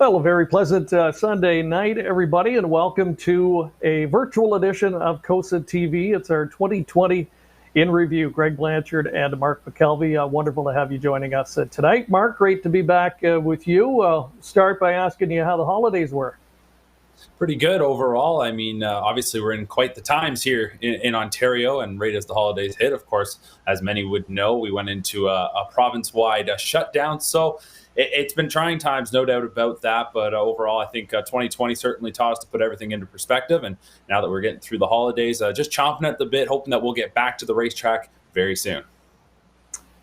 Well, a very pleasant Sunday night, everybody, and welcome to a virtual edition of COSA-TV. It's our 2020 in review. Greg Blanchard and Mark McKelvey. Wonderful to have you joining us tonight. Mark, great to be back with you. I'll start by asking you how the holidays were. Pretty good overall. I mean, obviously we're in quite the times here in Ontario, and right as the holidays hit, of course, as many would know, we went into a province-wide shutdown. So it's been trying times, no doubt about that. But overall, I think 2020 certainly taught us to put everything into perspective. And now that we're getting through the holidays, just chomping at the bit, hoping that we'll get back to the racetrack very soon.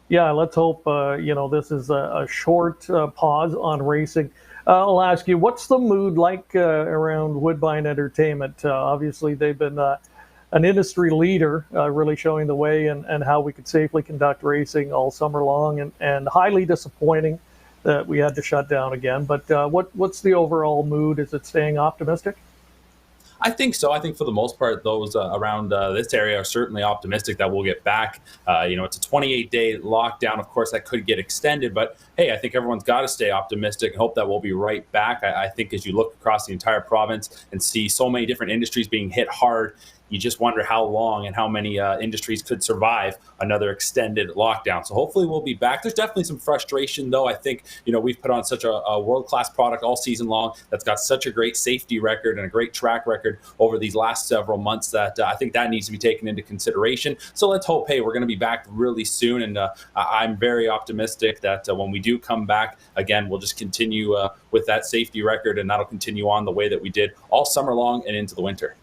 Yeah, let's hope, this is a short pause on racing. I'll ask you, what's the mood like around Woodbine Entertainment? Obviously, they've been an industry leader, really showing the way and how we could safely conduct racing all summer long, and highly disappointing that we had to shut down again. But what's the overall mood? Is it staying optimistic? I think so. I think for the most part, those around this area are certainly optimistic that we'll get back. It's a 28-day lockdown. Of course, that could get extended. But, hey, I think everyone's got to stay optimistic and hope that we'll be right back. I think as you look across the entire province and see so many different industries being hit hard, you just wonder how long and how many industries could survive another extended lockdown. So hopefully we'll be back. There's definitely some frustration, though. I think, we've put on such a world-class product all season long that's got such a great safety record and a great track record over these last several months that I think that needs to be taken into consideration. So let's hope, hey, we're going to be back really soon. And I'm very optimistic that when we do come back, again, we'll just continue with that safety record, and that'll continue on the way that we did all summer long and into the winter.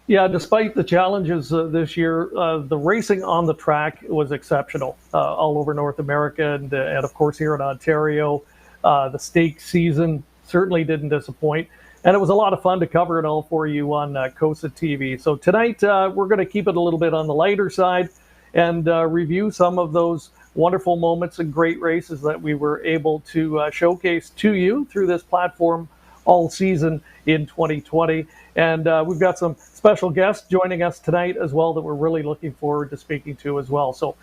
Yeah, despite the challenges this year, the racing on the track was exceptional all over North America and of course here in Ontario. The stake season certainly didn't disappoint, and it was a lot of fun to cover it all for you on COSA-TV. So tonight we're going to keep it a little bit on the lighter side and review some of those wonderful moments and great races that we were able to showcase to you through this platform all season in 2020. And we've got some special guests joining us tonight as well that we're really looking forward to speaking to as well. So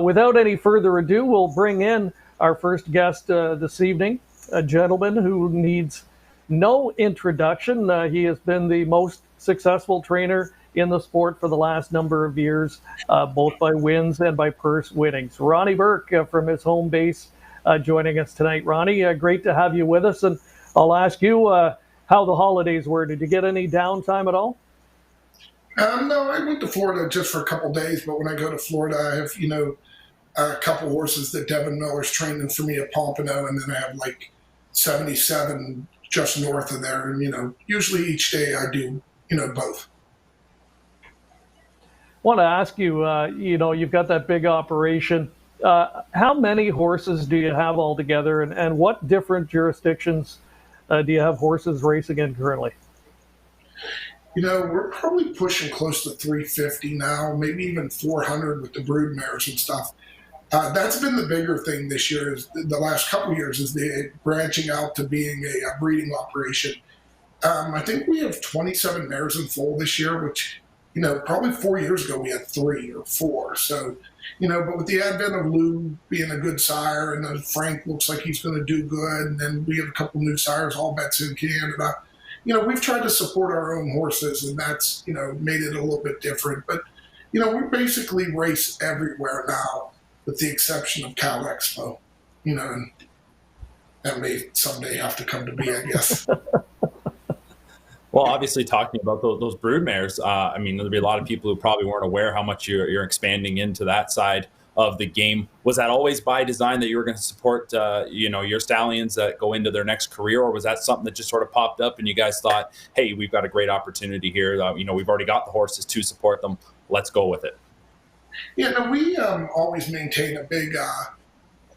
without any further ado, we'll bring in our first guest this evening, a gentleman who needs no introduction. He has been the most successful trainer in the sport for the last number of years, both by wins and by purse winnings. Ronnie Burke from his home base joining us tonight. Ronnie, great to have you with us. And I'll ask you how the holidays were. Did you get any downtime at all? No, I went to Florida just for a couple of days, but when I go to Florida, I have, a couple horses that Devin Miller's training for me at Pompano, and then I have like 77 just north of there. And, usually each day I do, both. I want to ask you, you've got that big operation. How many horses do you have altogether, and what different jurisdictions do you have horses racing in currently? We're probably pushing close to 350 now, maybe even 400 with the brood mares and stuff. That's been the bigger thing this year, is the last couple of years, is the branching out to being a breeding operation. I think we have 27 mares in foal this year, which, probably 4 years ago we had 3 or 4. So, but with the advent of Lou being a good sire, and then Frank looks like he's going to do good, and then we have a couple new sires, all bets in Canada. We've tried to support our own horses, and that's, made it a little bit different. But, we basically race everywhere now, with the exception of Cal Expo, and that may someday have to come to be, I guess. Well, obviously, talking about those brood mares, there'll be a lot of people who probably weren't aware how much you're expanding into that side of the game. Was that always by design that you were going to support, your stallions that go into their next career, or was that something that just sort of popped up and you guys thought, hey, we've got a great opportunity here. We've already got the horses to support them. Let's go with it. Yeah, no, we always maintain a big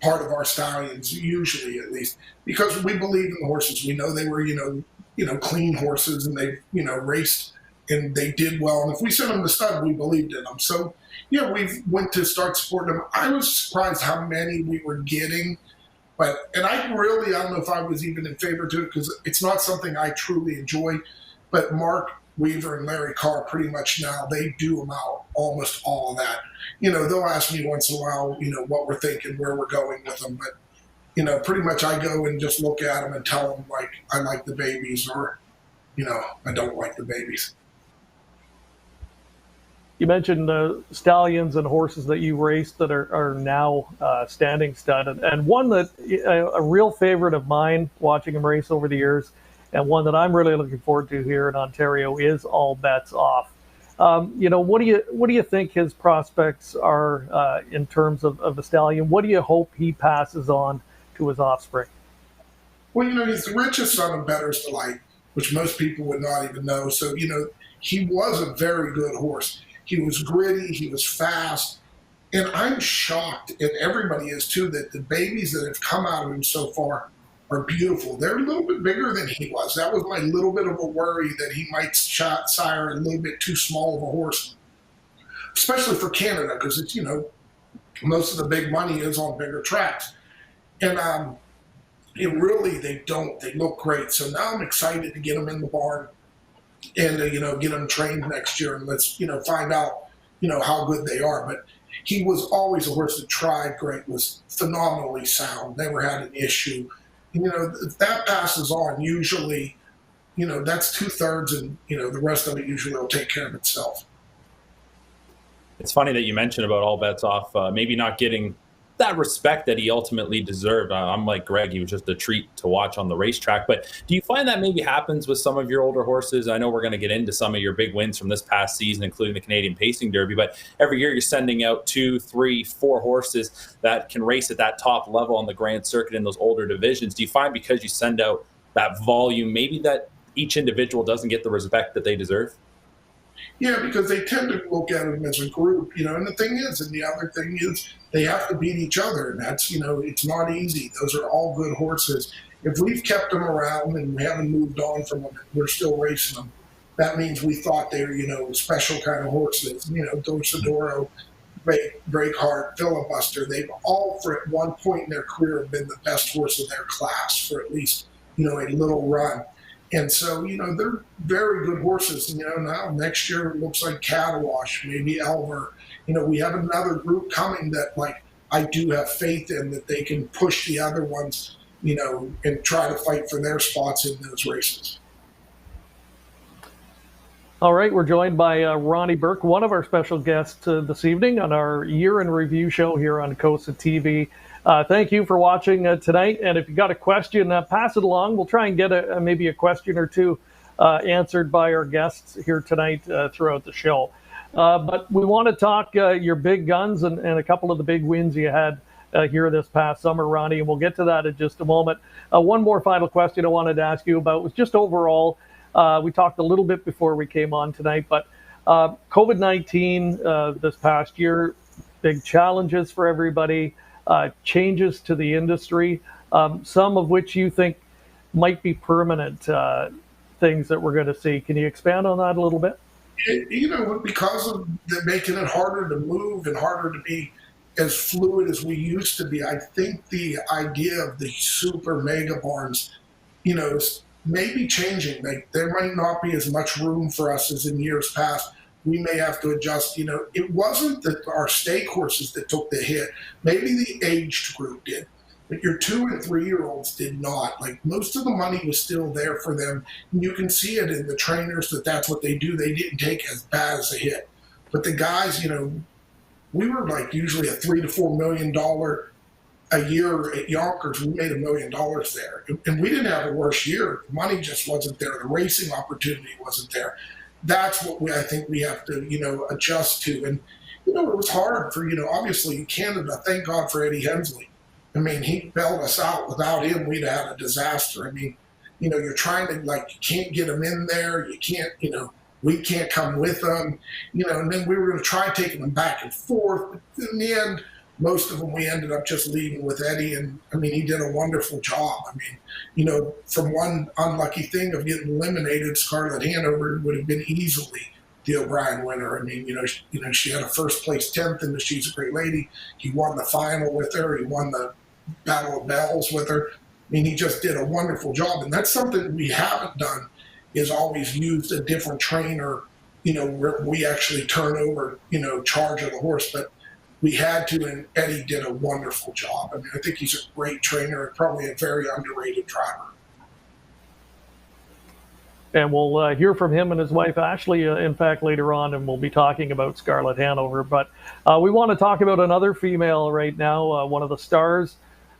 part of our stallions, usually at least, because we believe in the horses. We know they were, clean horses, and they, raced and they did well. And if we sent them to stud, we believed in them. So, we went to start supporting them. I was surprised how many we were getting, and I don't know if I was even in favor to it, because it's not something I truly enjoy. But Mark Weaver and Larry Carr pretty much now, they do them out, almost all of that. They'll ask me once in a while, what we're thinking, where we're going with them. But, pretty much I go and just look at them and tell them like I like the babies or, I don't like the babies. You mentioned stallions and horses that you raced that are now standing stud, and one that a real favorite of mine, watching him race over the years, and one that I'm really looking forward to here in Ontario is All Bets Off. What do you think his prospects are in terms of the stallion? What do you hope he passes on to his offspring? Well, he's the richest son of Bettor's Delight, which most people would not even know. So, he was a very good horse. He was gritty, he was fast, and I'm shocked, and everybody is too, that the babies that have come out of him so far are beautiful. They're a little bit bigger than he was. That was my little bit of a worry that he might sire a little bit too small of a horse, especially for Canada, because it's, most of the big money is on bigger tracks. And they look great. So now I'm excited to get them in the barn and get them trained next year, and let's find out how good they are. But he was always a horse that tried great, was phenomenally sound, never had an issue. If that passes on, usually that's 2/3, and the rest of it usually will take care of itself. It's funny that you mentioned about All Bets Off maybe not getting that respect that he ultimately deserved. I'm like Greg, he was just a treat to watch on the racetrack. But do you find that maybe happens with some of your older horses? I know we're going to get into some of your big wins from this past season, including the Canadian Pacing Derby, but every year you're sending out 2, 3, 4 horses that can race at that top level on the Grand Circuit in those older divisions. Do you find because you send out that volume, maybe that each individual doesn't get the respect that they deserve? Yeah, because they tend to look at them as a group, and the other thing is they have to beat each other, and that's, it's not easy. Those are all good horses. If we've kept them around and we haven't moved on from them, we're still racing them, that means we thought they were, special kind of horses, Dosadoro, Breakheart, Filibuster. They've all, for at one point in their career, been the best horse of their class for at least, a little run. And so, they're very good horses. Now next year it looks like Catawash, maybe Elver. We have another group coming that, I do have faith in, that they can push the other ones, and try to fight for their spots in those races. All right, we're joined by Ronnie Burke, one of our special guests this evening on our Year in Review show here on COSA-TV. Thank you for watching tonight. And if you got a question, pass it along. We'll try and get maybe a question or two answered by our guests here tonight throughout the show. But we want to talk your big guns and a couple of the big wins you had here this past summer, Ronnie, and we'll get to that in just a moment. One more final question I wanted to ask you about was just overall, we talked a little bit before we came on tonight, but COVID-19 this past year, big challenges for everybody. Changes to the industry, some of which you think might be permanent things that we're going to see. Can you expand on that a little bit? Because of making it harder to move and harder to be as fluid as we used to be, I think the idea of the super mega barns, is maybe changing. There might not be as much room for us as in years past. We may have to adjust. It wasn't that our stake horses that took the hit. Maybe the aged group did, but your 2 and 3-year-olds did not. Most of the money was still there for them. And you can see it in the trainers that's what they do. They didn't take as bad as a hit. But the guys, we were usually a $3 to $4 million a year at Yonkers. We made $1 million there. And we didn't have a worse year. The money just wasn't there. The racing opportunity wasn't there. That's what I think we have to, adjust to. And, it was hard for, obviously Canada, thank God for Eddie Hensley. I mean, he bailed us out. Without him, we'd have had a disaster. I mean, you're trying to, you can't get him in there. You can't, we can't come with them, and then we were going to try taking them back and forth. But in the end, most of them, we ended up just leaving with Eddie. And I mean, he did a wonderful job. I mean, from one unlucky thing of getting eliminated, Scarlett Hanover would have been easily the O'Brien winner. I mean, she had a first place 10th in the She's a Great Lady. He won the final with her. He won the Battle of Bells with her. I mean, he just did a wonderful job. And that's something we haven't done, is always used a different trainer, where we actually turn over, charge of the horse. But we had to, and Eddie did a wonderful job. I mean, I think he's a great trainer and probably a very underrated driver. And we'll hear from him and his wife, Ashley, in fact, later on, and we'll be talking about Scarlett Hanover. But we want to talk about another female right now, one of the stars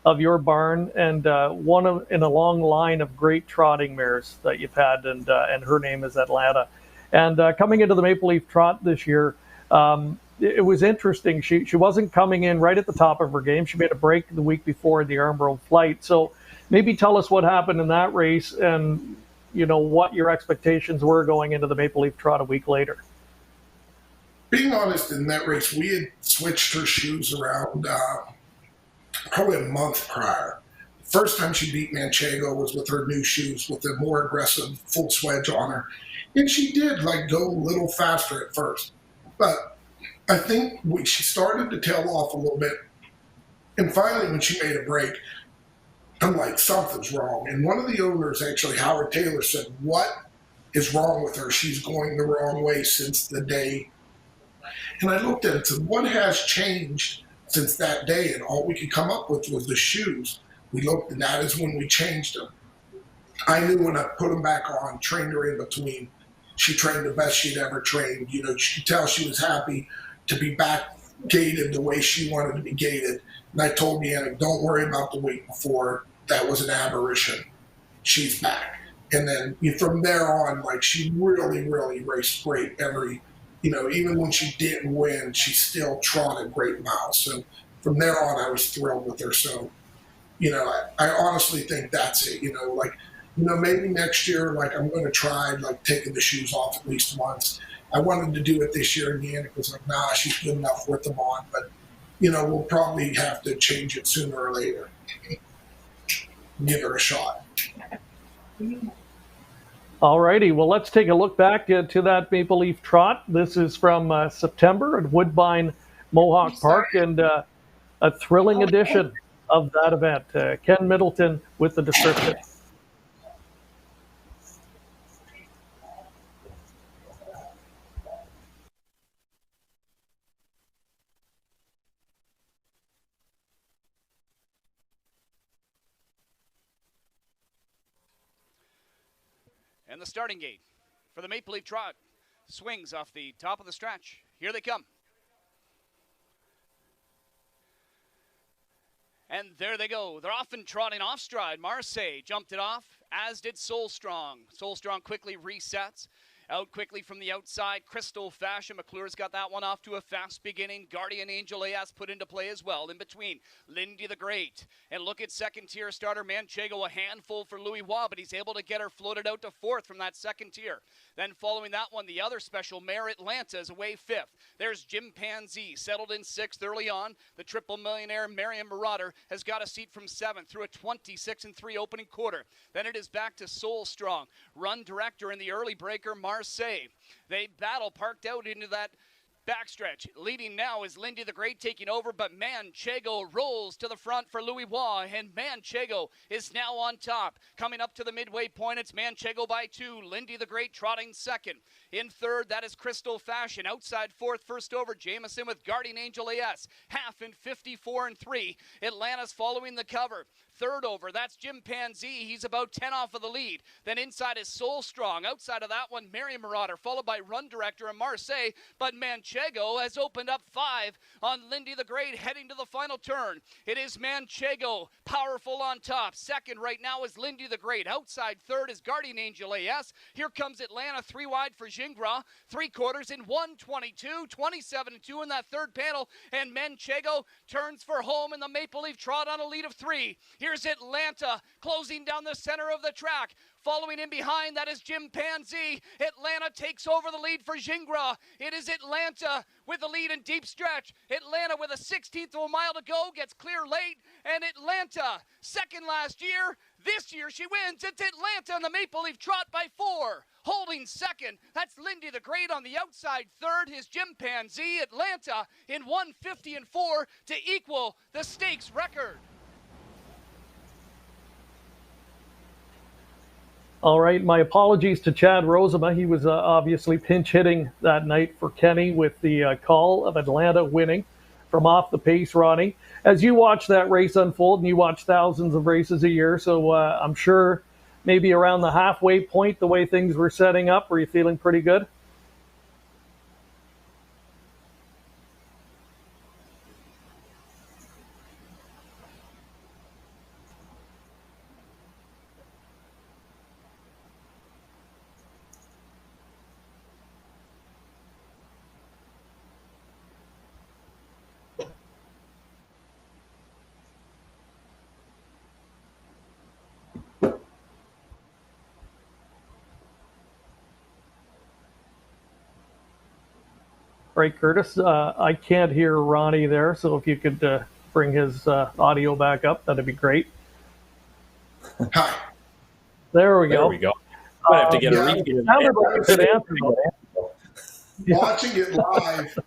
of your barn, and one in a long line of great trotting mares that you've had, and her name is Atlanta. And coming into the Maple Leaf Trot this year, it was interesting. She wasn't coming in right at the top of her game. She made a break the week before the Armbro Flight. So maybe tell us what happened in that race, and what your expectations were going into the Maple Leaf Trot a week later. Being honest, in that race, we had switched her shoes around probably a month prior. The first time she beat Manchego was with her new shoes with a more aggressive full swedge on her. And she did go a little faster at first. But I think she started to tail off a little bit. And finally, when she made a break, I'm like, something's wrong. And one of the owners, actually, Howard Taylor, said, what is wrong with her? She's going the wrong way since the day. And I looked at it and said, what has changed since that day? And all we could come up with was the shoes. We looked, and that is when we changed them. I knew when I put them back on, trained her in between, she trained the best she'd ever trained. You could tell she was happy to be back gated the way she wanted to be gated. And I told Deanna, don't worry about the week before. That was an aberration. She's back. And then from there on, she really, really raced great every, even when she didn't win, she still trotted great miles. So from there on, I was thrilled with her. So, I honestly think that's it. Maybe next year, I'm going to try, taking the shoes off at least once. I wanted to do it this year, and Deanna was like, nah, she's good enough with them on. But, we'll probably have to change it sooner or later. Give her a shot. All righty. Well, let's take a look back to that Maple Leaf Trot. This is from September at Woodbine Mohawk Park, and a thrilling edition of that event. Ken Middleton with the description. And the starting gate for the Maple Leaf Trot swings off the top of the stretch. Here they come. And there they go. They're off and trotting off stride. Marseille jumped it off, as did Soul Strong. Soul Strong quickly resets. Out quickly from the outside, Crystal Fashion. McClure's got that one off to a fast beginning. Guardian Angel AS put into play as well. In between, Lindy the Great. And look at second tier starter Manchego, a handful for Louis Waugh, but he's able to get her floated out to fourth from that second tier. Then following that one, the other special mare Atlanta is away fifth. There's Chimpanzee, settled in sixth early on. The triple millionaire Marion Marauder has got a seat from seventh through a 26-3 opening quarter. Then it is back to Soul Strong. Run director in the early breaker, Marseille. They battle parked out into that backstretch. Leading now is Lindy the Great taking over, but Manchego rolls to the front for Louis Waugh, and Manchego is now on top. Coming up to the midway point, it's Manchego by 2. Lindy the Great trotting second. In third, that is Crystal Fashion. Outside fourth, first over, Jameson with Guardian Angel AS. Half in 54-3. Atlanta's following the cover. Third over, that's Chimpanzee. He's about 10 off of the lead. Then inside is Soul Strong. Outside of that one, Marion Marauder, followed by Run Director and Marseille. But Manchego has opened up 5 on Lindy the Great, heading to the final turn. It is Manchego, powerful on top. Second right now is Lindy the Great. Outside third is Guardian Angel AS. Here comes Atlanta, 3 wide for Gingras. 3 quarters in 1:22, 27-2 in that third panel. And Manchego turns for home in the Maple Leaf Trot on a lead of 3. Here's Atlanta closing down the center of the track. Following in behind, that is Chimpanzee. Atlanta takes over the lead for Gingras. It is Atlanta with the lead in deep stretch. Atlanta with a 16th of a mile to go, gets clear late. And Atlanta, second last year. This year she wins. It's Atlanta in the Maple Leaf Trot by 4. Holding second, that's Lindy the Great on the outside third. His Chimpanzee. Atlanta in 1:50-4 to equal the stakes record. All right, my apologies to Chad Rosema. He was obviously pinch hitting that night for Kenny with the call of Atlanta winning. from off the pace, Ronnie. As you watch that race unfold, and you watch thousands of races a year, so I'm sure maybe around the halfway point, the way things were setting up, were you feeling pretty good? Right, Curtis. I can't hear Ronnie there, so if you could bring his audio back up, that'd be great. Hi. There we There go. we go. I have to get a repeat. Sounded like a good answer, though. Watching it live,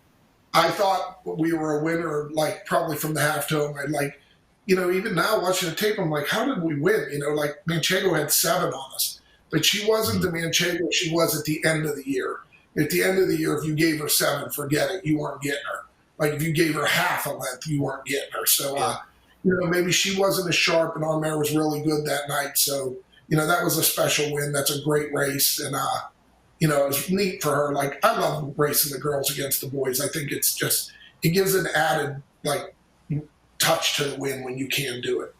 I thought we were a winner, like probably from the half tone. I like, even now watching the tape, I'm like, how did we win? Like Manchego had 7 on us, but she wasn't the Manchego she was at the end of the year. At the end of the year, if you gave her 7, forget it. You weren't getting her. Like if you gave her half a length, you weren't getting her. So, maybe she wasn't as sharp, and our mare was really good that night. So, that was a special win. That's a great race, and it was neat for her. Like I love racing the girls against the boys. I think it gives an added touch to the win when you can do it.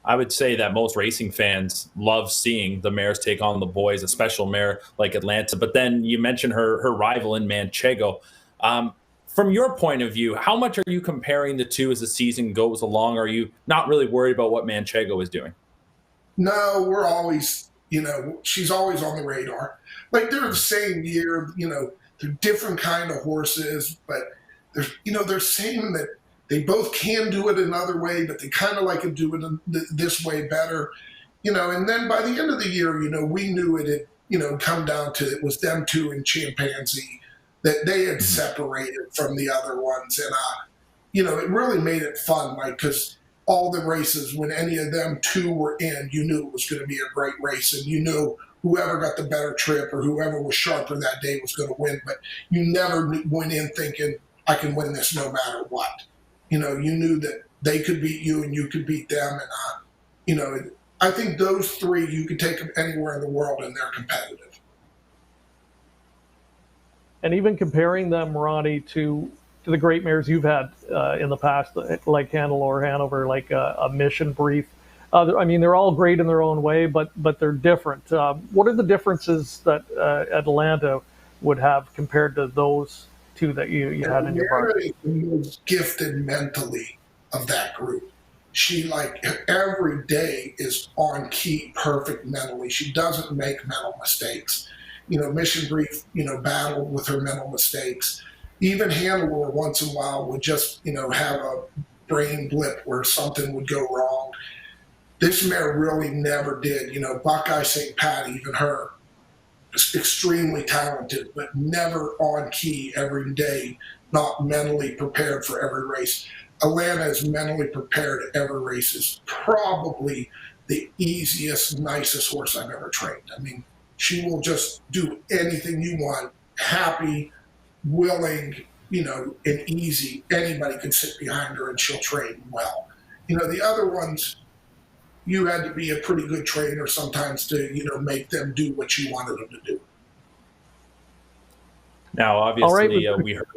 I would say that most racing fans love seeing the mares take on the boys, a special mare like Atlanta. But then you mentioned her rival in Manchego. From your point of view, how much are you comparing the two as the season goes along? Are you not really worried about what Manchego is doing? No, we're always, she's always on the radar. Like they're the same year, they're different kind of horses, but they're saying that they both can do it another way, but they kind of like to do it this way better, and then by the end of the year, we knew it had, come down to it was them two and Chimpanzee that they had separated from the other ones. And, it really made it fun, because all the races, when any of them two were in, you knew it was going to be a great race, and you knew whoever got the better trip or whoever was sharper that day was going to win. But you never went in thinking, I can win this no matter what. You knew that they could beat you and you could beat them. And, I think those 3, you could take them anywhere in the world and they're competitive. And even comparing them, Ronnie, to the great mares you've had in the past, like Hannelore, Hanover, like a Mission Brief. They're all great in their own way, but they're different. What are the differences that Atlanta would have compared to those 2 that you had in your park? Mary was gifted mentally of that group. She every day is on key, perfect mentally. She doesn't make mental mistakes. Mission Brief, battled with her mental mistakes. Even Hannelore once in a while would just, have a brain blip where something would go wrong. This mare really never did. Buckeye St. Pat, even her, extremely talented, but never on key every day, not mentally prepared for every race. Atlanta is mentally prepared every race. Is probably the easiest, nicest horse I've ever trained. She will just do anything you want, happy, willing, and easy. Anybody can sit behind her and she'll train well. The other ones, you had to be a pretty good trainer sometimes to, make them do what you wanted them to do. Now, obviously, we heard.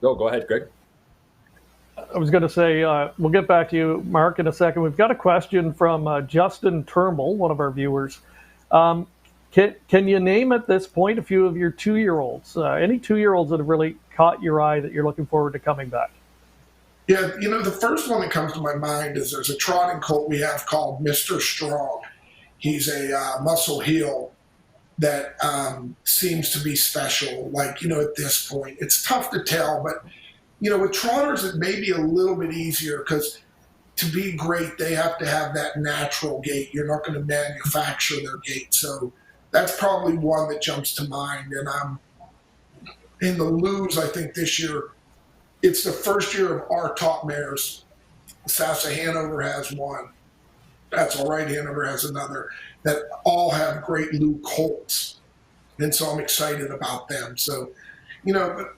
Go ahead, Greg. I was going to say, we'll get back to you, Mark, in a second. We've got a question from Justin Turnbull, one of our viewers. Can you name at this point a few of your 2-year-olds? Any 2-year-olds that have really caught your eye that you're looking forward to coming back? Yeah, the first one that comes to my mind is there's a trotting colt we have called Mr. Strong. He's a muscle heel that seems to be special. At this point, it's tough to tell, but with trotters, it may be a little bit easier because to be great, they have to have that natural gait. You're not going to manufacture their gait. So that's probably one that jumps to mind. And in the Lose, I think this year, it's the first year of our top mares. Sasa Hanover has one. That's all right. Hanover has another. That all have great Lou colts. And so I'm excited about them. So, but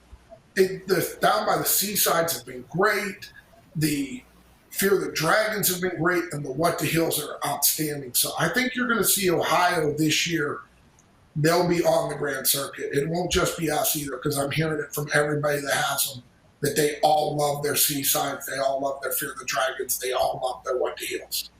down by the seasides have been great. The Fear the Dragons have been great, and the What the Hills are outstanding. So I think you're going to see Ohio this year. They'll be on the Grand Circuit. It won't just be us either, because I'm hearing it from everybody that has them, that they all love their seasides, they all love their Fear the Dragons, they all love their What the Hills.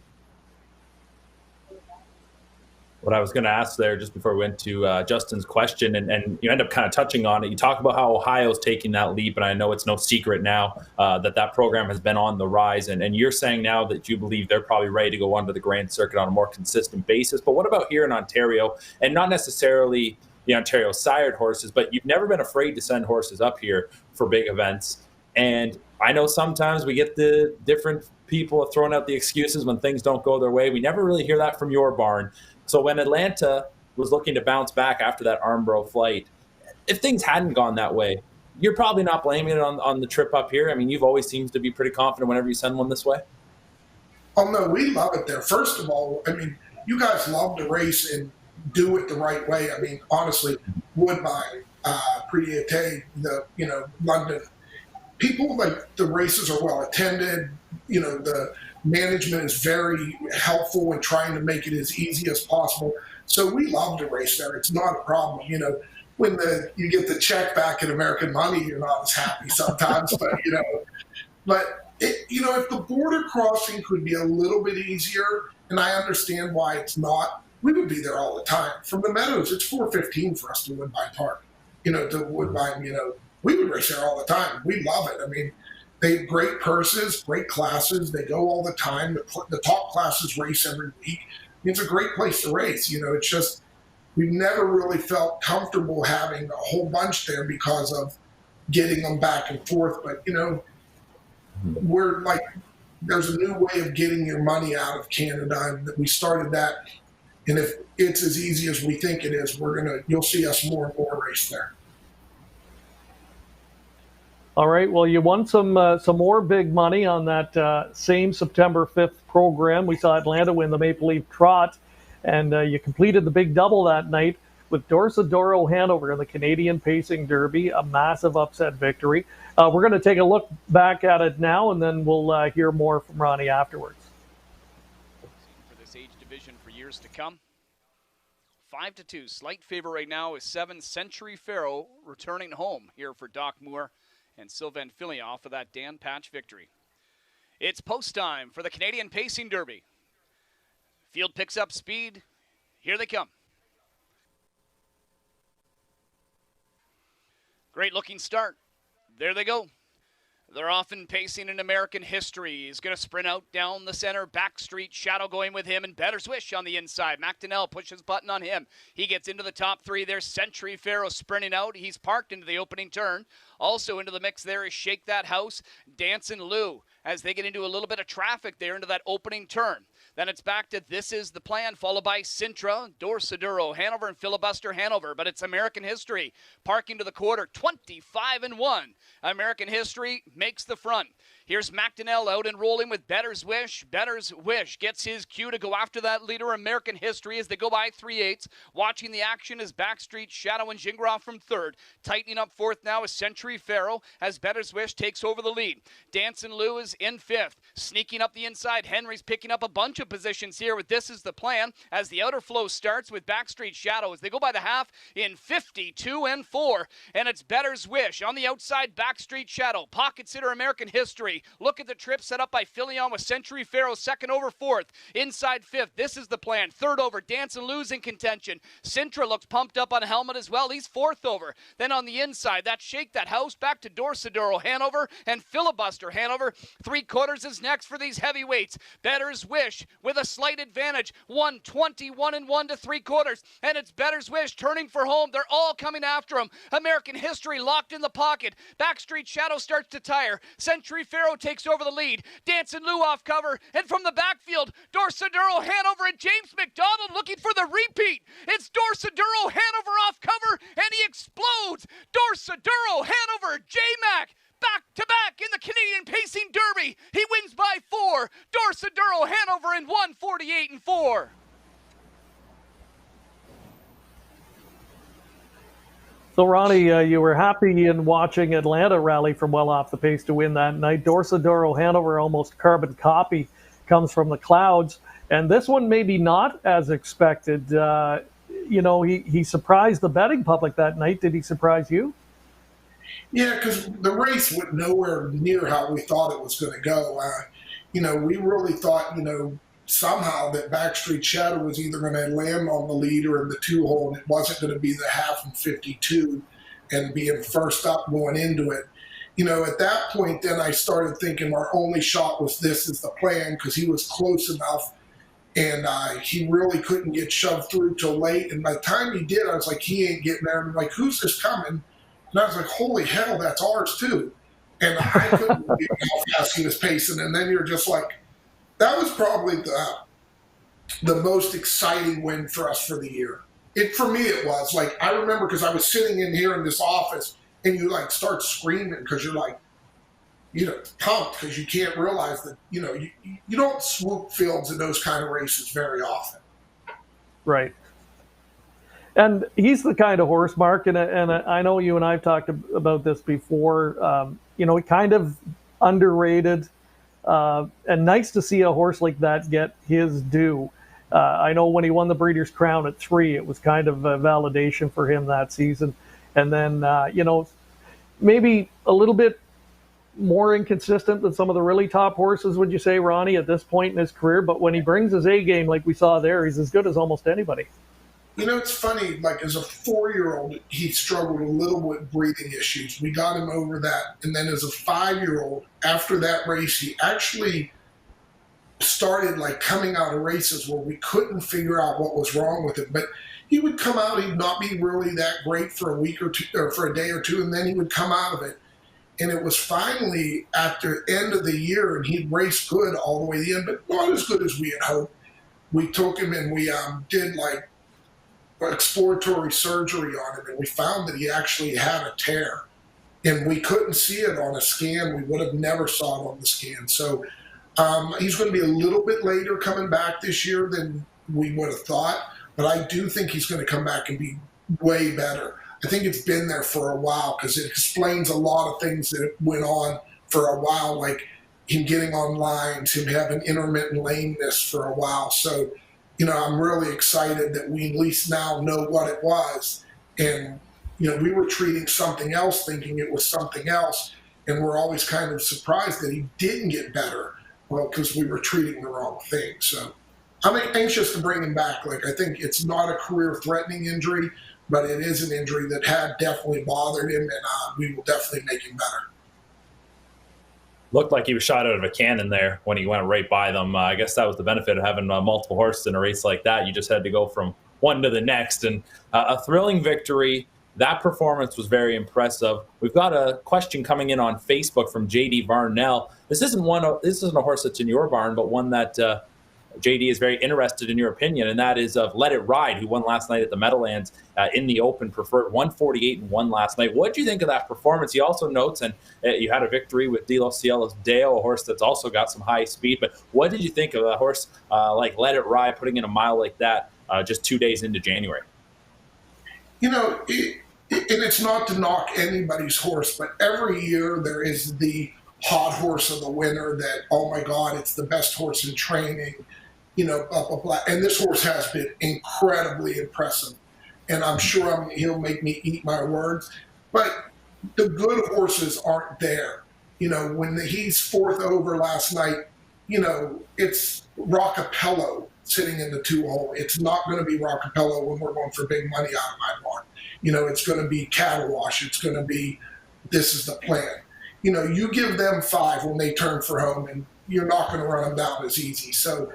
What I was going to ask there just before we went to Justin's question, and you end up kind of touching on it. You talk about how Ohio's taking that leap, and I know it's no secret now that program has been on the rise. And you're saying now that you believe they're probably ready to go onto the Grand Circuit on a more consistent basis. But what about here in Ontario, and not necessarily the Ontario sired horses, but you've never been afraid to send horses up here for big events. And I know sometimes we get the different people throwing out the excuses when things don't go their way. We never really hear that from your barn. So when Atlanta was looking to bounce back after that Armbro flight, if things hadn't gone that way, you're probably not blaming it on the trip up here. I mean, you've always seemed to be pretty confident whenever you send one this way. Oh, no, we love it there. First of all, I mean, you guys love to race and do it the right way. I mean, honestly, Woodbine, Priete, London, people, like, the races are well attended. The management is very helpful in trying to make it as easy as possible. So we love to race there. It's not a problem. When you get the check back in American money, you're not as happy sometimes. but if the border crossing could be a little bit easier, and I understand why it's not, we would be there all the time. From the Meadows, it's 4:15 for us to Woodbine Park. To Woodbine, we would race there all the time. We love it. I mean, they have great purses, great classes. They go all the time. The top classes race every week. It's a great place to race. It's just we've never really felt comfortable having a whole bunch there because of getting them back and forth. But, we're like, there's a new way of getting your money out of Canada, and we started that. And if it's as easy as we think it is, you'll see us more and more race there. All right. Well, you won some more big money on that same September 5th program. We saw Atlanta win the Maple Leaf Trot, and you completed the big double that night with Dorsadoro Hanover in the Canadian Pacing Derby, a massive upset victory. We're going to take a look back at it now, and then we'll hear more from Ronnie afterwards. For this age division for years to come. 5-2, slight favor right now is 7 Century Pharaoh returning home here for Doc Moore and Sylvain Fillion off of that Dan Patch victory. It's post time for the Canadian Pacing Derby. Field picks up speed. Here they come. Great looking start. There they go. They're often pacing in American history. He's going to sprint out down the center. Backstreet Shadow going with him, and Better Swish on the inside. McDonnell pushes button on him. He gets into the top 3. There's Century Pharaoh sprinting out. He's parked into the opening turn. Also into the mix there is Shake That House, Dancin' Lou, as they get into a little bit of traffic there into that opening turn. Then it's back to This Is the Plan, followed by Sintra, Dorsaduro, Hanover, and Filibuster Hanover. But it's American History parking to the quarter, 25-1. American History makes the front. Here's McDonnell out and rolling with Better's Wish. Better's Wish gets his cue to go after that leader, American History, as they go by 3/8. Watching the action is Backstreet Shadow and Gingras from third. Tightening up fourth now is Century Pharaoh as Better's Wish takes over the lead. Dancin' Lou is in fifth. Sneaking up the inside, Henry's picking up a bunch of positions here with This Is the Plan as the outer flow starts with Backstreet Shadow as they go by the half in 52-4. And it's Better's Wish on the outside, Backstreet Shadow. Pocket sitter American History. Look at the trip set up by Fillion with Century Pharaoh second over fourth. Inside fifth, This Is the Plan. Third over, Dancin' Lou's in contention. Sintra looks pumped up on helmet as well. He's fourth over. Then on the inside, that Shake That House back to Dorsaduro Hanover and Filibuster Hanover. 3/4 is next for these heavyweights. Better's Wish with a slight advantage. 1:21-1 to 3/4. And it's Better's Wish turning for home. They're all coming after him. American History locked in the pocket. Backstreet Shadow starts to tire. Century Pharaoh takes over the lead. Dancin' Lou off cover. And from the backfield, Dorsaduro Hanover and James McDonald looking for the repeat. It's Dorsaduro Hanover off cover, and he explodes. Dorsaduro Hanover, J-Mac, back-to-back in the Canadian Pacing Derby. He wins by 4. Dorsaduro Hanover in 1:48-4. So, Ronnie, you were happy in watching Atlanta rally from well off the pace to win that night. Dorsadoro Hanover, almost carbon copy, comes from the clouds. And this one maybe not as expected. He surprised the betting public that night. Did he surprise you? Yeah, because the race went nowhere near how we thought it was going to go. We really thought, somehow that Backstreet Shadow was either going to land on the lead or in the 2-hole, and it wasn't going to be the half and 52 and being first up going into it. At that point, then I started thinking our only shot was this is the plan, because he was close enough and he really couldn't get shoved through till late. And by the time he did, I was like, he ain't getting there. And I'm like, who's this coming? And I was like, holy hell, that's ours too. And I couldn't believe how fast he was pacing. And then you're just like, that was probably the most exciting win for us for the year. For me, it was. Like, I remember because I was sitting in here in this office and you like start screaming because you're like, pumped because you can't realize that, you don't swoop fields in those kind of races very often. Right. And he's the kind of horse, Mark, and I know you and I've talked about this before. He kind of underrated, and nice to see a horse like that get his due. I know when he won the Breeders' Crown at 3, it was kind of a validation for him that season. And then, maybe a little bit more inconsistent than some of the really top horses, would you say, Ronnie, at this point in his career? But when he brings his A game like we saw there, he's as good as almost anybody. It's funny, like as a 4-year-old, he struggled a little with breathing issues. We got him over that. And then as a 5-year-old, after that race, he actually started like coming out of races where we couldn't figure out what was wrong with him. But he would come out, he'd not be really that great for a week or two, or for a day or two, and then he would come out of it. And it was finally at the end of the year, and he'd raced good all the way to the end, but not as good as we had hoped. We took him and we did like exploratory surgery on him, and we found that he actually had a tear. And we couldn't see it on a scan. We would have never saw it on the scan. So he's going to be a little bit later coming back this year than we would have thought. But I do think he's going to come back and be way better. I think it's been there for a while because it explains a lot of things that went on for a while, like him getting on lines, him having intermittent lameness for a while. So, I'm really excited that we at least now know what it was. And, we were treating something else, thinking it was something else. And we're always kind of surprised that he didn't get better. Well, because we were treating the wrong thing. So I'm anxious to bring him back. Like, I think it's not a career-threatening injury, but it is an injury that had definitely bothered him, and we will definitely make him better. Looked like he was shot out of a cannon there when he went right by them. I guess that was the benefit of having multiple horses in a race like that. You just had to go from one to the next, and a thrilling victory. That performance was very impressive. We've got a question coming in on Facebook from JD Varnell. This isn't a horse that's in your barn, but one that JD is very interested in your opinion, and that is of Let It Ride, who won last night at the Meadowlands in the Open, preferred 148 and won last night. What do you think of that performance? He also notes, and you had a victory with De Los Cielos Deo, a horse that's also got some high speed, but what did you think of a horse like Let It Ride putting in a mile like that just 2 days into January? And it's not to knock anybody's horse, but every year there is the hot horse of the winter that, oh my God, it's the best horse in training, blah, blah, blah. And this horse has been incredibly impressive. And I'm sure he'll make me eat my words. But the good horses aren't there. When he's 4th over last night, it's Roccapello sitting in the 2-hole. It's not going to be Roccapello when we're going for big money out of my barn. It's going to be Cattle Wash. It's going to be, this is the plan. You give them 5 when they turn for home, and you're not going to run them down as easy. So,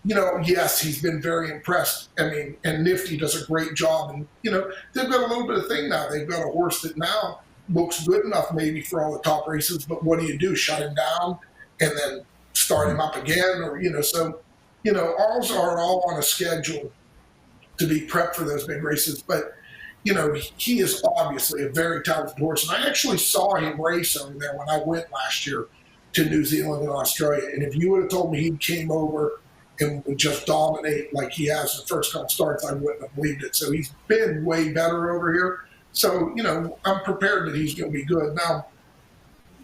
yes, he's been very impressed. And Nifty does a great job. And, they've got a little bit of thing now. They've got a horse that now looks good enough maybe for all the top races, but what do? Shut him down and then start him up again? Or, so, ours aren't all on a schedule to be prepped for those big races. But, he is obviously a very talented horse. And I actually saw him race over there when I went last year to New Zealand and Australia. And if you would have told me he came over and would just dominate like he has the first couple starts, I wouldn't have believed it. So he's been way better over here. So, I'm prepared that he's going to be good. Now,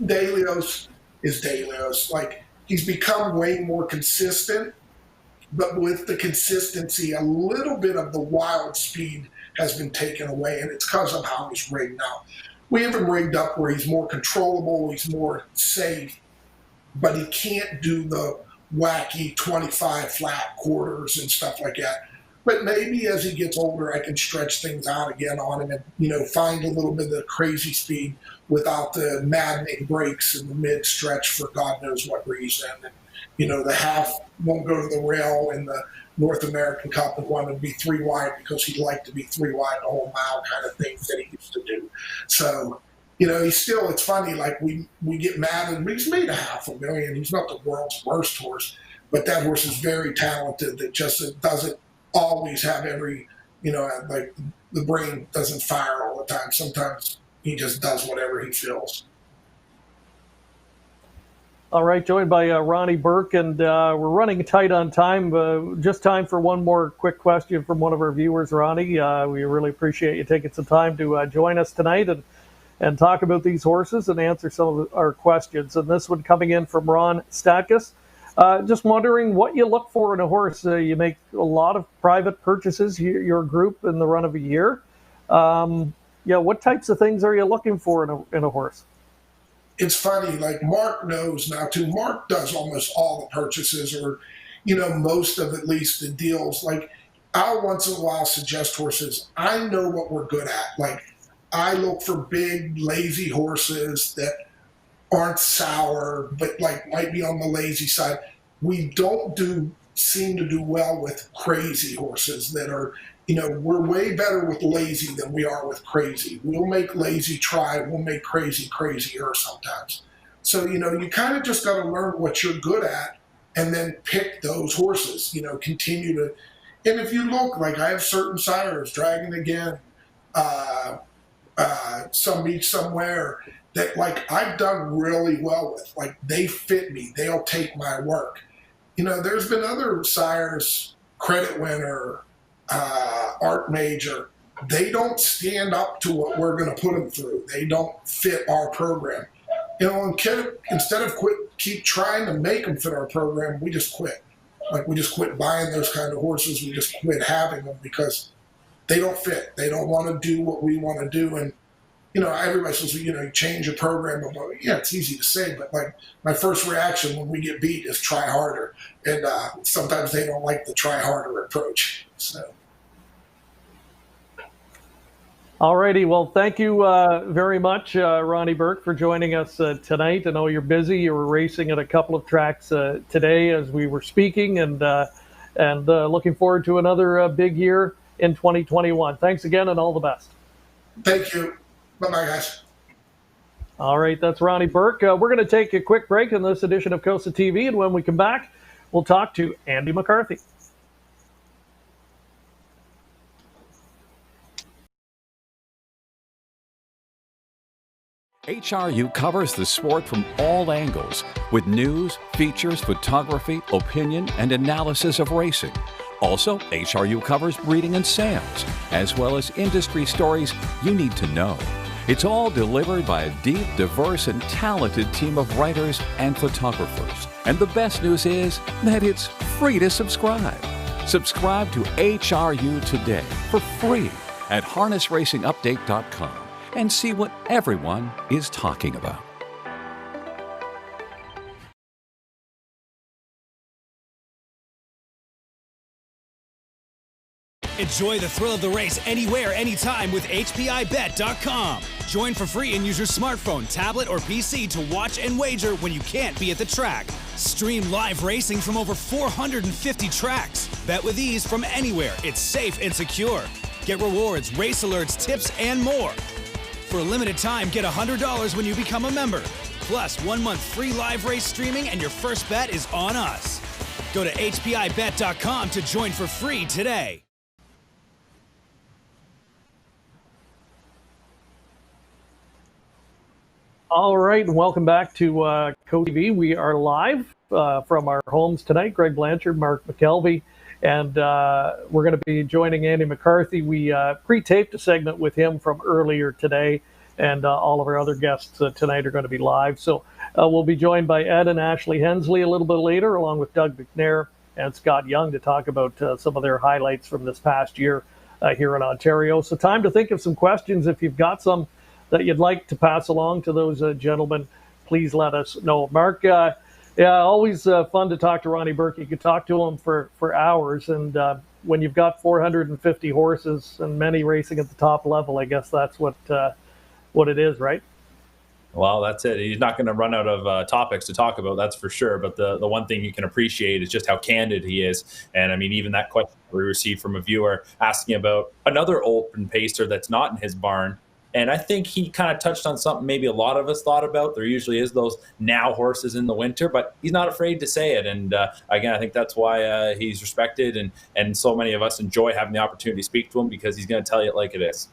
Delios is Delios. Like, he's become way more consistent, but with the consistency, a little bit of the wild speed has been taken away, and it's because of how he's rigged now. We have him rigged up where he's more controllable, he's more safe, but he can't do the wacky 25 flat quarters and stuff like that. But maybe as he gets older, I can stretch things out again on him and, find a little bit of the crazy speed without the maddening breaks in the mid-stretch for God knows what reason. And, the half won't go to the rail in the North American Cup and wanted to be 3 wide because he'd like to be 3 wide the whole mile kind of things that he used to do. So, it's funny, like we get mad and he's made $500,000. He's not the world's worst horse, but that horse is very talented. That just doesn't always have every, like the brain doesn't fire all the time. Sometimes he just does whatever he feels. All right, joined by Ronnie Burke, and we're running tight on time. Just time for one more quick question from one of our viewers, Ronnie. We really appreciate you taking some time to join us tonight and talk about these horses and answer some of our questions. And this one coming in from Ron Statkus. Just wondering what you look for in a horse. You make a lot of private purchases, your group, in the run of a year. What types of things are you looking for in a horse? It's funny, like Mark knows now too. Mark does almost all the purchases, or, most of at least the deals. Like, I'll once in a while suggest horses. I know what we're good at. Like, I look for big, lazy horses that aren't sour, but like might be on the lazy side. We don't seem to do well with crazy horses that are, we're way better with lazy than we are with crazy. We'll make lazy try, we'll make crazy crazier sometimes. So, you kind of just got to learn what you're good at and then pick those horses, continue to. And if you look, like I have certain sires, Dragon Again, Some Beach Somewhere, that like I've done really well with. Like, they fit me, they'll take my work. There's been other sires, Credit Winner, Art Major, they don't stand up to what we're going to put them through. They don't fit our program. Instead of keep trying to make them fit our program, we just quit. Like, we just quit buying those kind of horses. We just quit having them because they don't fit. They don't want to do what we want to do. And, everybody says, change your program. Yeah, it's easy to say, but like my first reaction when we get beat is try harder. And sometimes they don't like the try harder approach. So. All righty. Well, thank you very much, Ronnie Burke, for joining us tonight. I know you're busy. You were racing at a couple of tracks today as we were speaking, and looking forward to another big year in 2021. Thanks again, and all the best. Thank you. Bye-bye, guys. All right. That's Ronnie Burke. We're going to take a quick break in this edition of COSA-TV, and when we come back, we'll talk to Andy McCarthy. HRU covers the sport from all angles with news, features, photography, opinion, and analysis of racing. Also, HRU covers breeding and sales, as well as industry stories you need to know. It's all delivered by a deep, diverse, and talented team of writers and photographers. And the best news is that it's free to subscribe. Subscribe to HRU today for free at harnessracingupdate.com. and see what everyone is talking about. Enjoy the thrill of the race anywhere, anytime with HPIBet.com. Join for free and use your smartphone, tablet, or PC to watch and wager when you can't be at the track. Stream live racing from over 450 tracks. Bet with ease from anywhere. It's safe and secure. Get rewards, race alerts, tips, and more. For a limited time, get $100 when you become a member. Plus, 1 month free live race streaming, and your first bet is on us. Go to HPIBet.com to join for free today. All right, and welcome back to COSA-TV. We are live from our homes tonight. Greg Blanchard, Mark McKelvey, And we're going to be joining Andy McCarthy. We pre-taped a segment with him from earlier today, and all of our other guests tonight are going to be live. So we'll be joined by Ed and Ashley Hensley a little bit later, along with Doug McNair and Scott Young, to talk about some of their highlights from this past year here in Ontario. So time to think of some questions. If you've got some that you'd like to pass along to those gentlemen, please let us know. Mark, always fun to talk to Ronnie Burke. You could talk to him for hours, and when you've got 450 horses and many racing at the top level, I guess that's what it is, right? Well, that's it. He's not going to run out of topics to talk about, that's for sure. But the one thing you can appreciate is just how candid he is. And I mean, even that question we received from a viewer asking about another open pacer that's not in his barn. And I think he kind of touched on something maybe a lot of us thought about. There usually is those now horses in the winter, but he's not afraid to say it. And again, I think that's why he's respected, and so many of us enjoy having the opportunity to speak to him, because he's going to tell you it like it is.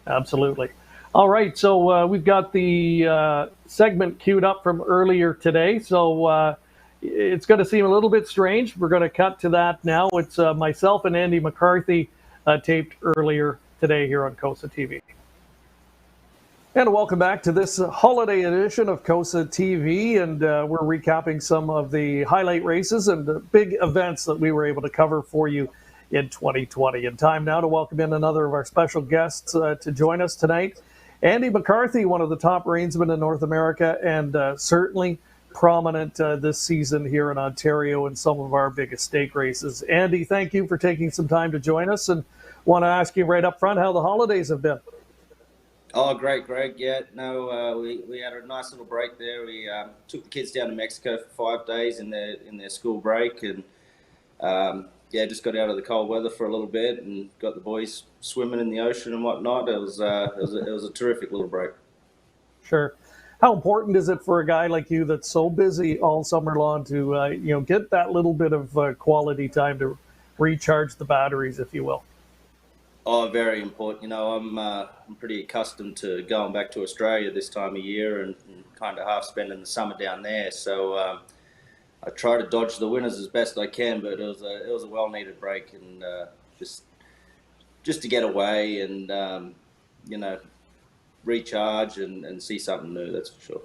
Absolutely. All right, so we've got the segment queued up from earlier today. So it's going to seem a little bit strange. We're going to cut to that now. It's myself and Andy McCarthy taped earlier today here on COSA-TV. And welcome back to this holiday edition of COSA-TV, and we're recapping some of the highlight races and the big events that we were able to cover for you in 2020. And time now to welcome in another of our special guests to join us tonight. Andy McCarthy, one of the top reinsmen in North America, and certainly prominent this season here in Ontario in some of our biggest stake races. Andy, thank you for taking some time to join us, and want to ask you right up front how the holidays have been. Oh, great, Greg. Yeah, no, we had a nice little break there. We took the kids down to Mexico for 5 days in their school break, and just got out of the cold weather for a little bit and got the boys swimming in the ocean and whatnot. It was a terrific little break. Sure. How important is it for a guy like you that's so busy all summer long to get that little bit of quality time to recharge the batteries, if you will? Oh, very important. I'm pretty accustomed to going back to Australia this time of year and kind of half spending the summer down there. So I try to dodge the winters as best I can, but it was a well-needed break, and just to get away and recharge and see something new. That's for sure.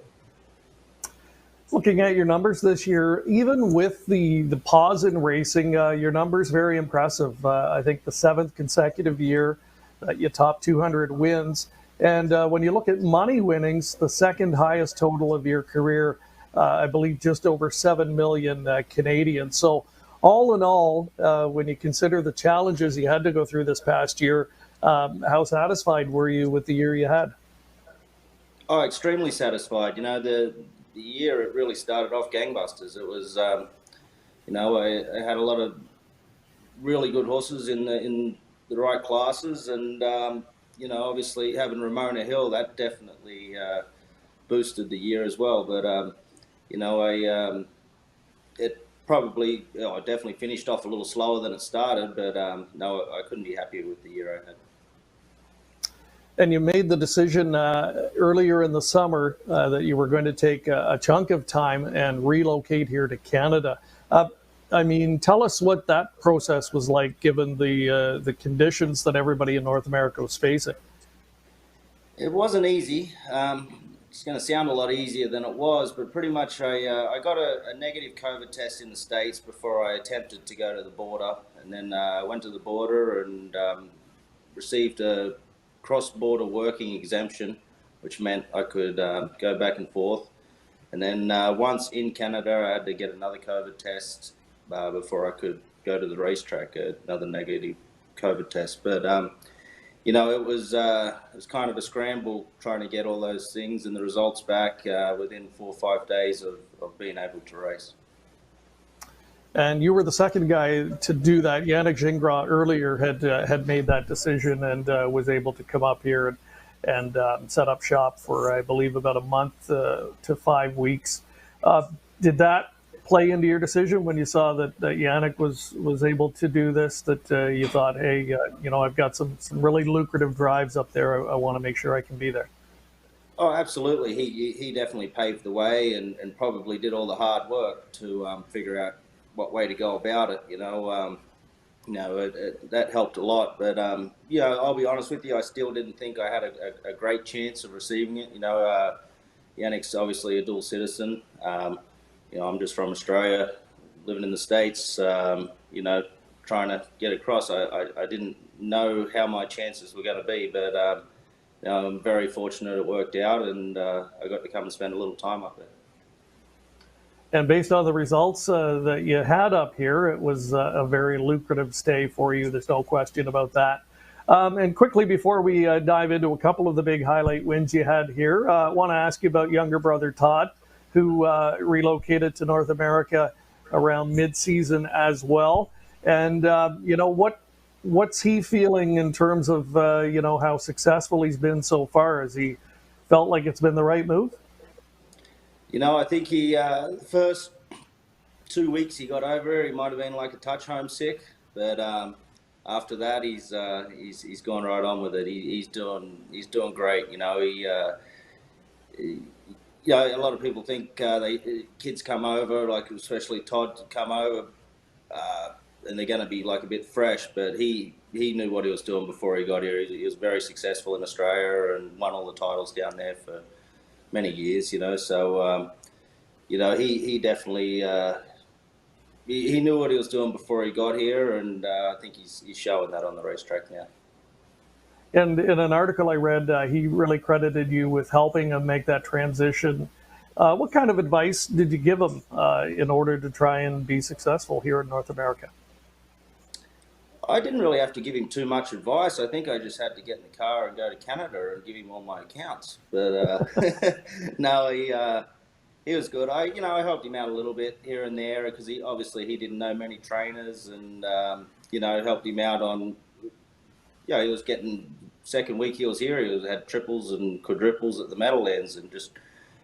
Looking at your numbers this year, even with the pause in racing, your numbers very impressive. I think the 7th consecutive year that you top 200 wins. And when you look at money winnings, the second highest total of your career, I believe just over 7 million Canadian. So all in all, when you consider the challenges you had to go through this past year, how satisfied were you with the year you had? Oh, extremely satisfied. The year it really started off gangbusters. It was, I had a lot of really good horses in the right classes, and obviously having Ramona Hill, that definitely boosted the year as well. But I definitely finished off a little slower than it started, but no, I couldn't be happier with the year I had. And you made the decision earlier in the summer that you were going to take a chunk of time and relocate here to Canada. Tell us what that process was like, given the conditions that everybody in North America was facing. It wasn't easy. It's going to sound a lot easier than it was, but pretty much I got a negative COVID test in the States before I attempted to go to the border. And then I went to the border and received a cross-border working exemption, which meant I could go back and forth. And then once in Canada, I had to get another COVID test before I could go to the racetrack, another negative COVID test. But it was kind of a scramble trying to get all those things and the results back within 4 or 5 days of being able to race. And you were the second guy to do that. Yannick Gingras earlier had made that decision and was able to come up here and set up shop for, I believe, about a month to 5 weeks. Did that play into your decision when you saw that Yannick was able to do this, that you thought, hey, I've got some really lucrative drives up there. I want to make sure I can be there? Oh, absolutely. He definitely paved the way and probably did all the hard work to figure out what way to go about it. That helped a lot. But I'll be honest with you, I still didn't think I had a great chance of receiving it. Yannick's obviously a dual citizen. I'm just from Australia, living in the States. Trying to get across. I didn't know how my chances were going to be, but I'm very fortunate it worked out, and I got to come and spend a little time up there. And based on the results that you had up here, it was a very lucrative stay for you. There's no question about that. And quickly, before we dive into a couple of the big highlight wins you had here, I want to ask you about younger brother Todd, who relocated to North America around mid-season as well. And, what's he feeling in terms of, how successful he's been so far? Has he felt like it's been the right move? I think he, the first 2 weeks he got over it, he might have been like a touch homesick, but after that he's gone right on with it. He's doing great. A lot of people think kids come over, like especially Todd, come over, and they're going to be like a bit fresh, but he knew what he was doing before he got here. He was very successful in Australia and won all the titles down there for many years, so he definitely he knew what he was doing before he got here, and I think he's showing that on the racetrack now. And in an article I read, he really credited you with helping him make that transition. What kind of advice did you give him in order to try and be successful here in North America? I didn't really have to give him too much advice. I think I just had to get in the car and go to Canada and give him all my accounts. But no, he was good. I helped him out a little bit here and there because he didn't know many trainers, and helped him out on. He was getting second week he was here. He had triples and quadruples at the Meadowlands, and just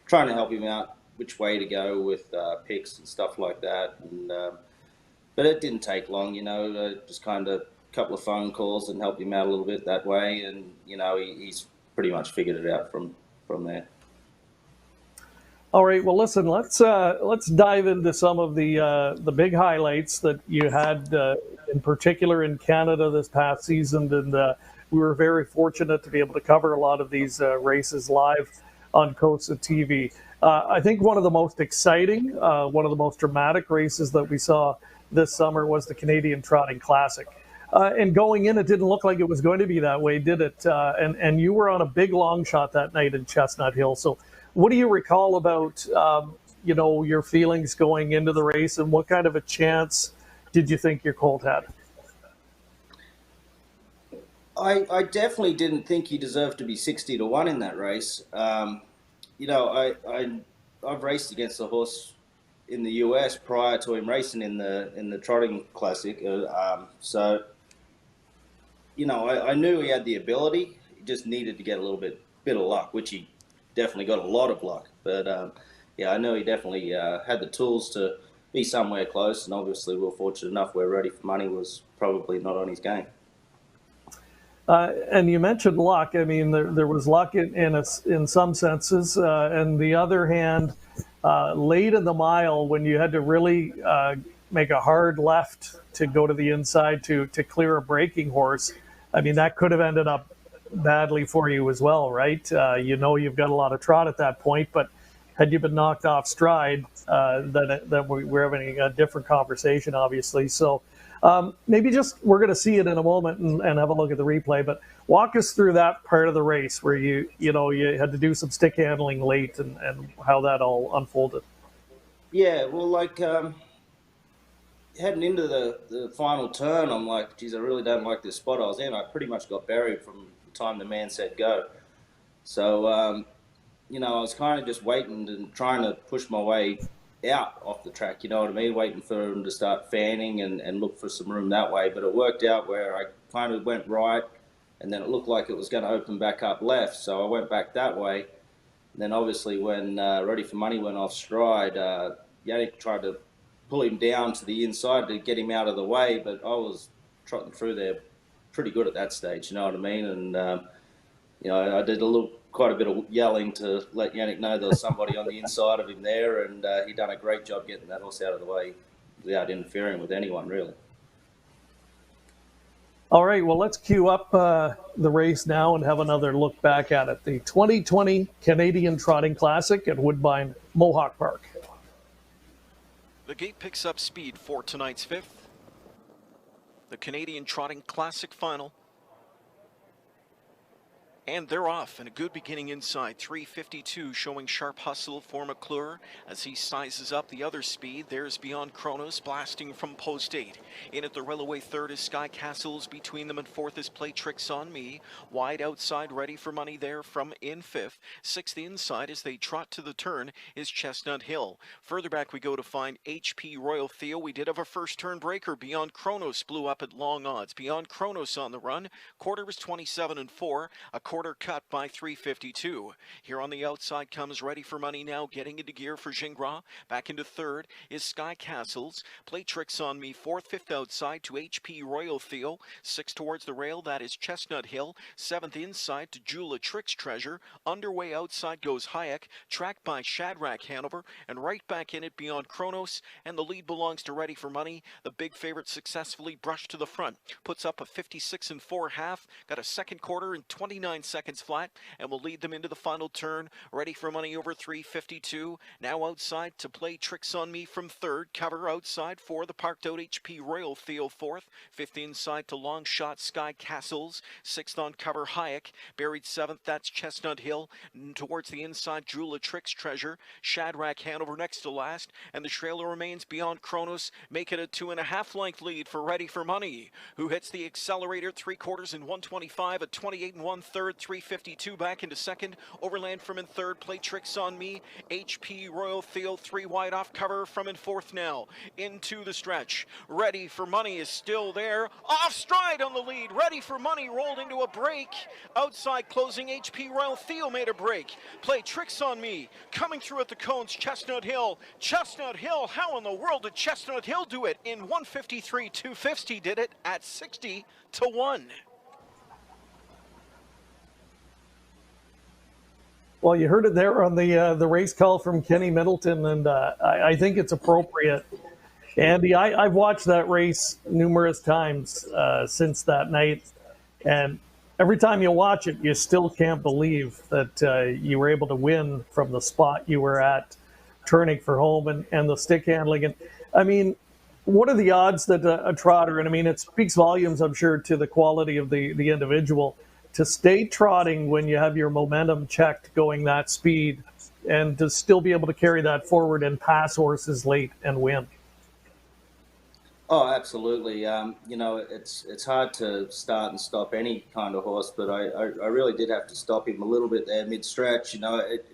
trying to help him out which way to go with picks and stuff like that. And but it didn't take long, just kind of a couple of phone calls and helped him out a little bit that way. And, he's pretty much figured it out from there. All right. Well, listen, let's dive into some of the big highlights that you had in particular in Canada this past season. And we were very fortunate to be able to cover a lot of these races live on COSA-TV. I think one of the most exciting, one of the most dramatic races that we saw this summer was the Canadian Trotting Classic. And going in, it didn't look like it was going to be that way, did it? And you were on a big long shot that night in Chestnut Hill. So what do you recall about, your feelings going into the race, and what kind of a chance did you think your colt had? I definitely didn't think he deserved to be 60-1 in that race. I've raced against the horse in the US prior to him racing in the Trotting Classic, so I knew he had the ability. He just needed to get a little bit of luck, which he definitely got a lot of luck. But I know he definitely had the tools to be somewhere close, and obviously we were fortunate enough where Ready for Money was probably not on his game. And you mentioned luck. I mean, there was luck in some senses, and the other hand, late in the mile when you had to really make a hard left to go to the inside to clear a breaking horse. I mean, that could have ended up badly for you as well, right? You've got a lot of trot at that point, but had you been knocked off stride, then we're having a different conversation, obviously. So maybe we're going to see it in a moment and have a look at the replay, but walk us through that part of the race where you had to do some stick handling late and how that all unfolded. Yeah, well, heading into the final turn, I'm like, geez, I really don't like this spot I was in. I pretty much got buried from the time the man said go. So, I was kind of just waiting and trying to push my way out off the track, you know what I mean? Waiting for him to start fanning and look for some room that way. But it worked out where I kind of went right, and then it looked like it was going to open back up left. So I went back that way. And then obviously when Ready for Money went off stride, Yannick tried to pull him down to the inside to get him out of the way, but I was trotting through there pretty good at that stage, you know what I mean? And, I did quite a bit of yelling to let Yannick know there was somebody on the inside of him there, and he done a great job getting that horse out of the way without interfering with anyone, really. All right, well, let's cue up the race now and have another look back at it. The 2020 Canadian Trotting Classic at Woodbine Mohawk Park. The gate picks up speed for tonight's fifth. The Canadian Trotting Classic final. And they're off, and a good beginning inside. 3:52 showing sharp hustle for McClure as he sizes up the other speed. There's Beyond Chronos blasting from post 8. In at the railway third is Sky Castles. Between them and fourth is Play Tricks on Me. Wide outside, ready for money there from in fifth. Sixth inside as they trot to the turn is Chestnut Hill. Further back we go to find HP Royal Theo. We did have a first turn breaker. Beyond Chronos blew up at long odds. Beyond Chronos on the run. Quarter was 27-4. A quarter cut by 3:52. Here on the outside comes Ready for Money now, getting into gear for Gingras. Back into third is Sky Castles. Play Tricks on Me fourth, fifth outside to HP Royal Theo. Sixth towards the rail, that is Chestnut Hill. Seventh inside to Jula Tricks Treasure. Underway outside goes Hayek, tracked by Shadrach Hanover, and right back in it Beyond Chronos, and the lead belongs to Ready for Money. The big favorite successfully brushed to the front, puts up a 56-4 half, got a second quarter in 29 seconds flat, and will lead them into the final turn. Ready for Money over 3:52. Now outside to Play Tricks on Me from third. Cover outside for the parked out HP Royal Theo fourth. Fifth inside to Long Shot Sky Castles. Sixth on cover Hayek. Buried seventh, that's Chestnut Hill. Towards the inside, Jula Tricks Treasure. Shadrach Hanover next to last. And the trailer remains Beyond Chronos. Make it a 2.5 length lead for Ready for Money, who hits the accelerator 3/4 in 125, a 28 1/3, 3:52 back into second. Overland from in third. Play Tricks on Me. HP Royal Theo 3 wide off cover from in fourth now. Into the stretch. Ready for Money is still there. Off stride on the lead. Ready for Money rolled into a break. Outside closing, HP Royal Theo made a break. Play Tricks on Me coming through at the cones. Chestnut Hill. Chestnut Hill. How in the world did Chestnut Hill do it? In 1:53 2:50 did it at 60-1. Well, you heard it there on the race call from Kenny Middleton, and I think it's appropriate. Andy, I've watched that race numerous times since that night, and every time you watch it, you still can't believe that you were able to win from the spot you were at, turning for home and the stick handling. And I mean, what are the odds that a trotter, and I mean, it speaks volumes, I'm sure, to the quality of the individual, to stay trotting when you have your momentum checked going that speed and to still be able to carry that forward and pass horses late and win? Oh, absolutely. You know, it's hard to start and stop any kind of horse, but I really did have to stop him a little bit there mid-stretch. You know, it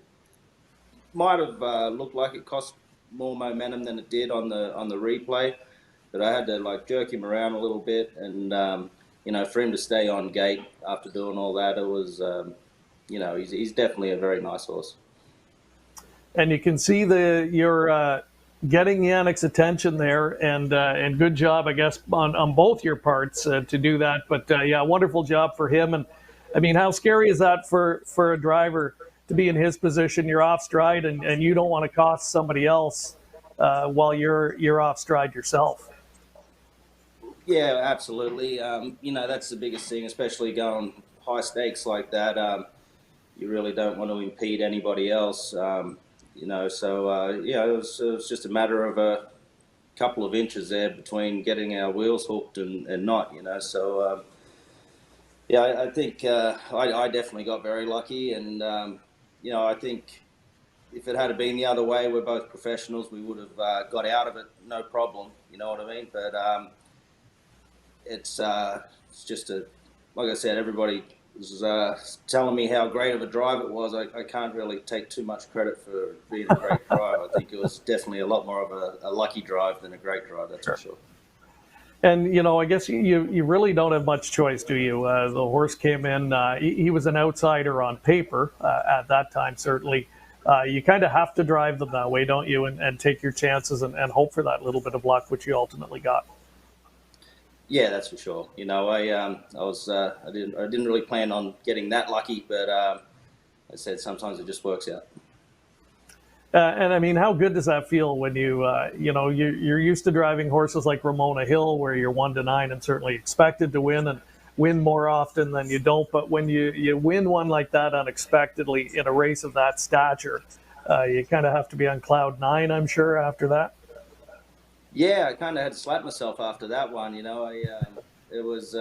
might have looked like it cost more momentum than it did on the replay, but I had to like jerk him around a little bit, and you know, for him to stay on gate after doing all that, it was, you know, he's definitely a very nice horse. And you can see you're getting Yannick's attention there, and good job, I guess, on both your parts to do that. But yeah, wonderful job for him. And I mean, how scary is that for a driver to be in his position? You're off stride, and you don't want to cost somebody else while you're off stride yourself. Yeah, absolutely. You know, that's the biggest thing, especially going high stakes like that. You really don't want to impede anybody else. You know, so yeah, it was just a matter of a couple of inches there between getting our wheels hooked and not, you know. So yeah, I think I definitely got very lucky, and you know, I think if it had been the other way, we're both professionals, we would have got out of it no problem. You know what I mean? But it's just like I said, everybody was telling me how great of a drive it was. I can't really take too much credit for being a great drive. I think it was definitely a lot more of a lucky drive than a great drive, that's for sure. And, you know, I guess you really don't have much choice, do you? The horse came in, he was an outsider on paper at that time, certainly. You kind of have to drive them that way, don't you? And take your chances and hope for that little bit of luck, which you ultimately got. Yeah, that's for sure. You know, I didn't really plan on getting that lucky, but I said sometimes it just works out. And I mean, how good does that feel when you're used to driving horses like Ramona Hill, where you're 1-9 and certainly expected to win and win more often than you don't. But when you win one like that unexpectedly in a race of that stature, you kind of have to be on cloud nine, I'm sure, after that. Yeah, I kind of had to slap myself after that one. It was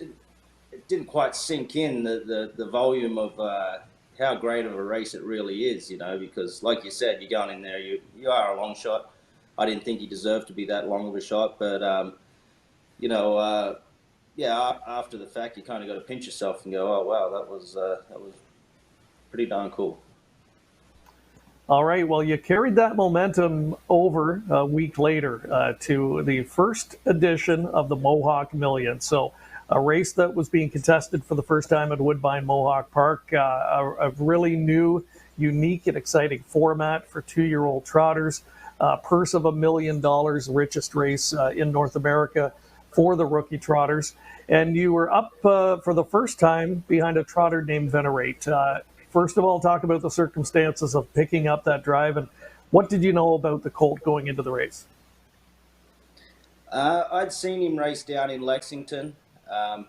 it didn't quite sink in the volume of how great of a race it really is. Because like you said, you're going in there, you are a long shot. I didn't think he deserved to be that long of a shot, but yeah, after the fact, you kind of got to pinch yourself and go, oh wow, that was pretty darn cool. All right, well, you carried that momentum over a week later to the first edition of the Mohawk Million. So a race that was being contested for the first time at Woodbine Mohawk Park, a really new, unique, and exciting format for 2-year-old trotters. Purse of $1 million, richest race in North America for the rookie trotters. And you were up for the first time behind a trotter named Venerate. First of all, talk about the circumstances of picking up that drive, and what did you know about the colt going into the race? I'd seen him race down in Lexington. I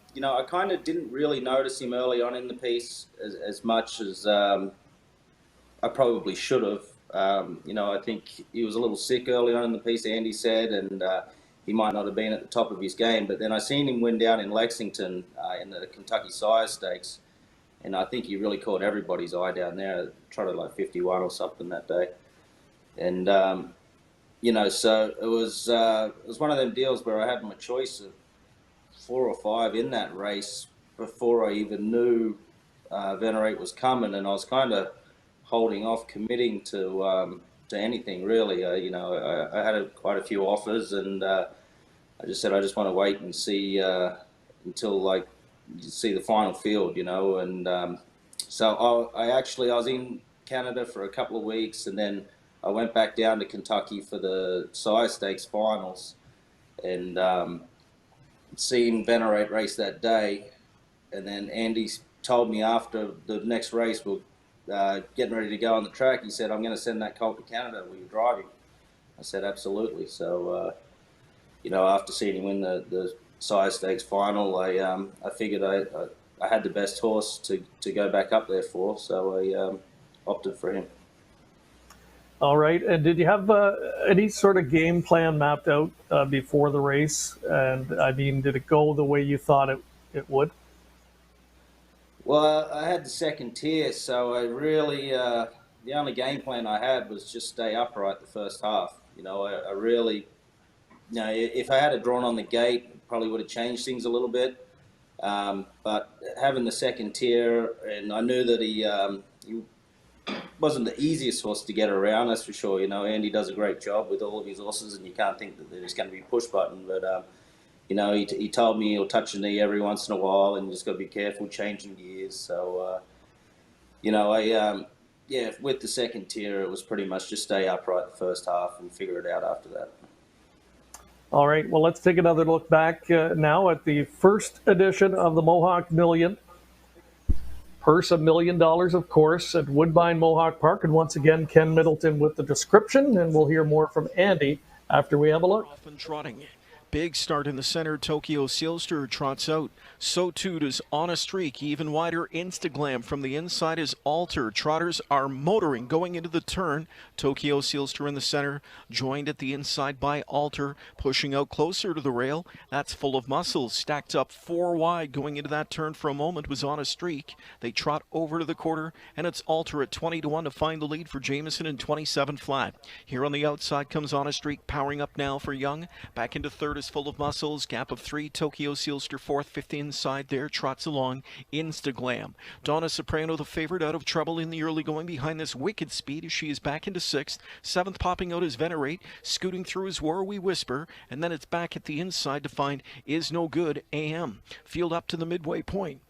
kind of didn't really notice him early on in the piece as much as I probably should have. I think he was a little sick early on in the piece, Andy said, and he might not have been at the top of his game. But then I seen him win down in Lexington in the Kentucky Sire Stakes. And I think he really caught everybody's eye down there. Trotted like 51 or something that day. And, so it was one of them deals where I had my choice of 4 or 5 in that race before I even knew Venerate was coming. And I was kind of holding off committing to anything, really. I had quite a few offers, and I just said I just want to wait and see until, you see the final field, and so I was in Canada for a couple of weeks, and then I went back down to Kentucky for the Sire Stakes finals, and seeing Venerate race that day, and then Andy told me after the next race we're getting ready to go on the track. He said, "I'm going to send that colt to Canada. Will you drive him?" I said, "Absolutely." So after seeing him win the Sire Stakes final, I figured I had the best horse to go back up there for, so I opted for him. All right, and did you have any sort of game plan mapped out before the race? And I mean, did it go the way you thought it would? Well, I had the second tier, so I really the only game plan I had was just stay upright the first half. I really, if I had it drawn on the gate, probably would have changed things a little bit. But having the second tier, and I knew that he wasn't the easiest horse to get around, that's for sure. Andy does a great job with all of his horses, and you can't think that there's going to be a push button. But, he told me he'll touch the knee every once in a while, and you just got to be careful changing gears. So, with the second tier, it was pretty much just stay upright the first half and figure it out after that. All right, well, let's take another look back now at the first edition of the Mohawk Million. Purse $1 million, of course, at Woodbine Mohawk Park. And once again, Ken Middleton with the description, and we'll hear more from Andy after we have a look. Often trotting. Big start in the center. Tokyo Sealster trots out. So too does On a Streak. Even wider Instaglam from the inside is Alter. Trotters are motoring going into the turn. Tokyo Sealster in the center, joined at the inside by Alter, pushing out closer to the rail. That's Full of Muscles, stacked up 4 wide going into that turn for a moment was On a Streak. They trot over to the quarter, and it's Alter at 20-1 to find the lead for Jameson in 27 flat. Here on the outside comes On a Streak, powering up now for Young. Back into third is Full of Muscles, gap of 3. Tokyo Sealster fourth, fifth inside there, trots along Instaglam. Donna Soprano, the favorite, out of trouble in the early going behind this wicked speed as she is back into 6th. 7th popping out is Venerate, scooting through is War We Whisper, and then it's back at the inside to find Is No Good AM. Field up to the midway point.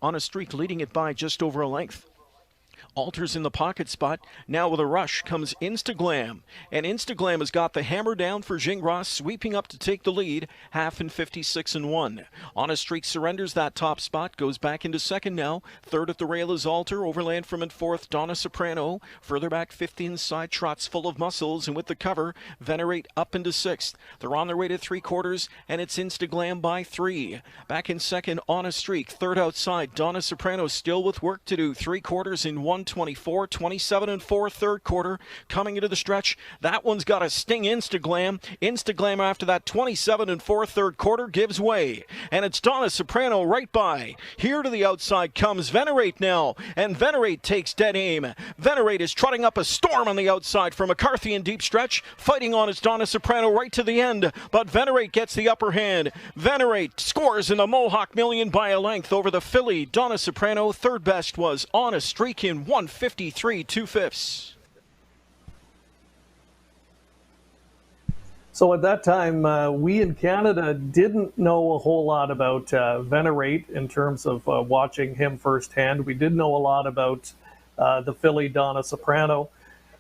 On a Streak leading it by just over a length. Alters in the pocket spot. Now with a rush comes Instaglam. And Instaglam has got the hammer down for Gingras, sweeping up to take the lead, half in 56-1. On a streak surrenders that top spot, goes back into second now. Third at the rail is Alter. Overland from in fourth, Donna Soprano. Further back, fifth inside, Trots full of muscles. And with the cover, Venerate up into sixth. They're on their way to three-quarters, and it's Instaglam by 3. Back in second, on a streak. Third outside, Donna Soprano still with work to do. Three-quarters in 1:24, 27-4, third quarter. Coming into the stretch, that one's got a sting. Instaglam. Instaglam after that 27-4 third quarter gives way. And it's Donna Soprano right by. Here to the outside comes Venerate now, and Venerate takes dead aim. Venerate is trotting up a storm on the outside for McCarthy in deep stretch. Fighting on is Donna Soprano right to the end, but Venerate gets the upper hand. Venerate scores in the Mohawk Million by a length over the filly. Donna Soprano, third best, was On a Streak in 1:53 2/5. So at that time, we in Canada didn't know a whole lot about Venerate in terms of watching him firsthand. We did know a lot about the filly Donna Soprano.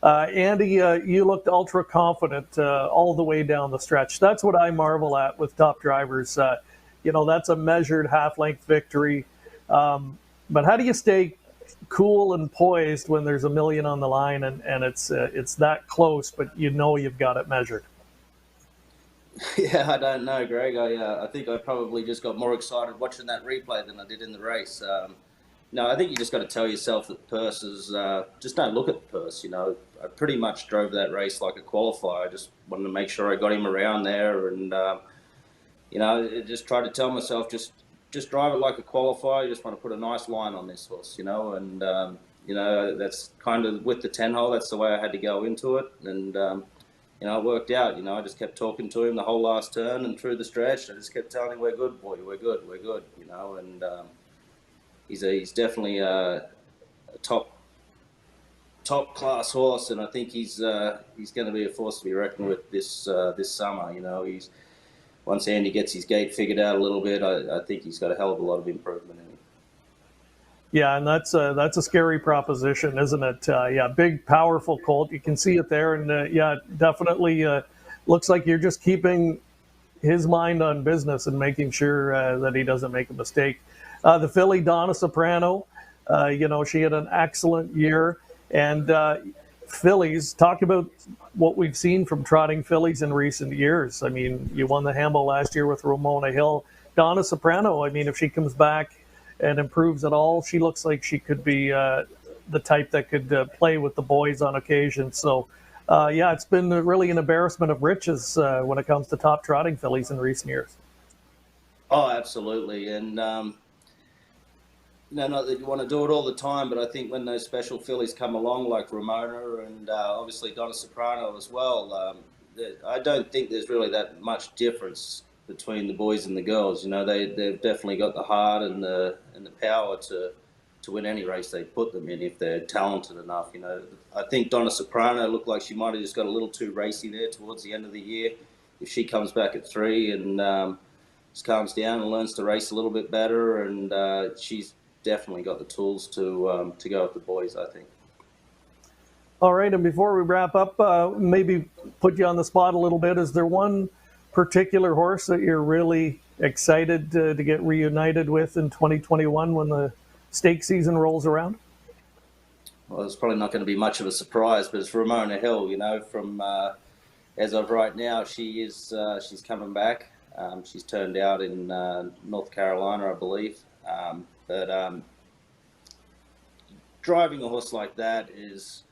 Andy, you looked ultra confident all the way down the stretch. That's what I marvel at with top drivers. That's a measured half-length victory. But how do you stay cool and poised when there's a million on the line and it's that close, but you've got it measured? Yeah, I don't know, Greg. I think I probably just got more excited watching that replay than I did in the race. No, I think you just got to tell yourself that the purse is, just don't look at the purse. I pretty much drove that race like a qualifier. I just wanted to make sure I got him around there, and just tried to tell myself just drive it like a qualifier. You just want to put a nice line on this horse, and that's kind of with the 10 hole. That's the way I had to go into it, and it worked out. I just kept talking to him the whole last turn and through the stretch. I just kept telling him, "We're good, boy. We're good. We're good." And he's definitely a top class horse, and I think he's going to be a force to be reckoned with this summer. He's once Andy gets his gait figured out a little bit, I think he's got a hell of a lot of improvement in him. Yeah, and that's a scary proposition, isn't it? Big, powerful colt. You can see it there, and definitely looks like you're just keeping his mind on business and making sure that he doesn't make a mistake. The filly Donna Soprano, she had an excellent year, and fillies. Talk about what we've seen from trotting fillies in recent years. I mean, you won the Hambo last year with Ramona Hill. Donna Soprano. I mean, if she comes back and improves at all, she looks like she could be the type that could play with the boys on occasion. So, it's been really an embarrassment of riches when it comes to top trotting fillies in recent years. Oh, absolutely. And, not that you want to do it all the time, but I think when those special fillies come along, like Ramona and obviously Donna Soprano as well, I don't think there's really that much difference between the boys and the girls. They've definitely got the heart and the power to win any race they put them in if they're talented enough. I think Donna Soprano looked like she might have just got a little too racy there towards the end of the year. If she comes back at 3 and just calms down and learns to race a little bit better, and she's definitely got the tools to go with the boys, I think. All right, and before we wrap up, maybe put you on the spot a little bit. Is there one particular horse that you're really excited to get reunited with in 2021 when the stake season rolls around? Well, it's probably not going to be much of a surprise, but it's Ramona Hill. From as of right now, she's coming back. She's turned out in North Carolina, I believe. But driving a horse like that is,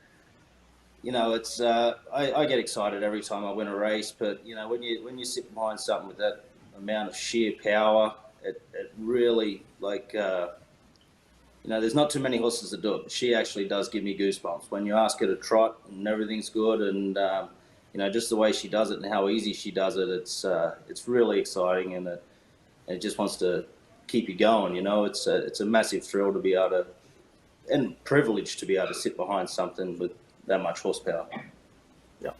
it's I get excited every time I win a race. But when you sit behind something with that amount of sheer power, it really there's not too many horses that do it. But she actually does give me goosebumps when you ask her to trot and everything's good, and just the way she does it and how easy she does it. It's really exciting, and it just wants to keep you going. It's a massive thrill to be able to, and privilege to be able to sit behind something with that much horsepower. Yeah,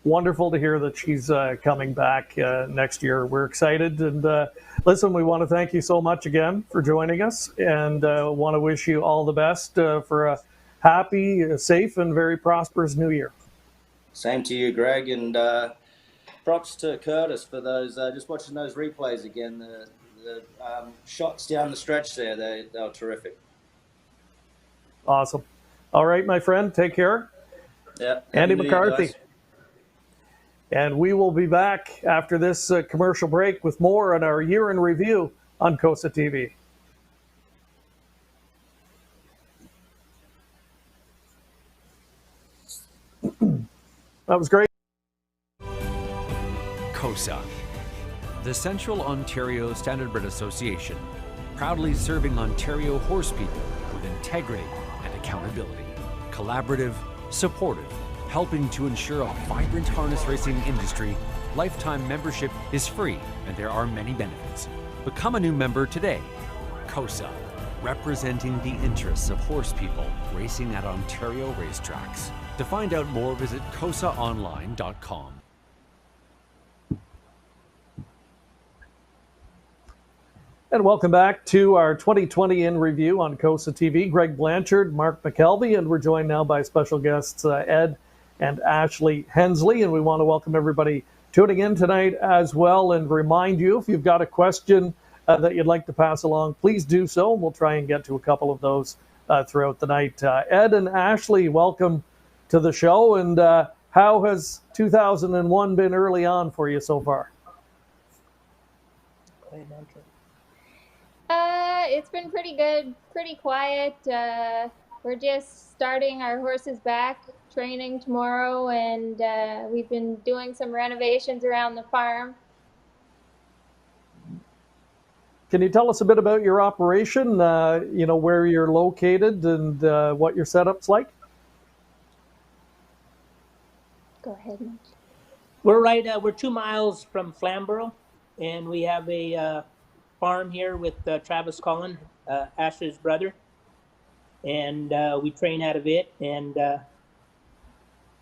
wonderful to hear that she's coming back next year. We're excited, and listen, we want to thank you so much again for joining us, and want to wish you all the best for happy, safe, and very prosperous new year. Same to you, Greg, and props to Curtis for those. Just watching those replays again, the shots down the stretch there, they were terrific. Awesome. All right, my friend, take care. Yeah, Andy Happy New Year, McCarthy. guys. And we will be back after this commercial break with more on our year in review on COSA-TV. That was great. COSA, the Central Ontario Standardbred Association, proudly serving Ontario horse people with integrity and accountability. Collaborative, supportive, helping to ensure a vibrant harness racing industry. Lifetime membership is free and there are many benefits. Become a new member today. COSA, representing the interests of horse people racing at Ontario racetracks. To find out more, visit COSAonline.com. And welcome back to our 2020 in review on COSA-TV. Greg Blanchard, Mark McKelvey, and we're joined now by special guests Ed and Ashley Hensley. And we want to welcome everybody tuning in tonight as well, and remind you, if you've got a question that you'd like to pass along, please do so. And we'll try and get to a couple of those throughout the night. Ed and Ashley, welcome to the show. And how has 2001 been early on for you so far? It's been pretty good, pretty quiet. We're just starting our horses back training tomorrow, and we've been doing some renovations around the farm. Can you tell us a bit about your operation, where you're located and what your setup's like? Go ahead, Mitch. We're 2 miles from Flamborough, and we have a farm here with Travis Cullen, Ash's brother, and we train out of it. And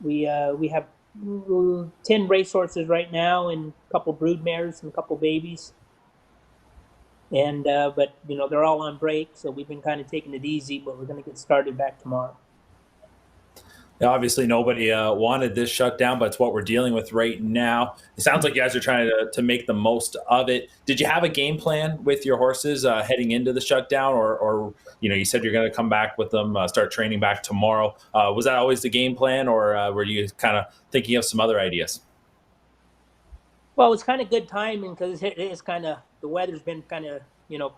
we have 10 racehorses right now, and a couple brood mares and a couple babies. And but they're all on break, so we've been kind of taking it easy. But we're going to get started back tomorrow. Now, obviously, nobody wanted this shutdown, but it's what we're dealing with right now. It sounds like you guys are trying to make the most of it. Did you have a game plan with your horses heading into the shutdown, or you said you're going to come back with them, start training back tomorrow? Was that always the game plan, or were you kind of thinking of some other ideas? Well, it's kind of good timing because it is kind of, the weather's been kind of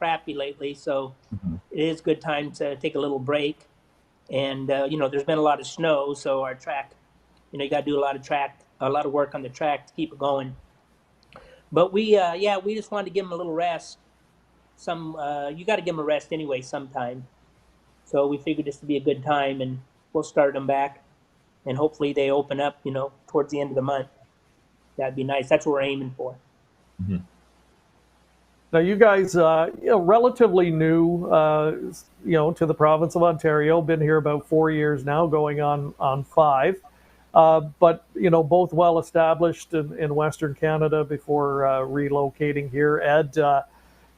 crappy lately, so it is good time to take a little break. And there's been a lot of snow, so our track, you got to do a lot of work on the track to keep it going. But we just wanted to give them a little rest. You got to give them a rest anyway sometime. So we figured this would be a good time, and we'll start them back, and hopefully they open up, towards the end of the month. That'd be nice. That's what we're aiming for. Mm-hmm. Now, you guys, relatively new, to the province of Ontario. Been here about 4 years now, going on 5. But both well established in Western Canada before relocating here. Ed,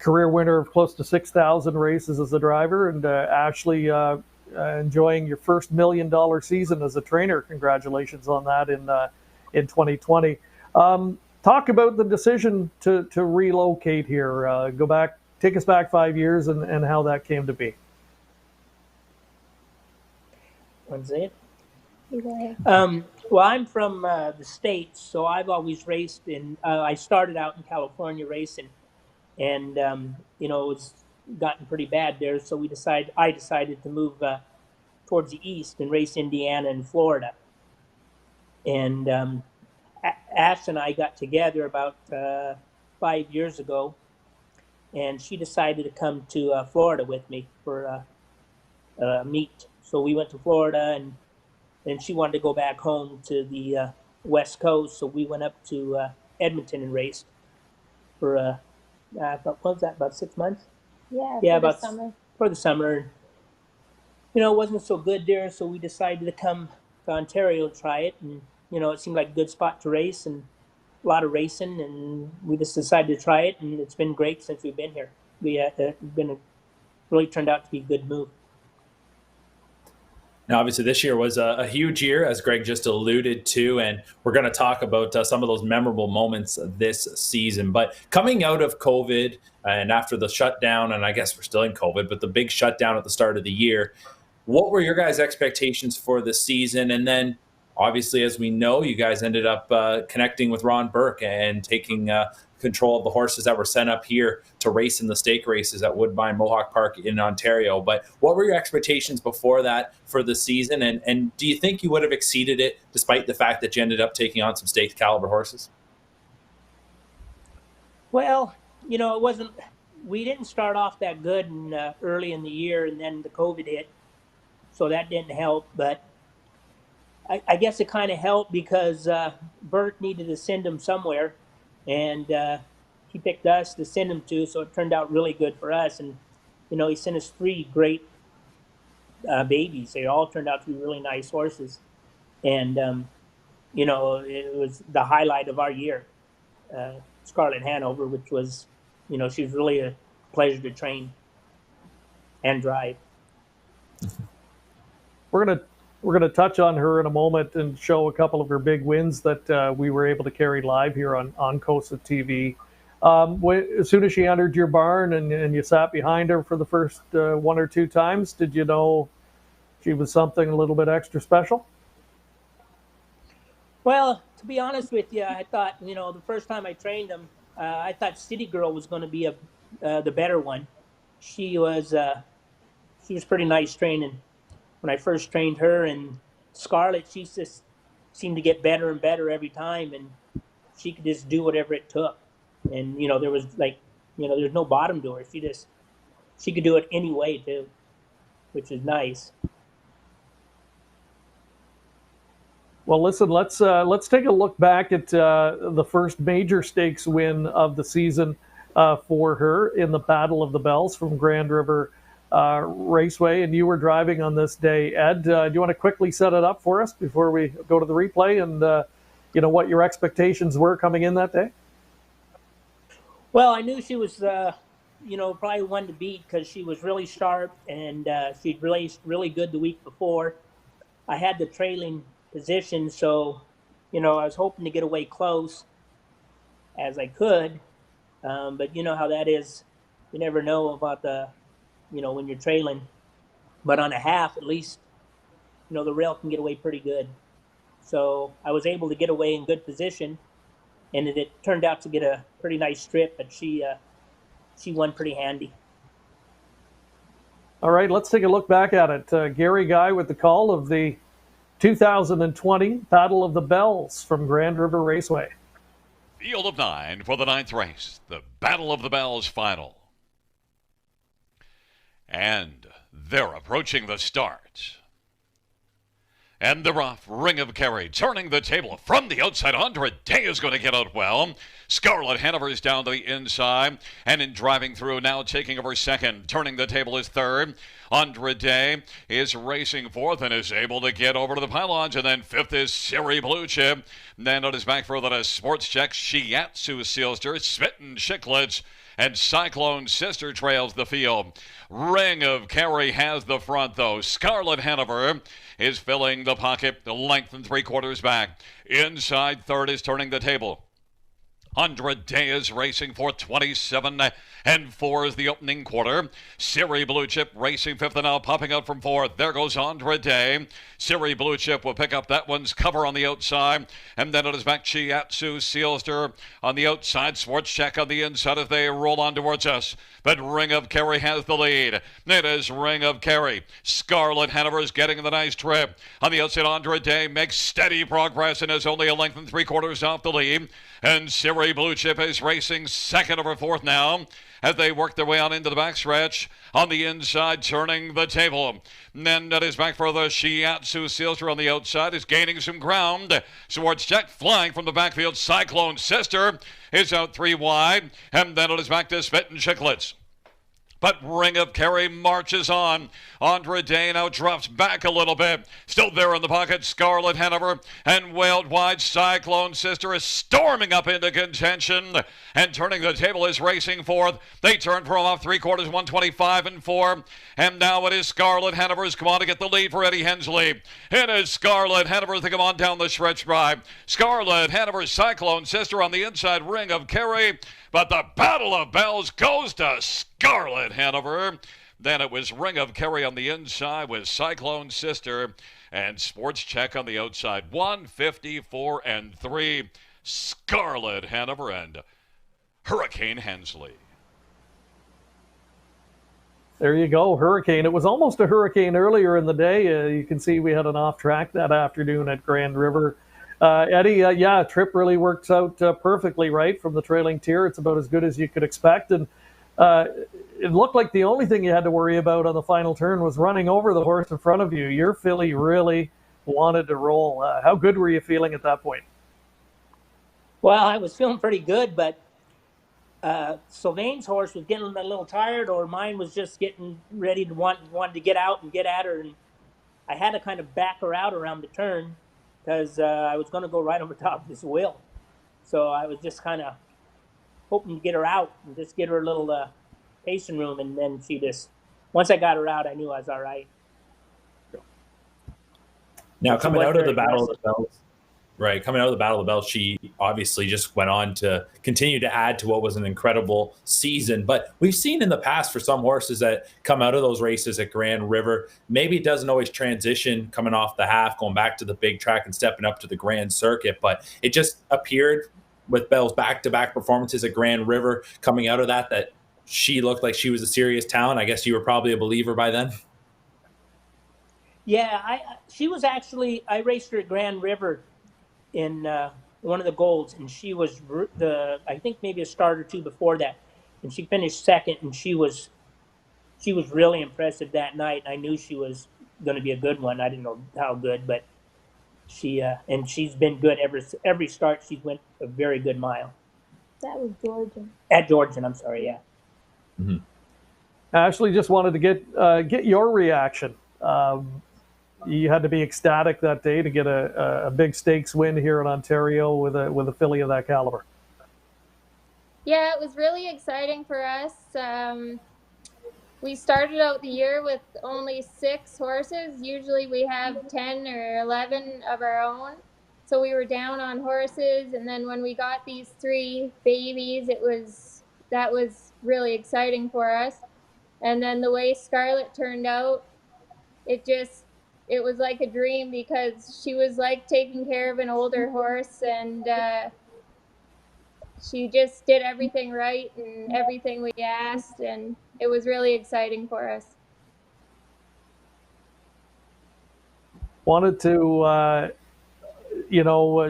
career winner of close to 6,000 races as a driver, and Ashley, enjoying your first $1 million season as a trainer. Congratulations on that in 2020. Talk about the decision to relocate here. Take us back 5 years and how that came to be. Want to say it? Well, I'm from the States, so I've always raced I started out in California racing, and it's gotten pretty bad there, so I decided to move towards the east and race Indiana and Florida. And Ash and I got together about 5 years ago, and she decided to come to Florida with me for a meet. So we went to Florida, and she wanted to go back home to the West Coast, so we went up to Edmonton and raced for, what was that, about 6 months? Yeah, about the summer. For the summer. It wasn't so good there, so we decided to come to Ontario to try it, and it seemed like a good spot to race and a lot of racing, and we just decided to try it, and it's been great since we've been here. Really turned out to be a good move. Now, obviously, this year was a huge year, as Greg just alluded to, and we're going to talk about some of those memorable moments this season. But coming out of COVID and after the shutdown, and I guess we're still in COVID, but the big shutdown at the start of the year, what were your guys' expectations for the season? And then, obviously, as we know, you guys ended up connecting with Ron Burke and taking control of the horses that were sent up here to race in the stake races at Woodbine Mohawk Park in Ontario. But what were your expectations before that for the season? And do you think you would have exceeded it despite the fact that you ended up taking on some staked caliber horses? Well, it wasn't. We didn't start off that good early in the year, and then the COVID hit, so that didn't help. But I guess it kind of helped because Burke needed to send him somewhere, and he picked us to send him to, so it turned out really good for us. And he sent us 3 great babies. They all turned out to be really nice horses, and it was the highlight of our year. Scarlett Hanover, which was, she was really a pleasure to train and drive. We're gonna touch on her in a moment and show a couple of her big wins that we were able to carry live here on COSA-TV. As soon as she entered your barn and you sat behind her for the first 1 or 2 times, did you know she was something a little bit extra special? Well, to be honest with you, I thought, the first time I trained them, I thought City Girl was going to be the better one. She was pretty nice training when I first trained her, and Scarlett, she just seemed to get better and better every time, and she could just do whatever it took. And there was there's no bottom to her. She could do it any way too, which is nice. Well, listen, let's take a look back at the first major stakes win of the season for her in the Battle of the Bells from Grand River Raceway, and you were driving on this day. Ed, do you want to quickly set it up for us before we go to the replay and what your expectations were coming in that day? Well, I knew she was probably one to beat because she was really sharp, and she'd raced really good the week before. I had the trailing position, so I was hoping to get away close as I could, but you know how that is. You never know about when you're trailing, but on a half at least the rail can get away pretty good. So I was able to get away in good position, and it turned out to get a pretty nice strip, but she won pretty handy. All right, let's take a look back at it. Gary Guy with the call of the 2020 Battle of the Bells from Grand River Raceway. Field of 9 for the 9th race, the Battle of the Bells final. And they're approaching the start. And they're off. Ring of Kerry turning the table from the outside. Andre Day is going to get out well. Scarlett Hanover's down to the inside. And in driving through now, taking over second. Turning the table is third. Andre Day is racing fourth and is able to get over to the pylons. And then fifth is Siri Blue Chip. Then on his back further to Sports Check. Shiatsu Sealster. Smitten Chicklets. And Cyclone Sister trails the field. Ring of Kerry has the front, though. Scarlett Hanover is filling the pocket, the length and 3/4 back. Inside third is turning the table. Andre Day is racing for 27 and 4 is the opening quarter. Siri Blue Chip racing fifth and now popping out from fourth. There goes Andre Day. Siri Blue Chip will pick up that one's cover on the outside. And then it is back Chiatsu Sealster on the outside. Sports Check on the inside as they roll on towards us. But Ring of Kerry has the lead. It is Ring of Kerry. Scarlett Hanover is getting the nice trip. On the outside, Andre Day makes steady progress and is only a length and 3/4 off the lead. And Siri Blue Chip is racing second over fourth now as they work their way on into the backstretch. On the inside, turning the table. And then that is back for the Shiatsu Sealster on the outside is gaining some ground. Swartz Check flying from the backfield. Cyclone Sister is out 3 wide. And then it is back to Spittin' Chicklets. But Ring of Kerry marches on. Andre Day now drops back a little bit. Still there in the pocket, Scarlet Hanover. And Wailed Wide Cyclone Sister is storming up into contention. And turning the table is racing fourth. They turn from off 3/4, 125 and 4. And now it is Scarlet Hanover's come on to get the lead for Eddie Hensley. It is Scarlet Hanover to come on down the stretch drive. Scarlet Hanover's Cyclone Sister on the inside, Ring of Kerry. But the Battle of Bells goes to Scarlet Hanover. Then it was Ring of Kerry on the inside with Cyclone Sister and Sports Check on the outside. 154 and 3. Scarlet Hanover and Hurricane Hensley. There you go, Hurricane. It was almost a hurricane earlier in the day. You can see we had an off track that afternoon at Grand River. Eddie, yeah, trip really works out perfectly, right? From the trailing tier, it's about as good as you could expect. And it looked like the only thing you had to worry about on the final turn was running over the horse in front of you. Your filly really wanted to roll. How good were you feeling at that point? Well, I was feeling pretty good, but Sylvain's horse was getting a little tired, or mine was just getting ready to wanted to get out and get at her. And I had to kind of back her out around the turn, because I was going to go right over top of this wheel. So I was just kind of hoping to get her out and just get her a little pacing room. And then once I got her out, I knew I was all right. Now, coming out of the Battle of the Bells, right, coming out of the Battle of the Bells, she obviously just went on to continue to add to what was an incredible season. But we've seen in the past for some horses that come out of those races at Grand River, maybe it doesn't always transition coming off the half, going back to the big track and stepping up to the Grand Circuit. But it just appeared with Bell's back-to-back performances at Grand River, coming out of that she looked like she was a serious talent. I guess you were probably a believer by then. Yeah, she was actually, I raced her at Grand River in one of the golds, and she was I think maybe a start or two before that, and she finished second, and she was really impressive that night. I knew she was going to be a good one. I didn't know how good, but and she's been good every start. She's went a very good mile. That was Georgian. At Georgian, I'm sorry, yeah. Mm-hmm. Ashley, just wanted to get your reaction. You had to be ecstatic that day to get a big stakes win here in Ontario with a filly of that caliber. Yeah, it was really exciting for us. We started out the year with only 6 horses. Usually we have 10 or 11 of our own. So we were down on horses, and then when we got these 3 babies, that was really exciting for us. And then the way Scarlet turned out, it was like a dream, because she was like taking care of an older horse, and she just did everything right and everything we asked, and it was really exciting for us. Wanted to,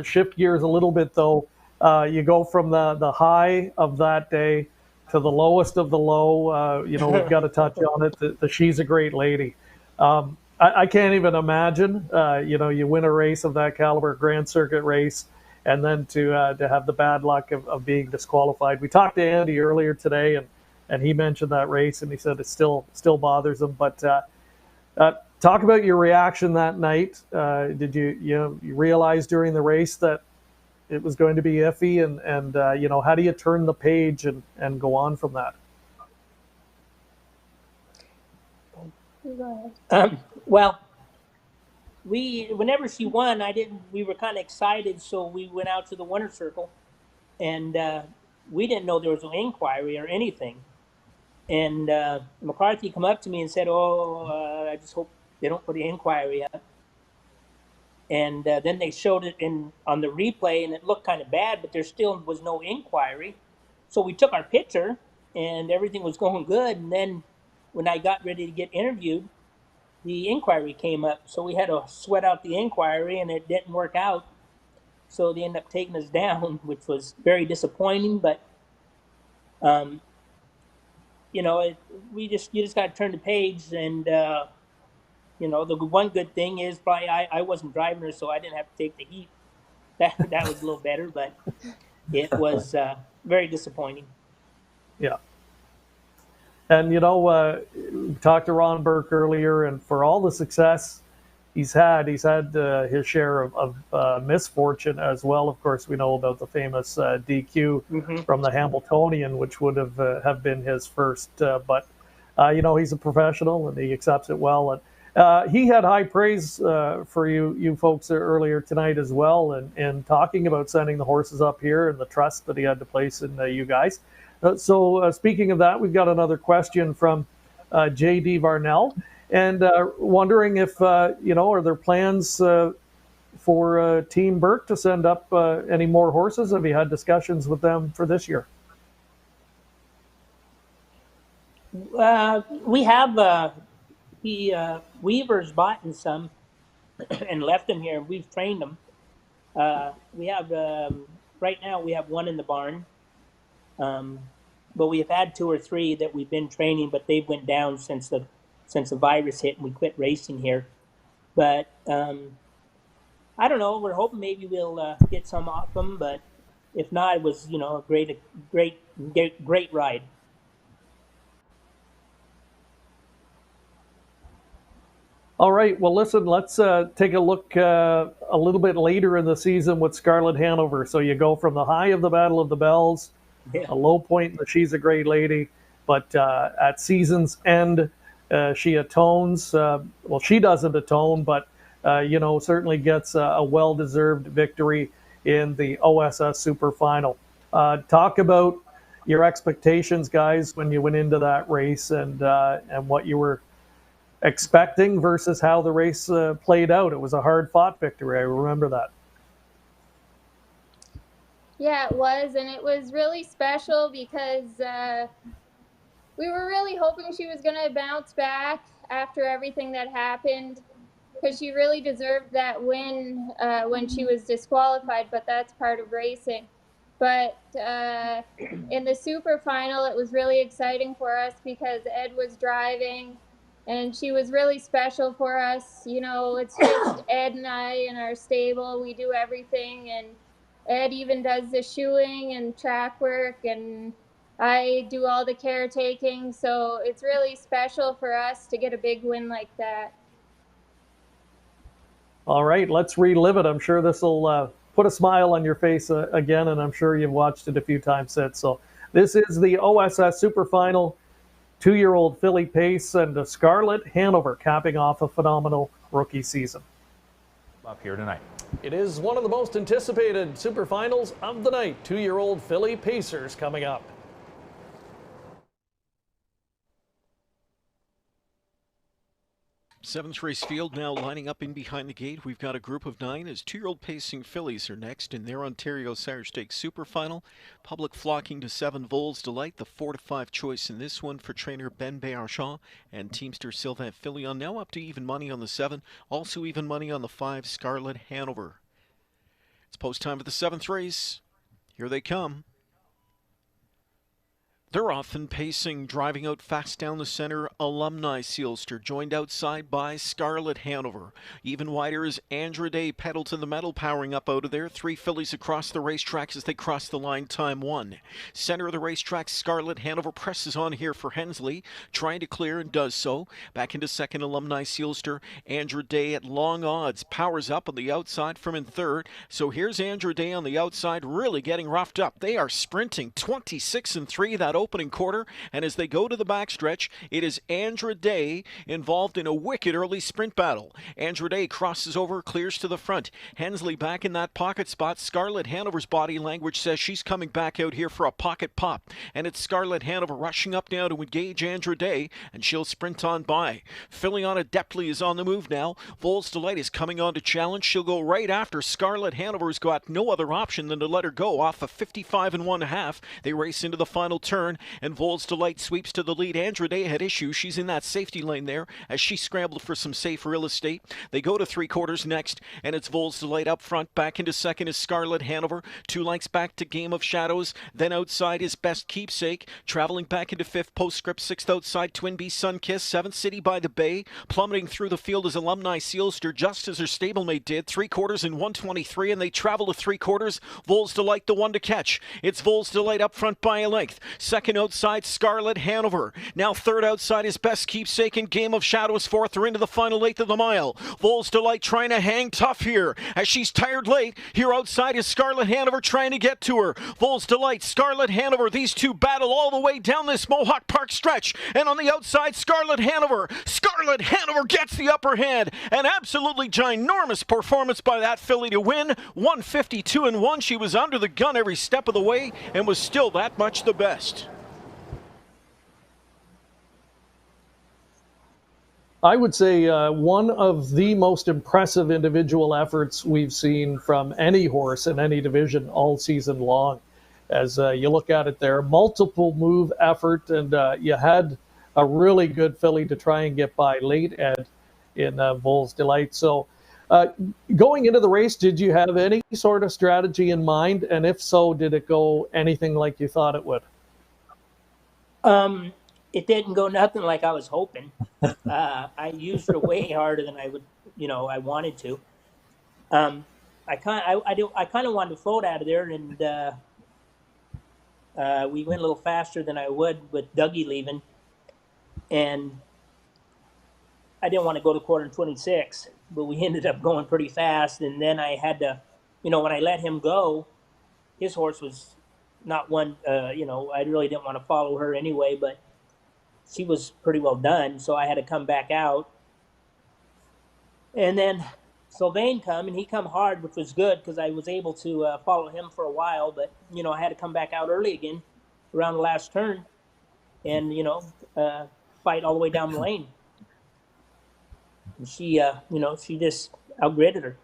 shift gears a little bit, though. You go from the high of that day to the lowest of the low. We've got to touch on it. The She's a Great Lady. I can't even imagine, you win a race of that caliber, Grand Circuit race, and then to have the bad luck of being disqualified. We talked to Andy earlier today, and he mentioned that race, and he said it still bothers him. But talk about your reaction that night. Did you realize during the race that it was going to be iffy, and how do you turn the page and go on from that? Well, whenever she won, we were kind of excited, so we went out to the winner's circle, and we didn't know there was an inquiry or anything. And McCarthy come up to me and said, I just hope they don't put the inquiry up. And then they showed it on the replay, and it looked kind of bad, but there still was no inquiry. So we took our picture, and everything was going good. And then when I got ready to get interviewed, the inquiry came up. So we had to sweat out the inquiry, and it didn't work out. So they ended up taking us down, which was very disappointing. But, you just got to turn the page. And, the one good thing is probably I wasn't driving her, so I didn't have to take the heat. That was a little better, but it was very disappointing. Yeah. And, we talked to Ron Burke earlier, and for all the success he's had his share of misfortune as well. Of course, we know about the famous DQ from the Hamiltonian, which would have been his first. But he's a professional and he accepts it well. And he had high praise for you folks earlier tonight as well, and talking about sending the horses up here and the trust that he had to place in you guys. So speaking of that, we've got another question from J.D. Varnell, and wondering if, are there plans for Team Burke to send up any more horses? Have you had discussions with them for this year? We have Weaver's bought some and left them here. We've trained them. We have right now we have one in the barn. But we've had 2 or 3 that we've been training, but they've went down since the virus hit and we quit racing here. But I don't know. We're hoping maybe we'll get some off them, but if not, it was a great ride. All right. Well, listen. Let's take a look a little bit later in the season with Scarlet Hanover. So you go from the high of the Battle of the Bells. Yeah. A low point in the She's a Great Lady, but at season's end, she atones. She doesn't atone, but certainly gets a well-deserved victory in the OSS Super Final. Talk about your expectations, guys, when you went into that race, and what you were expecting versus how the race played out. It was a hard-fought victory. I remember that. Yeah, it was, and it was really special because we were really hoping she was going to bounce back after everything that happened, because she really deserved that win when she was disqualified, but that's part of racing. But in the super final, it was really exciting for us because Ed was driving, and she was really special for us. It's just Ed and I in our stable. We do everything, and Ed even does the shoeing and track work, and I do all the caretaking. So it's really special for us to get a big win like that. All right, let's relive it. I'm sure this will put a smile on your face again, and I'm sure you've watched it a few times since. So this is the OSS Super Final. 2-year-old filly Pace and Scarlet Hanover capping off a phenomenal rookie season. Up here tonight. It is one of the most anticipated super finals of the night. 2-year-old filly Pacers coming up. 7th race field now lining up in behind the gate. We've got a group of 9 as 2-year-old pacing fillies are next in their Ontario Sire Stakes Super Final. Public flocking to 7 Vols Delight, the 4-5 choice in this one for trainer Ben Béarchamp and teamster Sylvain Filion. Now up to even money on the 7, also even money on the 5 Scarlet Hanover. It's post time for the 7th race. Here they come. They're off and pacing, driving out fast down the center. Alumni Sealster, joined outside by Scarlet Hanover. Even wider is Andra Day, pedal to the metal, powering up out of there. 3 fillies across the racetrack as they cross the line, time 1. Center of the racetrack, Scarlet Hanover presses on here for Hensley, trying to clear and does so. Back into second, Alumni Sealster. Andra Day at long odds, powers up on the outside from in third. So here's Andra Day on the outside, really getting roughed up. They are sprinting 26-3 that opening quarter, and as they go to the backstretch, it is Andra Day involved in a wicked early sprint battle. Andra Day crosses over, clears to the front. Hensley back in that pocket spot. Scarlet Hanover's body language says she's coming back out here for a pocket pop, and it's Scarlet Hanover rushing up now to engage Andra Day, and she'll sprint on by. Filion Adeptly is on the move now. Vols Delight is coming on to challenge. She'll go right after. Scarlet Hanover's got no other option than to let her go off a 55 1/2. They race into the final turn, and Vols Delight sweeps to the lead. Andra Day had issues. She's in that safety lane there as she scrambled for some safe real estate. They go to 3/4 next, and it's Vols Delight up front. Back into second is Scarlet Hanover. 2 lengths back to Game of Shadows. Then outside is Best Keepsake. Traveling back into 5th, Postscript. 6th outside, Twin Bee Sunkiss. 7th, City by the Bay. Plummeting through the field is Alumni Sealster, just as her stablemate did. 3/4 in 1:23, and they travel to 3/4. Vols Delight the one to catch. It's Vols Delight up front by a length. Second Second outside, Scarlet Hanover. Now third outside is Best Keepsake and Game of Shadows. Fourth, they're into the final eighth of the mile. Vols Delight trying to hang tough here as she's tired late. Here outside is Scarlet Hanover trying to get to her. Vols Delight, Scarlet Hanover. These two battle all the way down this Mohawk Park stretch. And on the outside, Scarlet Hanover. Scarlet Hanover gets the upper hand. An absolutely ginormous performance by that filly to win. 152-1. She was under the gun every step of the way and was still that much the best. I would say one of the most impressive individual efforts we've seen from any horse in any division all season long. As you look at it there, multiple move effort, and you had a really good filly to try and get by late, Ed, in Vols Delight. So going into the race, did you have any sort of strategy in mind? And if so, did it go anything like you thought it would? It didn't go nothing like I was hoping. I used her way harder than I would, I wanted to. I kind of wanted to float out of there, and we went a little faster than I would with Dougie leaving, and I didn't want to go to quarter 26, but we ended up going pretty fast. And then I had to, when I let him go, his horse was not one. I really didn't want to follow her anyway, but she was pretty well done, so I had to come back out. And then Sylvain come, and he come hard, which was good because I was able to follow him for a while. But, I had to come back out early again around the last turn and, fight all the way down the lane. And she, she just outgridded her.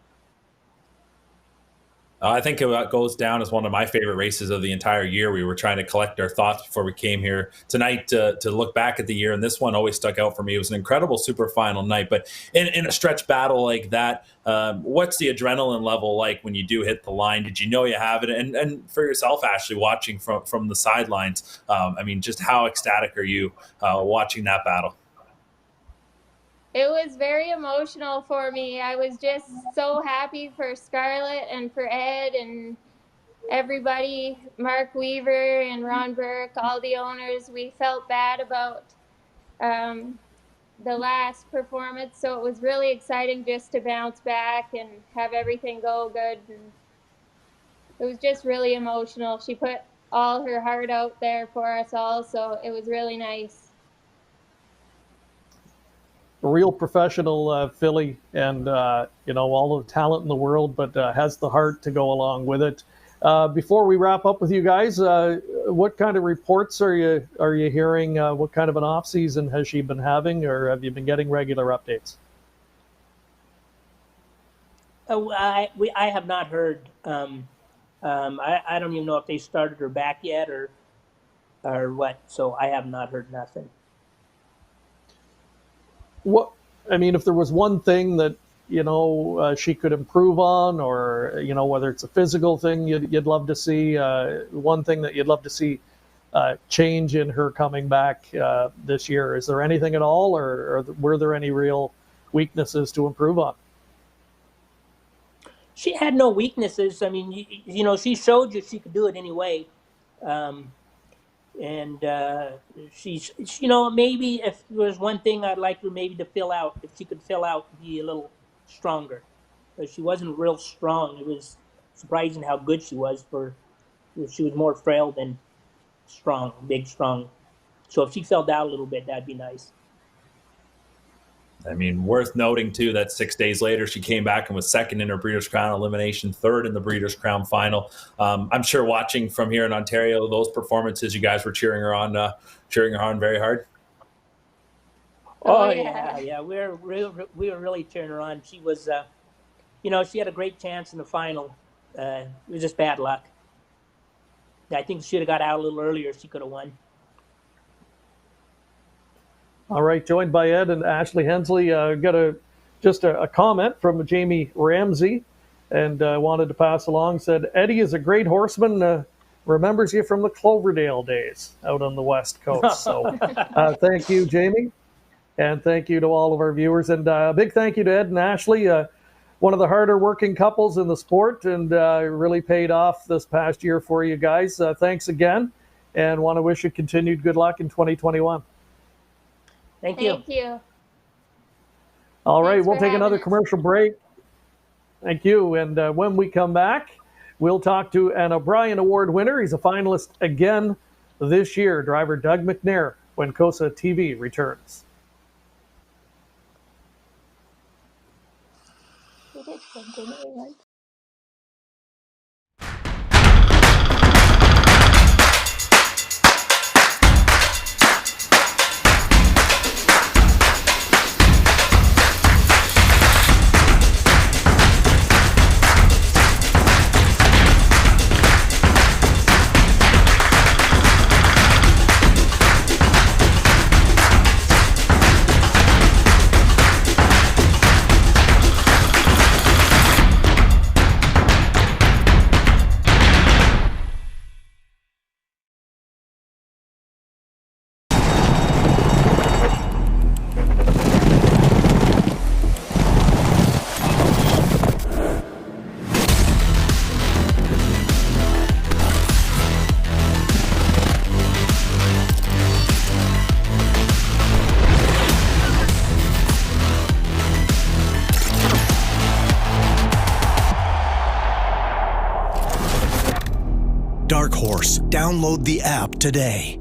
I think it goes down as one of my favorite races of the entire year. We were trying to collect our thoughts before we came here tonight to look back at the year, and this one always stuck out for me. It was an incredible super final night, but in a stretch battle like that, what's the adrenaline level like when you do hit the line? Did you know you have it? And for yourself, Ashley, watching from the sidelines, just how ecstatic are you watching that battle? It was very emotional for me. I was just so happy for Scarlett and for Ed and everybody, Mark Weaver and Ron Burke, all the owners. We felt bad about the last performance, so it was really exciting just to bounce back and have everything go good. And it was just really emotional. She put all her heart out there for us all, so it was really nice. A real professional filly, and all the talent in the world, but has the heart to go along with it. Before we wrap up with you guys, what kind of reports are you hearing? What kind of an off season has she been having, or have you been getting regular updates? I have not heard. I don't even know if they started her back yet or what. So I have not heard nothing. If there was one thing that she could improve on, or whether it's a physical thing you'd love to see, one thing that you'd love to see change in her coming back this year, is there anything at all, or were there any real weaknesses to improve on? She had no weaknesses. She showed you she could do it anyway. And she's, maybe if there was one thing I'd like her maybe to fill out, if she could fill out, be a little stronger. But she wasn't real strong. It was surprising how good she was she was more frail than strong, big, strong. So if she filled out a little bit, that'd be nice. Worth noting, too, that 6 days later, she came back and was second in her Breeders' Crown elimination, third in the Breeders' Crown final. I'm sure watching from here in Ontario, those performances, you guys were cheering her on very hard. Oh, yeah. We were really cheering her on. She was, she had a great chance in the final. It was just bad luck. I think she should have got out a little earlier. She could have won. All right, joined by Ed and Ashley Hensley. Got a comment from Jamie Ramsey, and wanted to pass along. Said, Eddie is a great horseman, remembers you from the Cloverdale days out on the West Coast. So thank you, Jamie, and thank you to all of our viewers. And a big thank you to Ed and Ashley, one of the harder working couples in the sport, and really paid off this past year for you guys. Thanks again. and want to wish you continued good luck in 2021. Thank you. Thank you. All right, Thanks we'll for take having another us. commercial break. Thank you. And when we come back, we'll talk to an O'Brien Award winner. He's a finalist again this year, driver Doug McNair, when COSA-TV returns. We did continue, right? Dark Horse. Download the app today.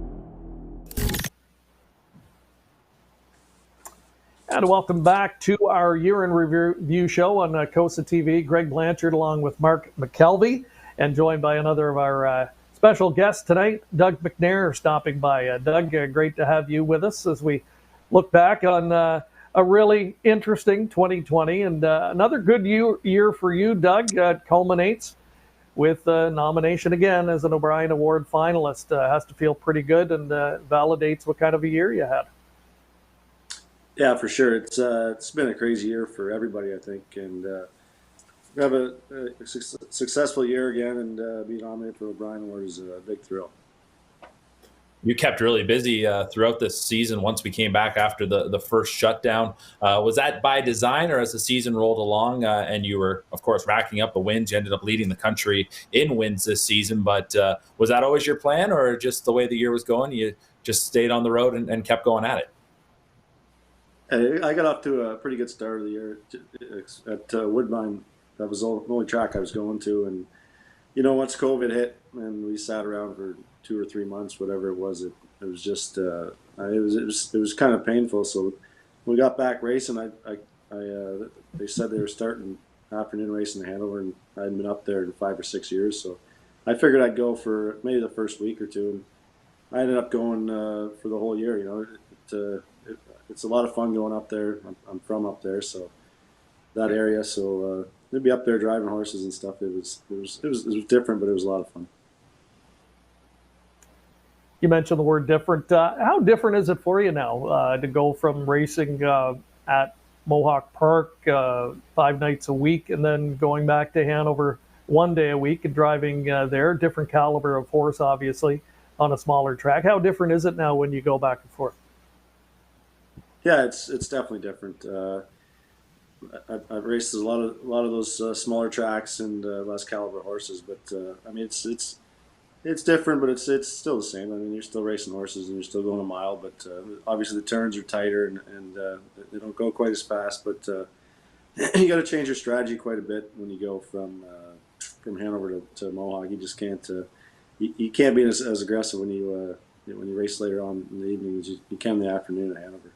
And welcome back to our year in review show on COSA-TV. Greg Blanchard along with Mark McKelvey, and joined by another of our special guests tonight, Doug McNair, stopping by. Doug, great to have you with us as we look back on a really interesting 2020 and another good year for you, Doug. Culminates with nomination again as an O'Brien Award finalist. Has to feel pretty good and validates what kind of a year you had. Yeah, for sure. It's been a crazy year for everybody, I think, and to have a successful year again and be nominated for O'Brien Award is a big thrill. You kept really busy throughout this season once we came back after the first shutdown. Was that by design, or as the season rolled along and you were, of course, racking up the wins, you ended up leading the country in wins this season, but was that always your plan, or just the way the year was going, you just stayed on the road and kept going at it? I got off to a pretty good start of the year at Woodbine. That was the only track I was going to, and once COVID hit and we sat around for 2 or 3 months, whatever it was just it was kind of painful. So when we got back racing, they said they were starting afternoon racing in Hanover, and I hadn't been up there in 5 or 6 years, so I figured I'd go for maybe the first week or two, and I ended up going for the whole year. It's a lot of fun going up there. I'm from up there, so that area. So to be up there driving horses and stuff, it was different, but it was a lot of fun. You mentioned the word different. How different is it for you now to go from racing at Mohawk Park 5 nights a week and then going back to Hanover 1 day a week and driving there? Different caliber of horse, obviously, on a smaller track. How different is it now when you go back and forth? Yeah, it's definitely different. I've raced a lot of those smaller tracks and less caliber horses, but I mean it's different, but it's still the same. I mean, you're still racing horses and you're still going a mile, but obviously the turns are tighter and they don't go quite as fast. But you got to change your strategy quite a bit when you go from Hanover to Mohawk. You just can't you can't be as aggressive when you race later on in the evening as you can in the afternoon at Hanover.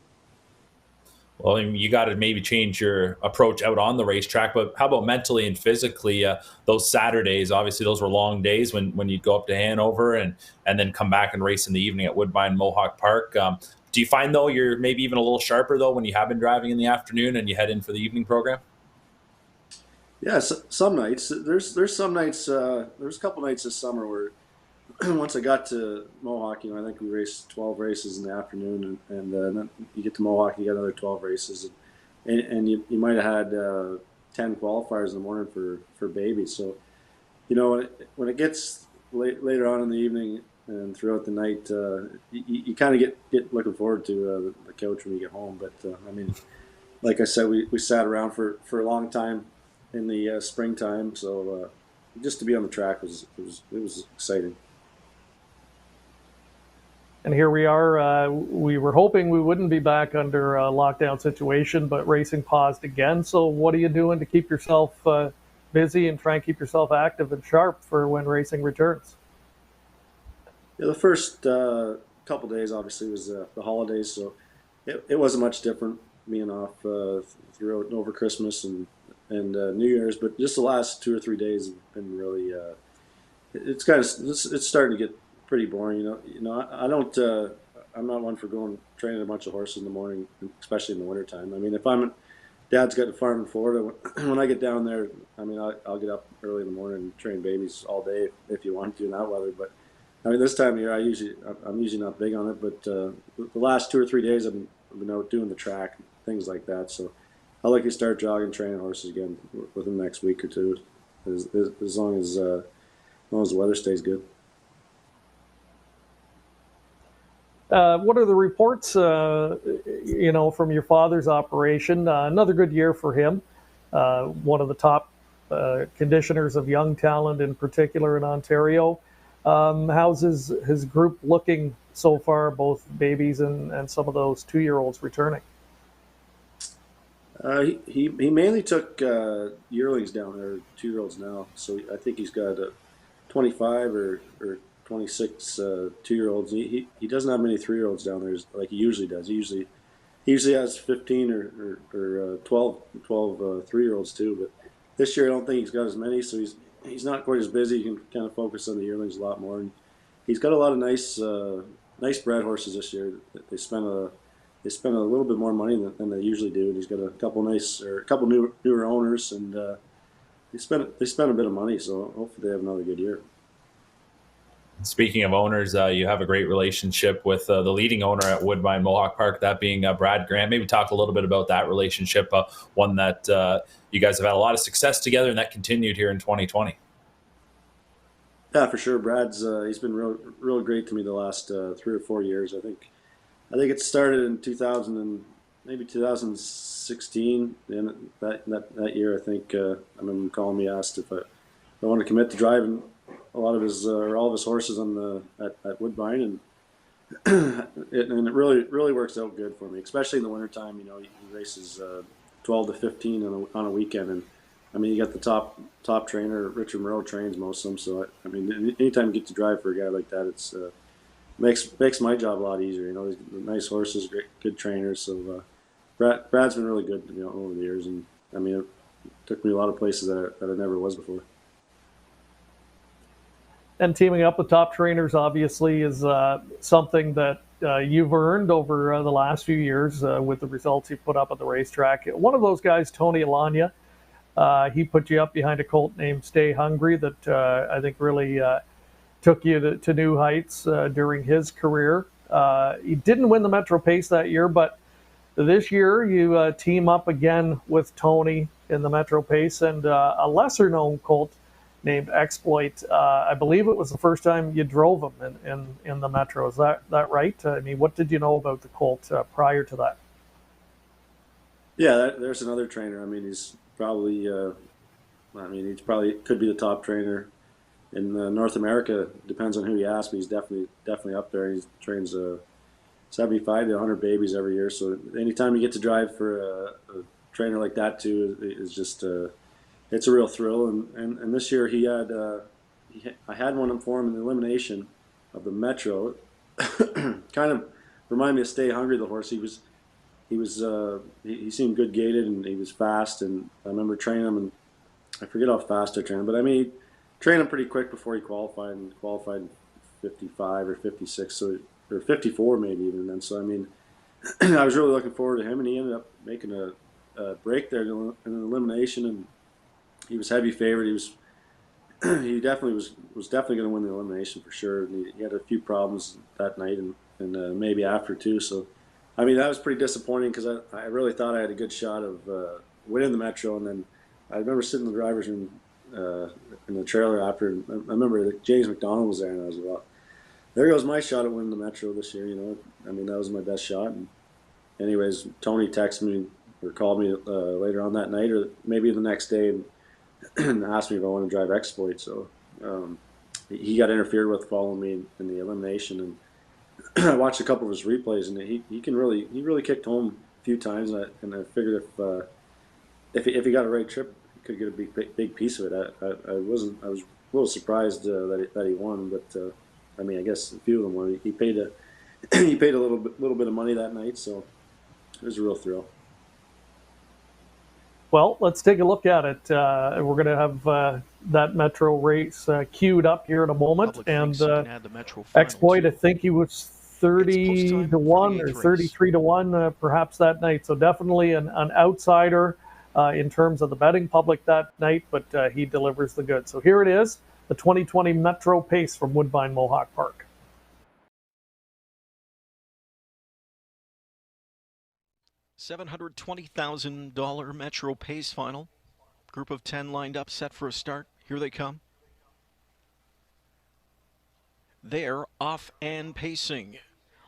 Well, I mean, you got to maybe change your approach out on the racetrack, but how about mentally and physically? Those Saturdays, obviously, those were long days when you'd go up to Hanover and then come back and race in the evening at Woodbine Mohawk Park. Do you find, though, you're maybe even a little sharper, though, when you have been driving in the afternoon and you head in for the evening program? Yeah, some nights. There's some nights. There's a couple nights this summer where once I got to Mohawk, I think we raced 12 races in the afternoon, and then you get to Mohawk, you got another 12 races, and you might have had 10 qualifiers in the morning for babies. So, when it gets later on in the evening and throughout the night, you kind of get looking forward to the couch when you get home. But I mean, like I said, we sat around for a long time in the springtime, so just to be on the track was exciting. And here we are. We were hoping we wouldn't be back under a lockdown situation, but racing paused again. So what are you doing to keep yourself busy and try and keep yourself active and sharp for when racing returns? Yeah, the first couple days obviously was the holidays, so it wasn't much different being off throughout over Christmas and New Year's. But just the last 2 or 3 days have been really it's starting to get pretty boring. I don't. I'm not one for going training a bunch of horses in the morning, especially in the wintertime. I mean, if Dad's got a farm in Florida. When I get down there, I mean, I'll get up early in the morning and train babies all day if you want to in that weather. But I mean, this time of year, I'm usually not big on it. But the last 2 or 3 days, I've been out doing the track, things like that. So I'd like to start jogging, training horses again within the next week or two, as long as the weather stays good. What are the reports, from your father's operation? Another good year for him. One of the top conditioners of young talent, in particular in Ontario. How's his group looking so far, both babies and some of those 2-year-olds returning? He mainly took yearlings down there, 2-year-olds now. So I think he's got 25 or 26 2-year-olds. He doesn't have many 3-year-olds down there like he usually does. He usually has 15 or 12 3-year-olds too. But this year I don't think he's got as many, so he's not quite as busy. He can kind of focus on the yearlings a lot more. And he's got a lot of nice bred horses this year. They spent a little bit more money than they usually do. And he's got a couple newer owners, and they spent a bit of money. So hopefully they have another good year. Speaking of owners, you have a great relationship with the leading owner at Woodbine Mohawk Park, that being Brad Grant. Maybe talk a little bit about that relationship, one that you guys have had a lot of success together, and that continued here in 2020. Yeah, for sure. Brad's he's been real great to me the last 3 or 4 years. I think it started in 2016. And that year, I think I remember him calling me, asked if I wanted to commit to driving all of his horses at Woodbine, and it really works out good for me, especially in the wintertime. He races 12 to 15 on a weekend, and I mean, you got the top trainer. Richard Moreau trains most of them, so I mean, anytime you get to drive for a guy like that, it's makes my job a lot easier. These nice horses, good trainers. So Brad's been really good to me over the years, and I mean, it took me a lot of places that I never was before. And teaming up with top trainers obviously is something that you've earned over the last few years with the results you've put up at the racetrack. One of those guys, Tony Alagna, he put you up behind a colt named Stay Hungry that I think really took you to new heights during his career. He didn't win the Metro Pace that year, but this year you team up again with Tony in the Metro Pace, and a lesser-known colt named Exploit. I believe it was the first time you drove him in the Metro. Is that right? I mean, what did you know about the colt prior to that? Yeah, there's another trainer. I mean, he's probably could be the top trainer in North America. Depends on who you ask, but he's definitely up there. He trains 75 to 100 babies every year. So anytime you get to drive for a trainer like that too, is just it's a real thrill. And this year I had one for him in the elimination of the Metro. Kind of remind me of Stay Hungry, the horse. He seemed good gaited, and he was fast, and I remember training him, and I forget how fast I trained him, but I mean, he trained him pretty quick before he qualified, and qualified 55 or 56, or 54 maybe even then. So I mean, I was really looking forward to him, and he ended up making a break there in an elimination, and he was heavy favorite. He definitely was definitely going to win the elimination for sure. And he had a few problems that night, and maybe after too. So I mean, that was pretty disappointing because I really thought I had a good shot of winning the Metro, and then I remember sitting in the driver's room in the trailer after, and I remember that James McDonald was there, and I was like, well, there goes my shot at winning the Metro this year. I mean, that was my best shot. And anyways, Tony texted me or called me later on that night, or maybe the next day, and asked me if I wanted to drive Exploit. So he got interfered with following me in the elimination, I watched a couple of his replays, and he really kicked home a few times, and I figured if he got a right trip, he could get a big piece of it. I was a little surprised that he won, but I mean, I guess a few of them won. He paid a he paid a little bit of money that night, so it was a real thrill. Well, let's take a look at it. We're going to have that Metro race queued up here in a moment. And Exploit, I think he was 30 to 1 or 33 to 1 perhaps that night. So definitely an outsider in terms of the betting public that night, but he delivers the goods. So here it is, the 2020 Metro Pace from Woodbine Mohawk Park. $720,000 Metro Pace final. Group of 10 lined up, set for a start. Here they come. They're off and pacing.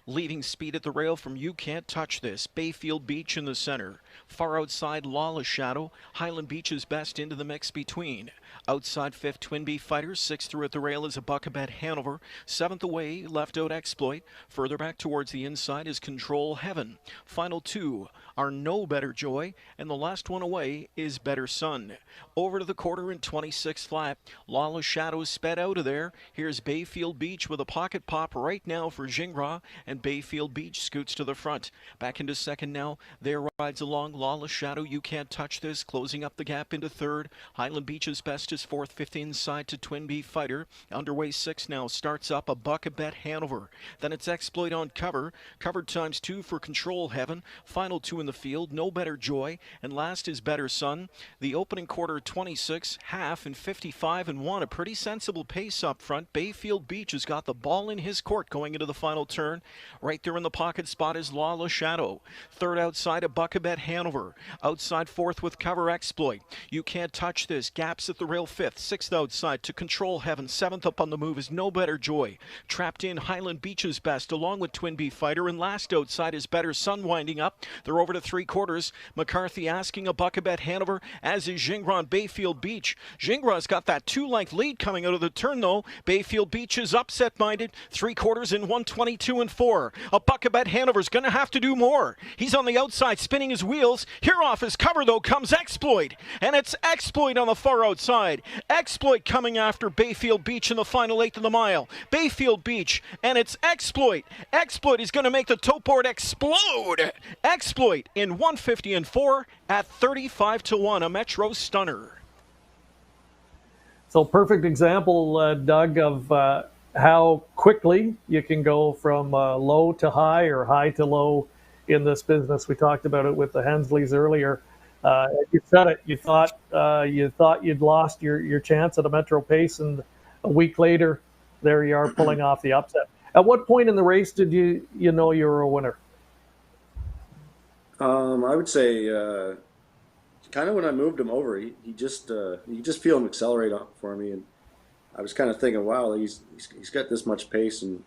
Leading speed at the rail from You Can't Touch This. Bayfield Beach in the center. Far outside, Lawless Shadow. Highland Beach is best into the mix between. Outside fifth, Twin Bee Fighters. Sixth through at the rail is a Buckabet Hanover. Seventh away, left out Exploit. Further back towards the inside is Control Heaven. Final two are No Better Joy. And the last one away is Better Sun. Over to the quarter in 26 flat. Lawless Shadow sped out of there. Here's Bayfield Beach with a pocket pop right now for Jingra. And Bayfield Beach scoots to the front. Back into second now. There rides along Lawless Shadow. You Can't Touch This. Closing up the gap into third. Highland Beach's best is fourth. Fifth inside to Twin Bee Fighter. Underway six now. Starts up a Buckabet Hanover. Then it's Exploit on cover. Covered times two for Control Heaven. Final two in the field. No Better Joy. And last is Better Sun. The opening quarter 26, half and 55 and 1. A pretty sensible pace up front. Bayfield Beach has got the ball in his court going into the final turn. Right there in the pocket spot is Lawless Shadow. Third outside, a Buckabet Hanover. Outside fourth with cover Exploit. You Can't Touch This. Gaps at the rail fifth. Sixth outside to Control Heaven. Seventh up on the move is No Better Joy. Trapped in Highland Beach's best along with Twin Bee Fighter. And last outside is Better Sun winding up. They're over to three quarters. McCarthy asking a Buckabet Hanover, as is Jingra on Bayfield Beach. Jingra's got that two-length lead coming out of the turn though. Bayfield Beach is upset-minded. Three quarters in 122 and 4. A Buckabet Hanover's going to have to do more. He's on the outside spinning his wheels. Here off his cover though comes Exploit. And it's Exploit on the far outside. Exploit coming after Bayfield Beach in the final eighth of the mile. Bayfield Beach and it's Exploit. Exploit is going to make the tote board explode. Exploit in 150 and 4 at 35 to 1. A Metro stunner. So perfect example, Doug, of how quickly you can go from low to high or high to low in this business. We talked about it with the Hensleys earlier. You said it. You thought you'd lost your chance at a Metro Pace, and a week later, there you are pulling off the upset. At what point in the race did you know you were a winner? I would say kind of when I moved him over, you just feel him accelerate up for me, and I was kind of thinking, wow, he's got this much pace, and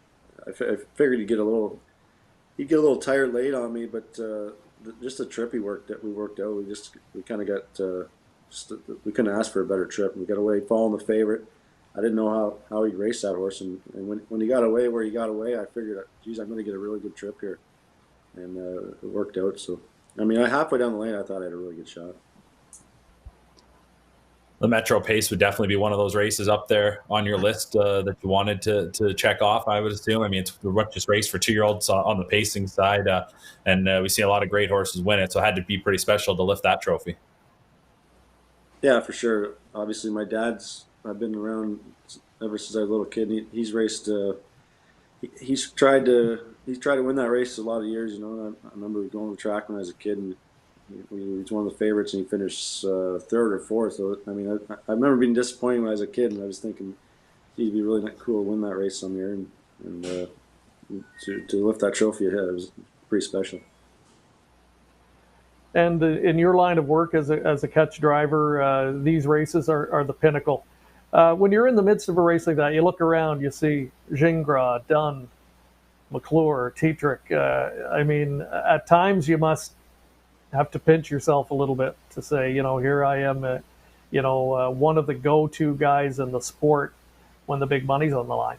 I figured he'd get a little tired late on me, but just the trip we worked out, we kind of got we couldn't ask for a better trip. We got away following the favorite. I didn't know how he'd race that horse, and when he got away where he got away, I figured, geez, I'm going to get a really good trip here, and it worked out. So, I mean, halfway down the lane, I thought I had a really good shot. The Metro Pace would definitely be one of those races up there on your list that you wanted to check off, I would assume. I mean, it's the richest race for 2-year-olds on the pacing side, and we see a lot of great horses win it, so it had to be pretty special to lift that trophy. Yeah, for sure. Obviously, my dad's, I've been around ever since I was a little kid. He's raced, he's tried to win that race a lot of years, you know. I remember going to the track when I was a kid, and he was one of the favorites, and he finished third or fourth. So, I mean, I remember being disappointed when I was a kid, and I was thinking, it'd be really cool to win that race some year, and to lift that trophy ahead, it was pretty special. And in your line of work as a catch driver, these races are the pinnacle. When you're in the midst of a race like that, you look around, you see Jingra, Dunn, McClure, Tetrick. I mean, at times you must have to pinch yourself a little bit to say, here I am, one of the go-to guys in the sport when the big money's on the line.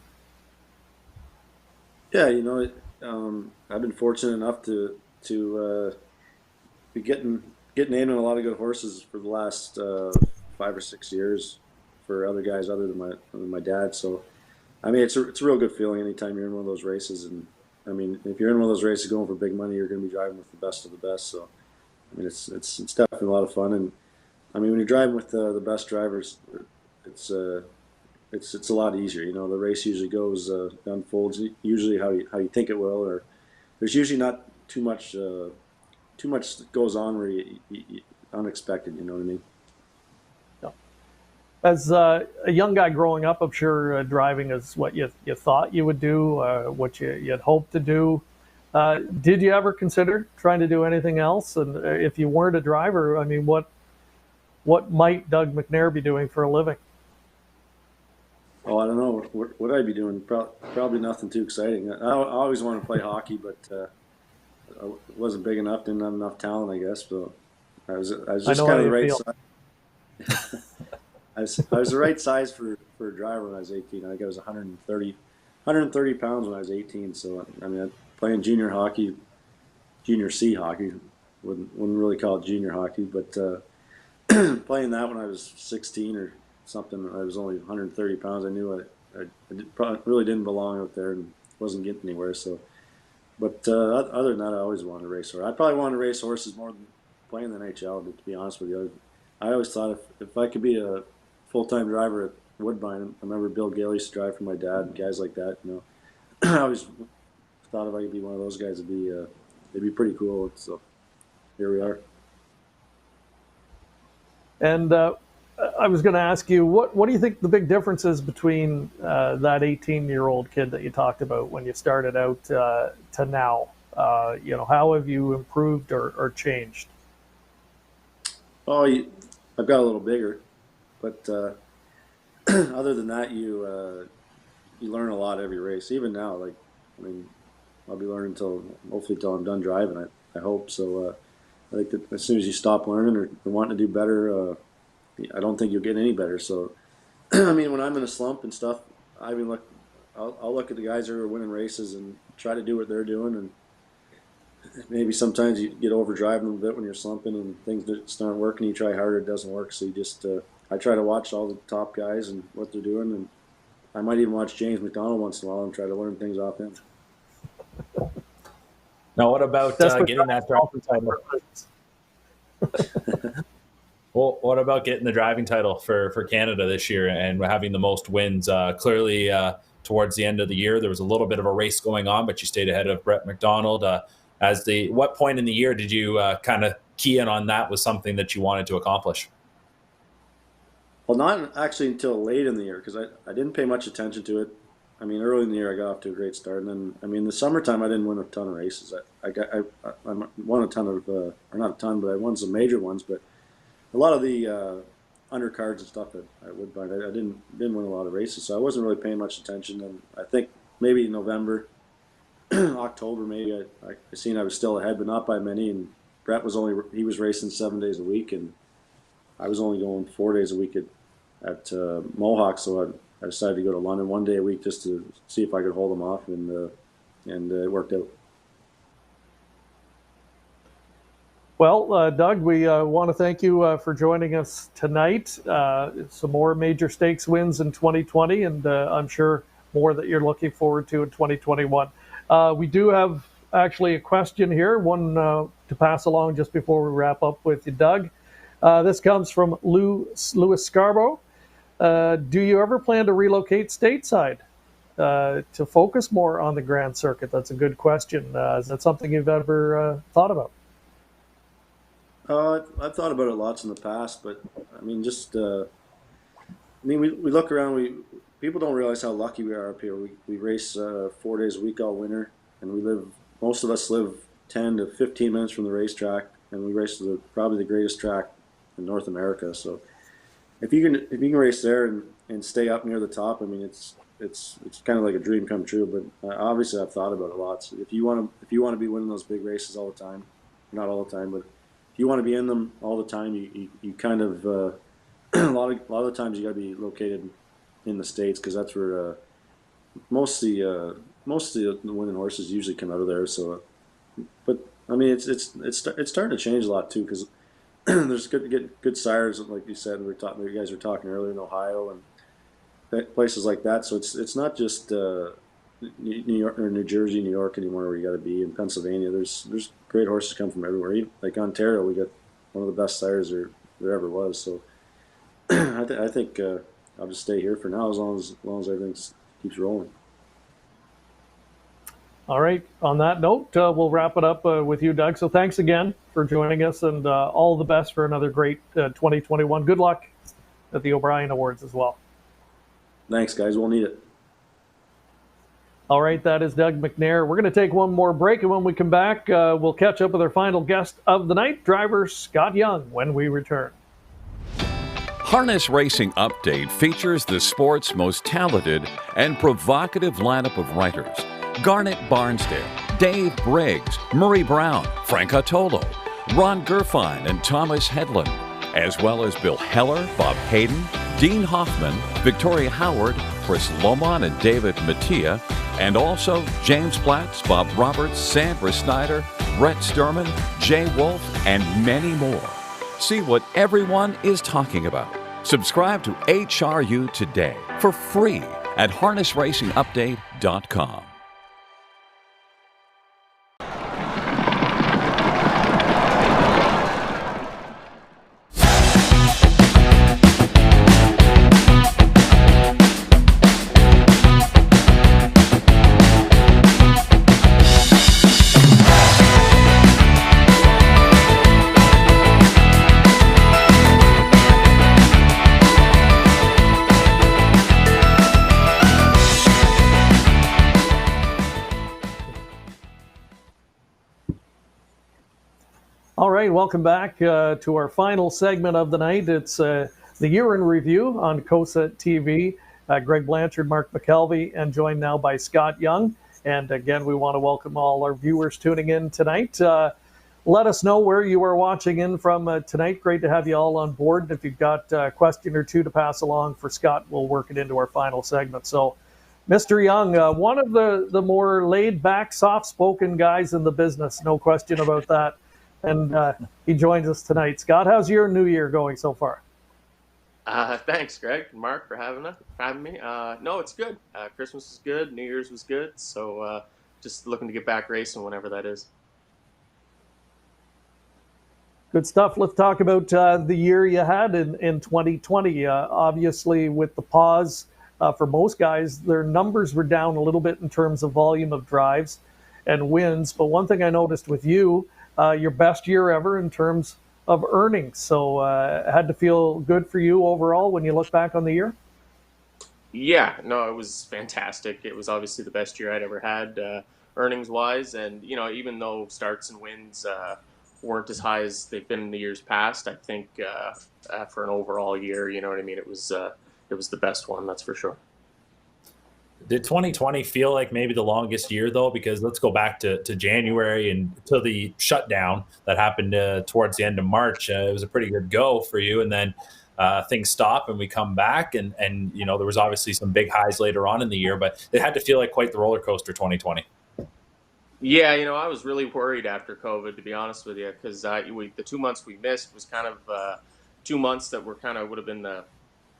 Yeah, I've been fortunate enough to be getting named on a lot of good horses for the last 5 or 6 years for other guys other than my dad. So, I mean, it's a real good feeling anytime you're in one of those races. And I mean, if you're in one of those races going for big money, you're going to be driving with the best of the best. So, I mean, it's definitely a lot of fun. And I mean, when you're driving with the best drivers, it's a lot easier. You know, the race usually unfolds usually how you think it will, or there's usually not too much that goes on where you unexpected. You know what I mean? As a young guy growing up, I'm sure driving is what you thought you would do, what you'd hoped to do. Did you ever consider trying to do anything else? And if you weren't a driver, I mean, what might Doug McNair be doing for a living? Oh, I don't know. What would I be doing? Probably nothing too exciting. I always wanted to play hockey, but I wasn't big enough, didn't have enough talent, I guess. So I was just kind of the right size. I was the right size for a driver when I was 18. I think I was 130 pounds when I was 18. So I mean, playing junior hockey, junior C hockey, wouldn't really call it junior hockey, but playing that when I was 16 or something, I was only 130 pounds. I knew I probably really didn't belong out there and wasn't getting anywhere. So, but other than that, I always wanted to race horses. I probably wanted to race horses more than playing the NHL. To be honest with you, I always thought if I could be a full-time driver at Woodbine, I remember Bill Gale used to drive for my dad and guys like that. You know, I always thought if I could be one of those guys, it'd be pretty cool. So here we are. And I was going to ask you, what do you think the big difference is between that 18-year-old kid that you talked about when you started out to now? You know, how have you improved or changed? Oh, I've got a little bigger, but other than that, you learn a lot every race. Even now, like, I mean, I'll be learning hopefully till I'm done driving. I hope so. I think that as soon as you stop learning or wanting to do better, I don't think you'll get any better. So, I mean, when I'm in a slump and stuff, I'll look at the guys who are winning races and try to do what they're doing. And maybe sometimes you get overdriving a little bit when you're slumping and things just aren't working. You try harder, it doesn't work. So you just, I try to watch all the top guys and what they're doing. And I might even watch James McDonald once in a while and try to learn things off him. Now, what about getting that driving title? Well, what about getting the driving title for Canada this year and having the most wins? Clearly, towards the end of the year, there was a little bit of a race going on, but you stayed ahead of Brett McDonald. What point in the year did you kind of key in on that was something that you wanted to accomplish? Well, not actually until late in the year, because I didn't pay much attention to it. I mean, early in the year, I got off to a great start. And then, I mean, the summertime, I didn't win a ton of races. I won a ton of, or not a ton, but I won some major ones. But a lot of the undercards and stuff at Woodbine, I didn't win a lot of races. So I wasn't really paying much attention. And I think maybe November, October, maybe I seen I was still ahead, but not by many. And Brett he was racing 7 days a week, and I was only going 4 days a week at Mohawk. So I decided to go to London 1 day a week just to see if I could hold them off, and it worked out. Well, Doug, we want to thank you for joining us tonight. Some more major stakes wins in 2020, and I'm sure more that you're looking forward to in 2021. We do have actually a question here, one to pass along just before we wrap up with you, Doug. This comes from Louis Scarborough. Do you ever plan to relocate stateside to focus more on the Grand Circuit? That's a good question. Is that something you've ever thought about? I've thought about it lots in the past, but I mean, we look around. People don't realize how lucky we are up here. We race 4 days a week all winter, and most of us live 10 to 15 minutes from the racetrack, and we race probably the greatest track in North America. So if you can race there and stay up near the top, I mean, it's kind of like a dream come true. But obviously, I've thought about it a lot. So if you want to be winning those big races all the time, not all the time, but if you want to be in them all the time, you kind of a lot of the times you got to be located in the States, because that's where most of the most of the winning horses usually come out of there. So, but I mean, it's starting to change a lot too, because there's good sires, like you said. You guys were talking earlier in Ohio and places like that. So it's not just New York or New Jersey, New York anymore, where you got to be. In Pennsylvania, there's great horses come from everywhere. Even, like Ontario, we got one of the best sires there ever was. So I think I'll just stay here for now as long as everything keeps rolling. All right. On that note, we'll wrap it up with you, Doug. So thanks again for joining us, and all the best for another great 2021. Good luck at the O'Brien Awards as well. Thanks, guys. We'll need it. All right. That is Doug McNair. We're going to take one more break, and when we come back, we'll catch up with our final guest of the night, driver Scott Young, when we return. Harness Racing Update features the sport's most talented and provocative lineup of writers. Garnet Barnsdale, Dave Briggs, Murray Brown, Frank Ottolo, Ron Gerfine, and Thomas Hedlund, as well as Bill Heller, Bob Hayden, Dean Hoffman, Victoria Howard, Chris Lomon, and David Mattia, and also James Platts, Bob Roberts, Sandra Snyder, Brett Sturman, Jay Wolf, and many more. See what everyone is talking about. Subscribe to HRU today for free at harnessracingupdate.com. All right, welcome back to our final segment of the night. It's the year in review on COSA-TV. Greg Blanchard, Mark McKelvey, and joined now by Scott Young. And again, we want to welcome all our viewers tuning in tonight. Let us know where you are watching in from tonight. Great to have you all on board. And if you've got a question or two to pass along for Scott, we'll work it into our final segment. So, Mr. Young, one of the more laid-back, soft-spoken guys in the business, no question about that. And he joins us tonight. Scott, how's your new year going so far? Thanks, Greg and Mark, for having me. No, it's good. Christmas was good. New Year's was good. So just looking to get back racing whenever that is. Good stuff. Let's talk about the year you had in 2020. Obviously, with the pause for most guys, their numbers were down a little bit in terms of volume of drives and wins. But one thing I noticed with you, your best year ever in terms of earnings. So had to feel good for you overall when you look back on the year? Yeah, no, it was fantastic. It was obviously the best year I'd ever had earnings-wise. And, you know, even though starts and wins weren't as high as they've been in the years past, I think for an overall year, you know what I mean, it was the best one, that's for sure. Did 2020 feel like maybe the longest year, though? Because let's go back to January and to the shutdown that happened towards the end of March. It was a pretty good go for you. And then things stop and we come back. And, you know, there was obviously some big highs later on in the year, but it had to feel like quite the roller coaster 2020. Yeah, you know, I was really worried after COVID, to be honest with you, because the 2 months we missed was kind of 2 months that were kind of would have been the,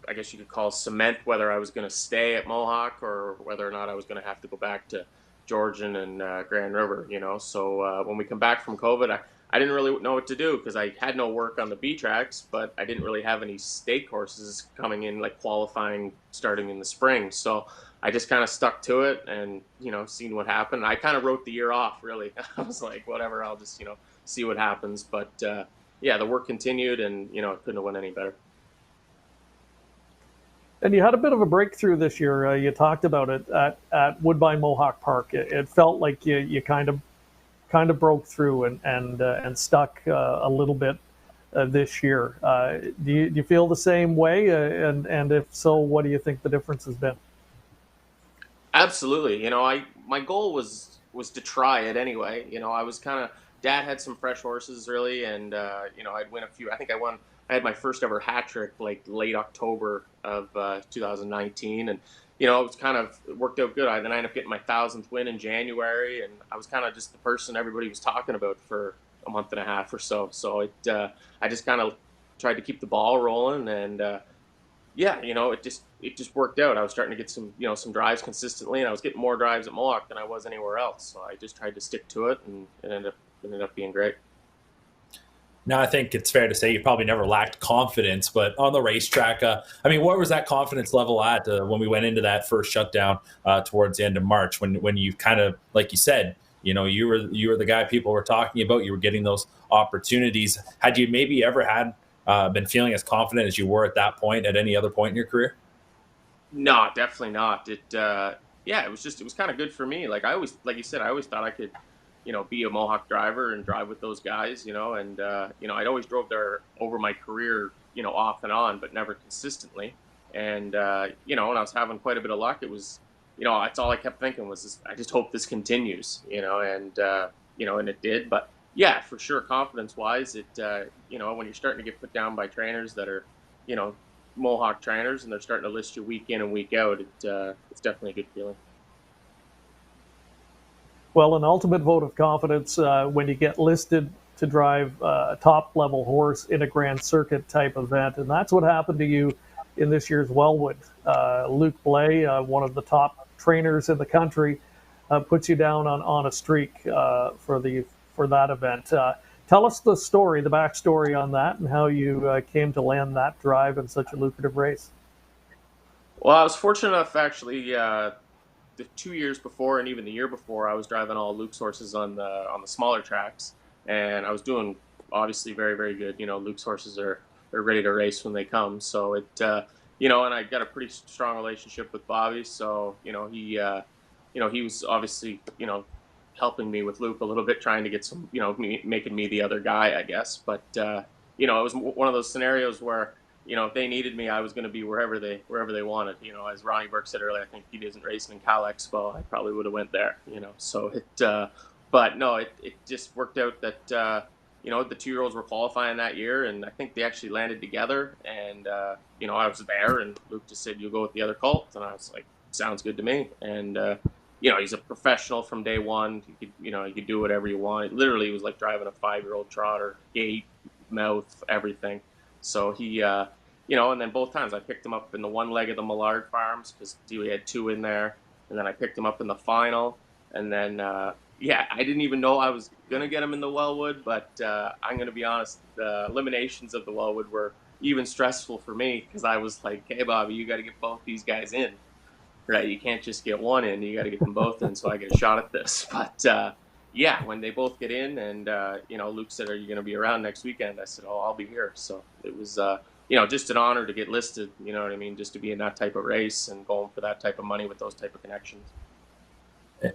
I guess you could call cement, whether I was going to stay at Mohawk or whether or not I was going to have to go back to Georgian and Grand River, you know. So when we come back from COVID, I didn't really know what to do because I had no work on the B tracks, but I didn't really have any stake horses coming in, like qualifying starting in the spring. So I just kind of stuck to it and, you know, seen what happened. I kind of wrote the year off, really. I was like, whatever, I'll just, you know, see what happens. But yeah, the work continued and, you know, it couldn't have went any better. And you had a bit of a breakthrough this year. You talked about it at Woodbine Mohawk Park. It felt like you kind of broke through and stuck a little bit this year. Do you feel the same way? And if so, what do you think the difference has been? Absolutely. You know, my goal was to try it anyway. You know, I was kind of, Dad had some fresh horses really, and you know, I'd win a few. I think I won I had my first ever hat trick like late October of 2019, and you know, it was kind of it worked out good. Then I ended up getting my 1,000th win in January, and I was kind of just the person everybody was talking about for a month and a half or so. So I just kind of tried to keep the ball rolling, and yeah, you know, it just worked out. I was starting to get some drives consistently, and I was getting more drives at Mohawk than I was anywhere else. So I just tried to stick to it, and it ended up being great. Now, I think it's fair to say you probably never lacked confidence, but on the racetrack, I mean, what was that confidence level at when we went into that first shutdown towards the end of March, when you kind of, like you said, you know, you were the guy people were talking about, you were getting those opportunities. Had you maybe ever been feeling as confident as you were at that point at any other point in your career? No, definitely not. Yeah, it was kind of good for me. Like you said, I always thought I could, you know, be a Mohawk driver and drive with those guys, you know, and, you know, I'd always drove there over my career, you know, off and on, but never consistently. And, you know, when I was having quite a bit of luck, it was, you know, that's all I kept thinking was, I just hope this continues, you know, and, you know, and it did. But yeah, for sure, confidence wise, you know, when you're starting to get put down by trainers that are, you know, Mohawk trainers, and they're starting to list you week in and week out, it's definitely a good feeling. Well, an ultimate vote of confidence when you get listed to drive a top-level horse in a Grand Circuit type event, and that's what happened to you in this year's Wellwood. Luke Blais, one of the top trainers in the country, puts you down on a streak for that event. Tell us the story, the backstory on that, and how you came to land that drive in such a lucrative race. Well, I was fortunate enough, actually, the 2 years before and even the year before, I was driving all Luke's horses on the smaller tracks, and I was doing obviously very, very good. You know, Luke's horses are ready to race when they come. So you know, and I got a pretty strong relationship with Bobby. So you know, he was obviously, you know, helping me with Luke a little bit, trying to get some, you know, making me the other guy, I guess. But you know, it was one of those scenarios where, you know, if they needed me, I was going to be wherever they wanted. You know, as Ronnie Burke said earlier, I think if he isn't racing in Cal Expo, I probably would have went there. You know, so but no, it just worked out that you know, the 2-year-olds were qualifying that year, and I think they actually landed together. And you know, I was there, and Luke just said, "You'll go with the other colt," and I was like, "Sounds good to me." And you know, he's a professional from day one. You could do whatever you want. It literally was like driving a 5-year-old trotter, gait, mouth, everything. So he, you know, and then both times I picked him up in the one leg of the Millard Farms because we had 2 in there, and then I picked him up in the final, and then yeah, I didn't even know I was gonna get him in the Wellwood, but I'm gonna be honest, the eliminations of the Wellwood were even stressful for me because I was like, "Hey, Bobby, you got to get both these guys in, right? You can't just get one in; you got to get them both in, so I get a shot at this." But yeah, when they both get in, and you know, Luke said, "Are you going to be around next weekend?" I said, "Oh, I'll be here." So it was, you know, just an honor to get listed. You know what I mean? Just to be in that type of race and going for that type of money with those type of connections.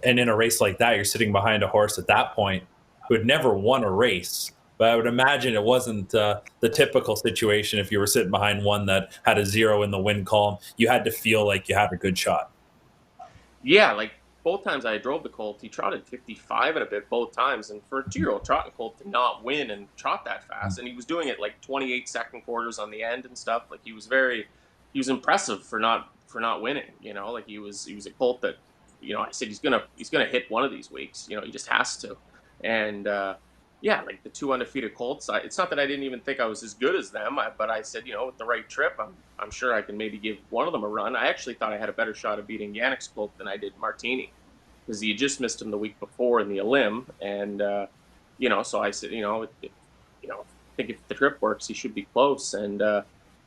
And in a race like that, you're sitting behind a horse at that point who had never won a race. But I would imagine it wasn't the typical situation if you were sitting behind one that had a 0 in the win column. You had to feel like you had a good shot. Yeah, like both times I drove the colt, he trotted 55 and a bit both times. And for a 2-year-old trotting colt to not win and trot that fast, and he was doing it like 28 second quarters on the end and stuff. Like he was impressive for not winning. You know, like he was a colt that, you know, I said he's gonna hit one of these weeks. You know, he just has to. And yeah, like the 2 undefeated colts. It's not that I didn't even think I was as good as them, but I said, you know, with the right trip, I'm sure I can maybe give one of them a run. I actually thought I had a better shot of beating Yannick's colt than I did Martini, because he had just missed him the week before in the Elim, and you know, so I said, you know, I think if the trip works, he should be close. And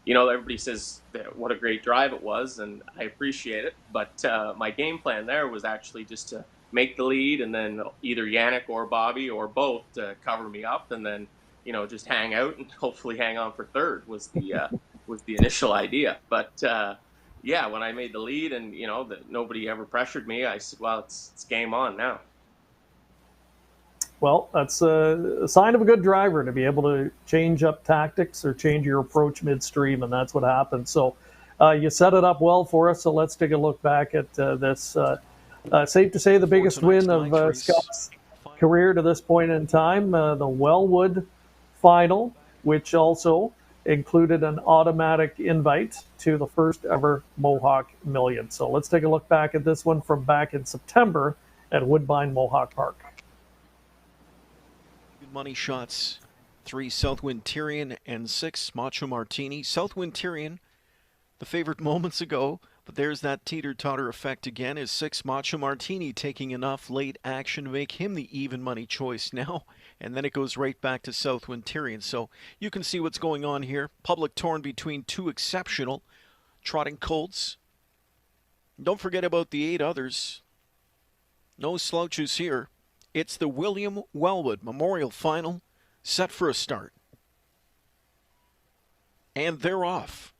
you know, everybody says that what a great drive it was, and I appreciate it. But my game plan there was actually just to make the lead, and then either Yannick or Bobby or both to cover me up, and then, you know, just hang out and hopefully hang on for third was the initial idea. But yeah, when I made the lead and, you know, that nobody ever pressured me, I said, well, it's game on now. Well, that's a sign of a good driver, to be able to change up tactics or change your approach midstream, and that's what happened. So you set it up well for us, so let's take a look back at this. Safe to say the biggest win of Scott's career to this point in time, the Wellwood final, which also included an automatic invite to the first ever Mohawk Million. So let's take a look back at this one from back in September at Woodbine Mohawk Park. Good money shots. 3 Southwind Tyrion and 6 Macho Martini. Southwind Tyrion, the favorite moments ago, but there's that teeter-totter effect again. Is 6 Macho Martini taking enough late action to make him the even money choice now? And then it goes right back to Southwind Tyrion. So you can see what's going on here. Public torn between 2 exceptional trotting colts. Don't forget about the 8 others. No slouches here. It's the William Wellwood Memorial Final set for a start. And they're off.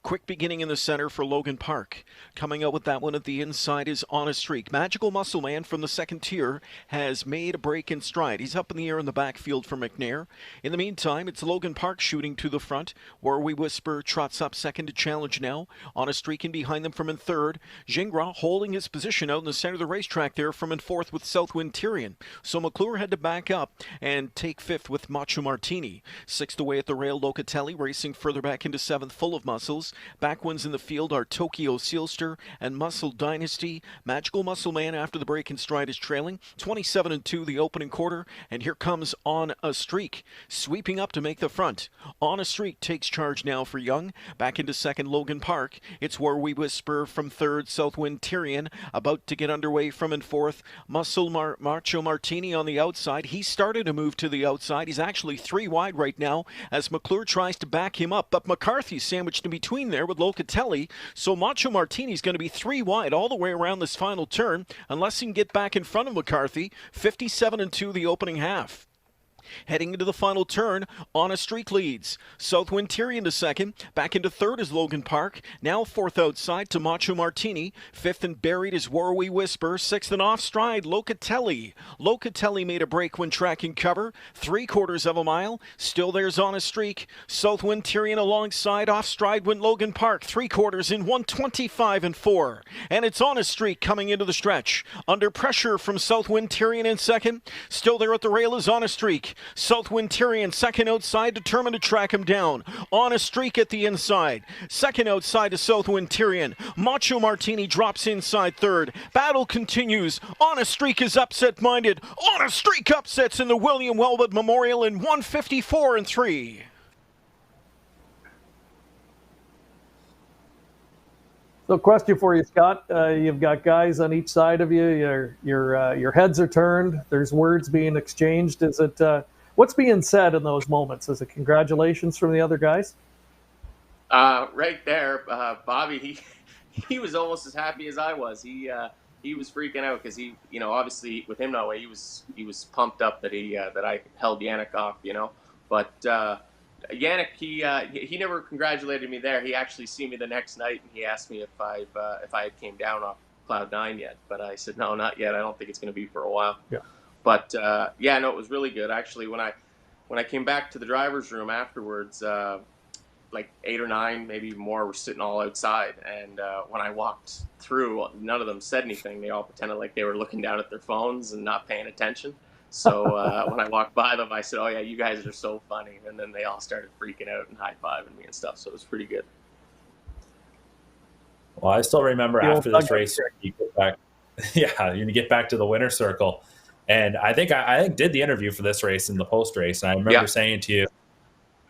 Quick beginning in the center for Logan Park. Coming out with that one at the inside is On a Streak. Magical Muscle Man from the second tier has made a break in stride. He's up in the air in the backfield for McNair. In the meantime, it's Logan Park shooting to the front. Where We Whisper trots up second to challenge now. On a Streak in behind them from in third. Gingras holding his position out in the center of the racetrack there from in fourth with Southwind Tyrion. So McClure had to back up and take fifth with Macho Martini. Sixth away at the rail, Locatelli racing further back into seventh, full of muscles. Back ones in the field are Tokyo Sealster and Muscle Dynasty. Magical Muscle Man after the break in stride is trailing 27-2 the opening quarter, and here comes On a Streak sweeping up to make the front. On a Streak takes charge now for Young. Back into second, Logan Park. It's Where We Whisper from third, Southwind Tyrion about to get underway from in fourth. Macho Martini on the outside. He started to move to the outside. He's actually 3 wide right now as McClure tries to back him up, but McCarthy's sandwiched in between there with Locatelli, so Macho Martini's going to be 3 wide all the way around this final turn unless he can get back in front of McCarthy. 57-2 the opening half. Heading into the final turn, On a Streak leads. Southwind Tyrion to second. Back into third is Logan Park. Now fourth outside to Macho Martini. Fifth and buried is Where We Whisper. Sixth and off stride, Locatelli. Locatelli made a break when tracking cover. 3/4 of a mile. Still there's On a Streak. Southwind Tyrion alongside. Off stride went Logan Park. 3/4 in 1:25.4. And it's On a Streak coming into the stretch. Under pressure from Southwind Tyrion in second. Still there at the rail is On a Streak. Southwind Tyrion second outside, determined to track him down. On a Streak at the inside. Second outside to Southwind Tyrion. Macho Martini drops inside third. Battle continues. On a Streak is upset-minded. On a Streak upsets in the William Wellwood Memorial in 1:54.3. So, question for you, Scott. You've got guys on each side of you. Your heads are turned. There's words being exchanged. Is it what's being said in those moments? Is it congratulations from the other guys? Right there, Bobby. He was almost as happy as I was. He was freaking out because he, obviously with him that way, he was pumped up that I held Yannick off, but. Yannick, he never congratulated me there. He actually seen me the next night and he asked me if I had came down off cloud 9 yet. But I said no, not yet. I don't think it's going to be for a while. Yeah. But it was really good actually. When I came back to the driver's room afterwards, like 8 or 9, maybe even more, were sitting all outside. And when I walked through, none of them said anything. They all pretended like they were looking down at their phones and not paying attention. So when I walked by them, I said, "Oh yeah, you guys are so funny," and then they all started freaking out and high-fiving me and stuff. So it was pretty good. Well, I still remember after this race, you get back, you get back to the winner's circle, and I think did the interview for this race in the post race, and I remember saying to you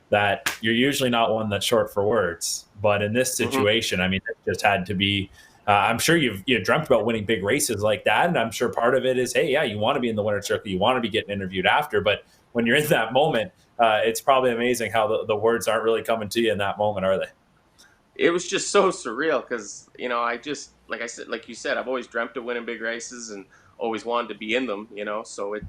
that you're usually not one that's short for words, but in this situation, I mean, it just had to be. I'm sure you've dreamt about winning big races like that, and I'm sure part of it is, hey, yeah, you want to be in the winner's circle, you want to be getting interviewed after, but when you're in that moment, it's probably amazing how the words aren't really coming to you in that moment, are they? It was just so surreal because, I just, like you said, I've always dreamt of winning big races and always wanted to be in them, so it,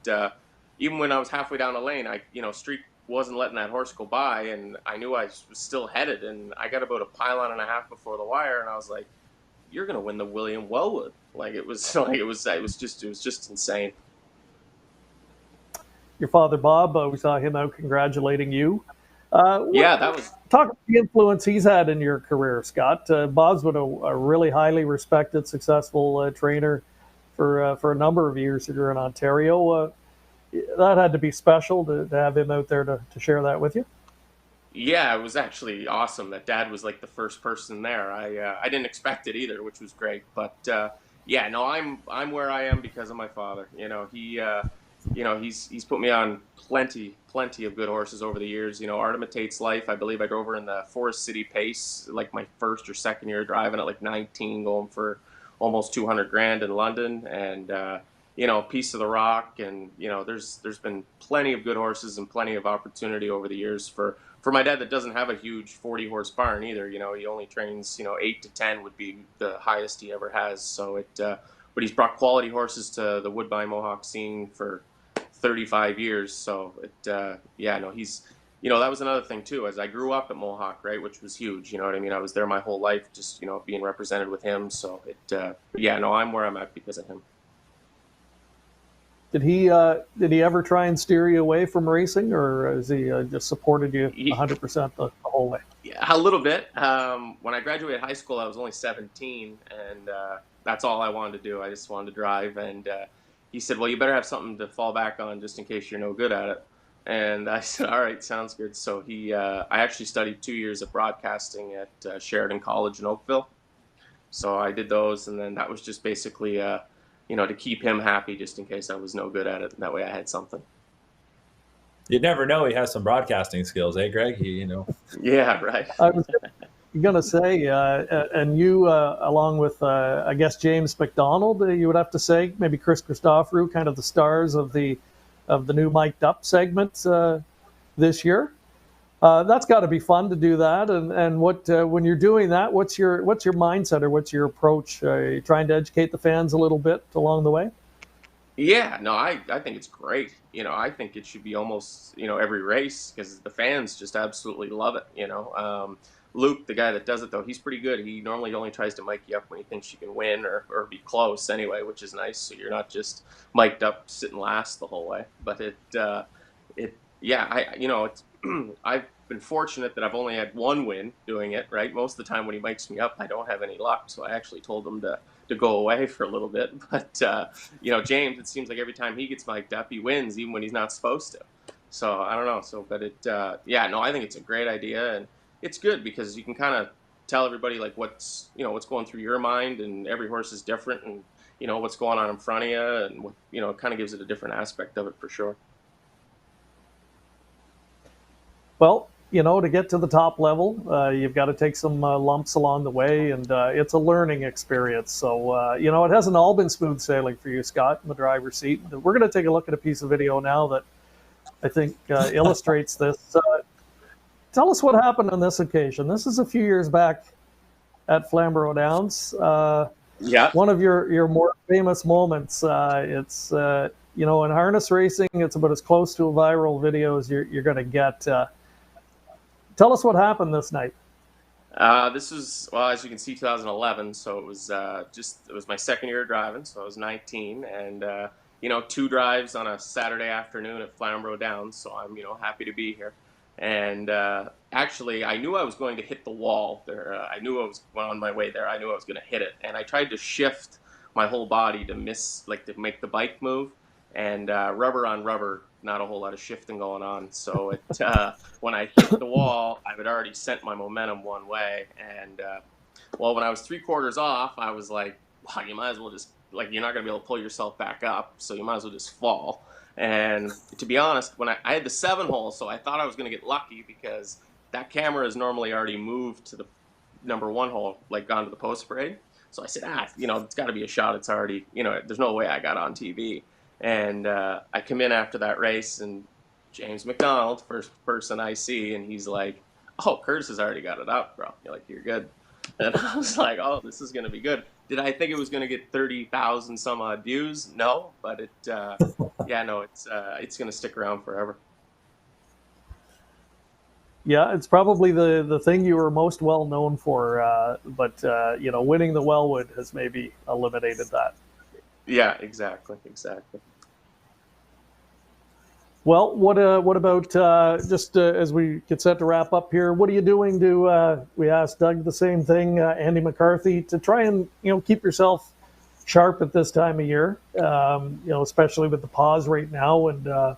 even when I was halfway down the lane, Streak wasn't letting that horse go by, and I knew I was still headed, and I got about a pylon and a half before the wire, and I was like, you're going to win the William Wellwood. It was just insane. Your father, Bob, we saw him out congratulating you. That was... Talk about the influence he's had in your career, Scott. Bob's been a really highly respected, successful trainer for a number of years here in Ontario. That had to be special to have him out there to share that with you. Yeah, it was actually awesome that Dad was like the first person there. I didn't expect it either, which was great. But yeah, no, I'm where I am because of my father. He's put me on plenty of good horses over the years. Artemis Tate's Life. I believe I drove her in the Forest City Pace, like my first or second year driving at like 19, going for almost 200 grand in London, and Piece of the Rock, and there's been plenty of good horses and plenty of opportunity over the years for my dad that doesn't have a huge 40 horse barn either. He only trains 8 to 10 would be the highest he ever has. So but he's brought quality horses to the Woodbine Mohawk scene for 35 years. So he's that was another thing too, as I grew up at Mohawk, right, which was huge. You know what I mean? I was there my whole life, just being represented with him. So I'm where I'm at because of him. Did he ever try and steer you away from racing, or has he just supported you 100% the whole way? Yeah, a little bit. When I graduated high school, I was only 17, and that's all I wanted to do. I just wanted to drive, and he said, well, you better have something to fall back on just in case you're no good at it. And I said, all right, sounds good. So I actually studied 2 years of broadcasting at Sheridan College in Oakville. So I did those, and then that was just basically to keep him happy just in case I was no good at it. And that way I had something. You'd never know he has some broadcasting skills, eh, Greg? Yeah, right. I was going to say, and you, along with, I guess, James McDonald, you would have to say, maybe Chris Christoforou, kind of the stars of the new Mic'd Up segment this year. That's got to be fun to do that. And what when you're doing that, what's your mindset, or what's your approach? Are you trying to educate the fans a little bit along the way? Yeah, no, I think it's great. I think it should be almost, every race, because the fans just absolutely love it. Luke, the guy that does it, though, he's pretty good. He normally only tries to mic you up when he thinks you can win or be close anyway, which is nice. So you're not just mic'd up sitting last the whole way. But I've been fortunate that I've only had one win doing it, right? Most of the time when he mics me up, I don't have any luck. So I actually told him to go away for a little bit. But, James, it seems like every time he gets mic'd up, he wins, even when he's not supposed to. So I don't know. So, but I think it's a great idea, and it's good because you can kind of tell everybody like what's going through your mind, and every horse is different, and, what's going on in front of you, and what, it kind of gives it a different aspect of it for sure. Well, to get to the top level, you've got to take some lumps along the way, and it's a learning experience. So, it hasn't all been smooth sailing for you, Scott, in the driver's seat. We're going to take a look at a piece of video now that I think illustrates this. Tell us what happened on this occasion. This is a few years back at Flamborough Downs. Yeah. One of your more famous moments. It's, in harness racing, it's about as close to a viral video as you're going to get. Tell us what happened this night. This was, well, as you can see, 2011. So it was it was my second year driving. So I was 19, and 2 drives on a Saturday afternoon at Flamborough Downs. So I'm happy to be here. And actually, I knew I was going to hit the wall there. I knew I was on my way there. I knew I was going to hit it, and I tried to shift my whole body to to make the bike move. And rubber on rubber, not a whole lot of shifting going on. So when I hit the wall, I had already sent my momentum one way. And when I was 3/4 off, I was like, wow, you might as well just, you're not going to be able to pull yourself back up, so you might as well just fall. And to be honest, when I had the 7 hole, so I thought I was going to get lucky because that camera is normally already moved to the number 1 hole, gone to the post parade. So I said, it's got to be a shot. It's already, there's no way I got on TV. And I come in after that race, and James McDonald, first person I see, and he's like, oh, Curtis has already got it up, bro. You're good. And I was like, oh, this is going to be good. Did I think it was going to get 30,000 some odd views? No, but it's going to stick around forever. Yeah, it's probably the thing you were most well known for, but winning the Wellwood has maybe eliminated that. Yeah, exactly. Well, what about just as we get set to wrap up here? What are you doing to? We asked Doug the same thing, Andy McCarthy, to try and keep yourself sharp at this time of year. Especially with the pause right now, and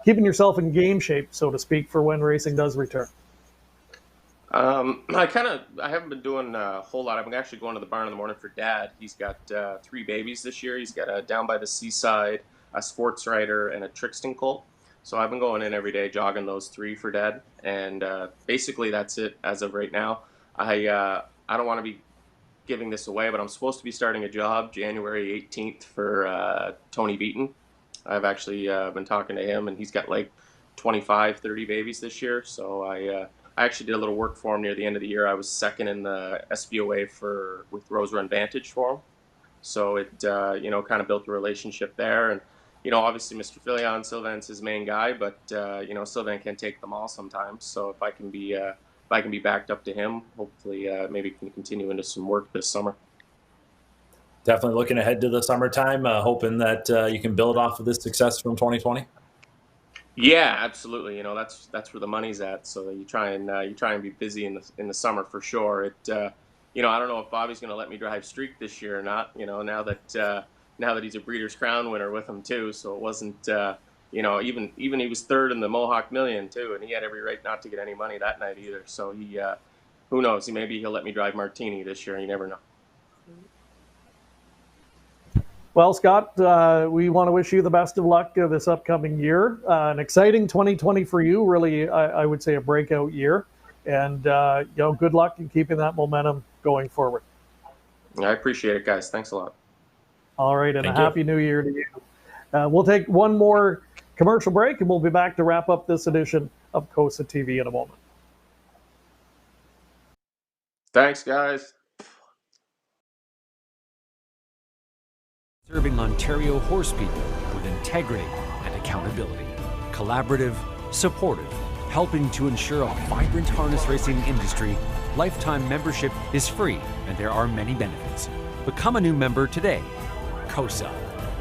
keeping yourself in game shape, so to speak, for when racing does return. I haven't been doing a whole lot. I'm actually going to the barn in the morning for Dad. He's got 3 babies this year. He's got a Down by the Seaside, a Sports Rider, and a Trixton colt. So I've been going in every day, jogging those 3 for Dad, and basically that's it as of right now. I don't want to be giving this away, but I'm supposed to be starting a job January 18th for Tony Beaton. I've actually been talking to him, and he's got like 25, 30 babies this year. So I actually did a little work for him near the end of the year. I was second in the SBOA with Rose Run Vantage for him. So it, kind of built a relationship there. And, obviously Mr. Filion, Sylvan's his main guy, but, Sylvan can't take them all sometimes. So if I can be backed up to him, hopefully maybe can continue into some work this summer. Definitely looking ahead to the summertime, hoping that you can build off of this success from 2020. Yeah, absolutely. That's where the money's at. So you try and be busy in the summer for sure. I don't know if Bobby's going to let me drive Streak this year or not. Now that he's a Breeders' Crown winner with him too. So it wasn't. Even he was third in the Mohawk Million too, and he had every right not to get any money that night either. So who knows? Maybe he'll let me drive Martini this year. You never know. Well, Scott, we want to wish you the best of luck this upcoming year. An exciting 2020 for you, really, I would say a breakout year. And, good luck in keeping that momentum going forward. I appreciate it, guys. Thanks a lot. All right, and Happy New Year to you. We'll take one more commercial break, and we'll be back to wrap up this edition of COSA-TV in a moment. Thanks, guys. Serving Ontario horse people with integrity and accountability. Collaborative, supportive, helping to ensure a vibrant harness racing industry. Lifetime membership is free and there are many benefits. Become a new member today. COSA,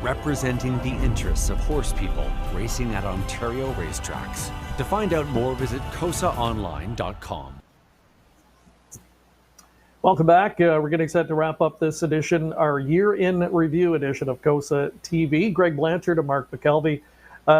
representing the interests of horse people racing at Ontario racetracks. To find out more, visit COSAonline.com. Welcome back. We're getting set to wrap up this edition, our year-in review edition of COSA-TV. Greg Blanchard and Mark McKelvey.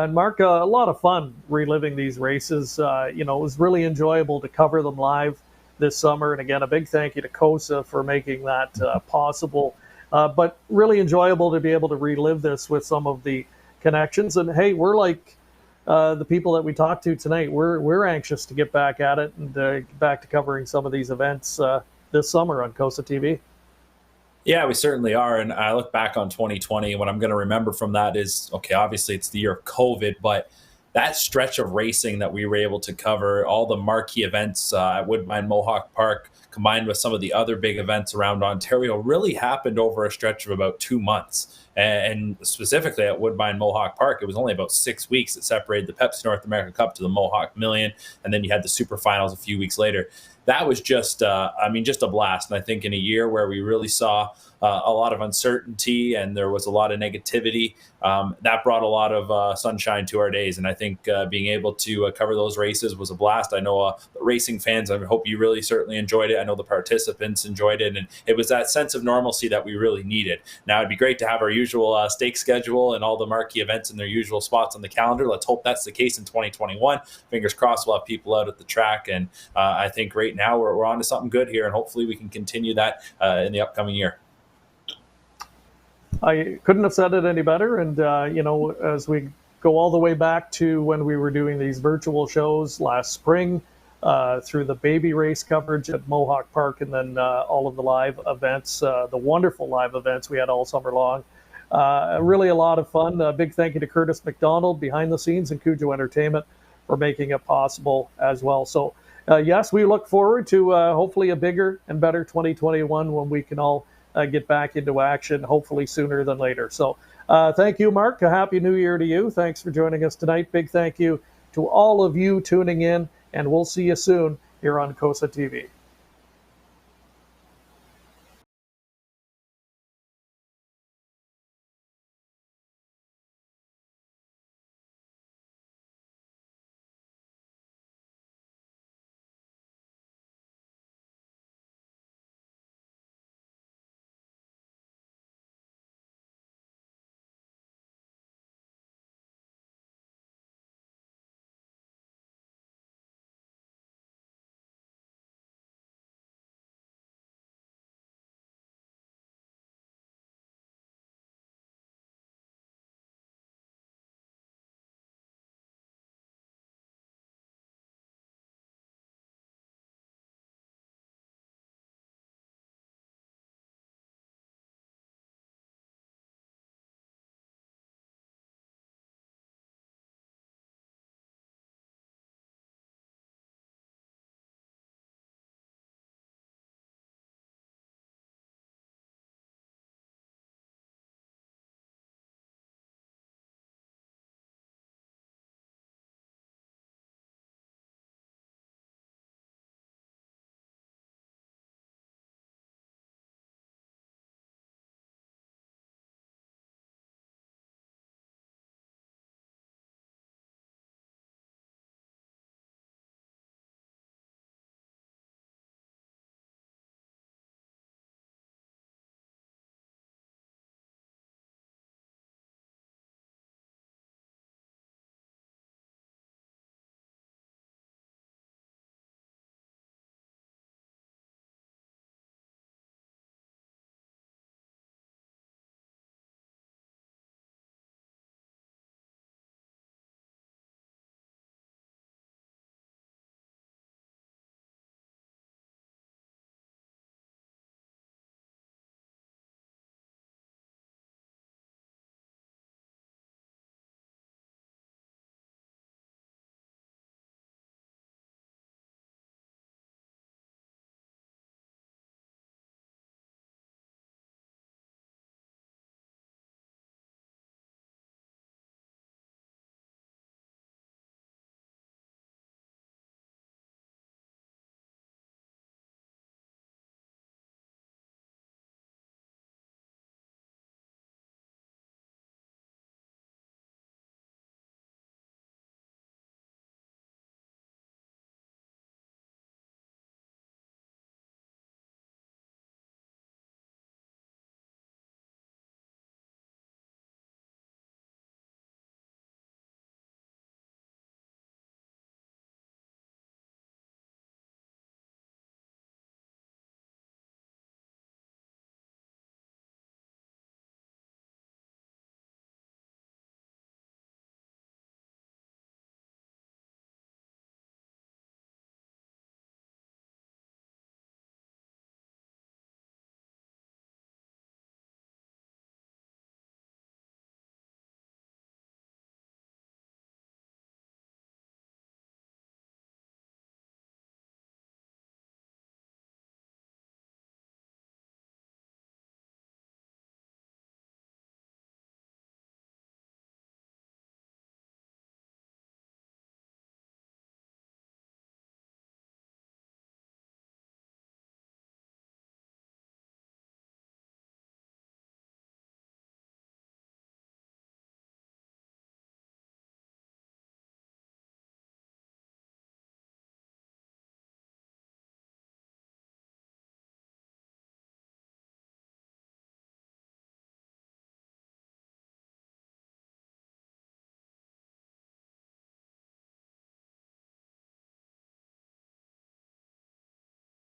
Mark, a lot of fun reliving these races. It was really enjoyable to cover them live this summer. And again, a big thank you to COSA for making that possible. But really enjoyable to be able to relive this with some of the connections. And hey, we're like the people that we talked to tonight. We're anxious to get back at it and get back to covering some of these events this summer on COSA-TV. Yeah, we certainly are. And I look back on 2020, and what I'm going to remember from that is, okay, obviously it's the year of COVID, but that stretch of racing that we were able to cover, all the marquee events at Woodbine Mohawk Park, combined with some of the other big events around Ontario, really happened over a stretch of about 2 months. And specifically at Woodbine Mohawk Park, it was only about 6 weeks that separated the Pepsi North America Cup to the Mohawk Million, and then you had the Super Finals a few weeks later. That was just a blast. And I think in a year where we really saw a lot of uncertainty and there was a lot of negativity, that brought a lot of sunshine to our days. And I think being able to cover those races was a blast. I know the racing fans, I hope you really certainly enjoyed it. I know the participants enjoyed it. And it was that sense of normalcy that we really needed. Now, it'd be great to have our usual stake schedule and all the marquee events in their usual spots on the calendar. Let's hope that's the case in 2021. Fingers crossed we'll have people out at the track. And I think right now we're on to something good here, and hopefully we can continue that in the upcoming year. I couldn't have said it any better. And, as we go all the way back to when we were doing these virtual shows last spring, through the baby race coverage at Mohawk Park, and then all of the live events, the wonderful live events we had all summer long. Really a lot of fun. A big thank you to Curtis McDonald behind the scenes and Cujo Entertainment for making it possible as well. So, yes, we look forward to hopefully a bigger and better 2021 when we can all get back into action, hopefully sooner than later. So thank you, Mark. A happy new year to you. Thanks for joining us tonight. Big thank you to all of you tuning in, and we'll see you soon here on COSA-TV.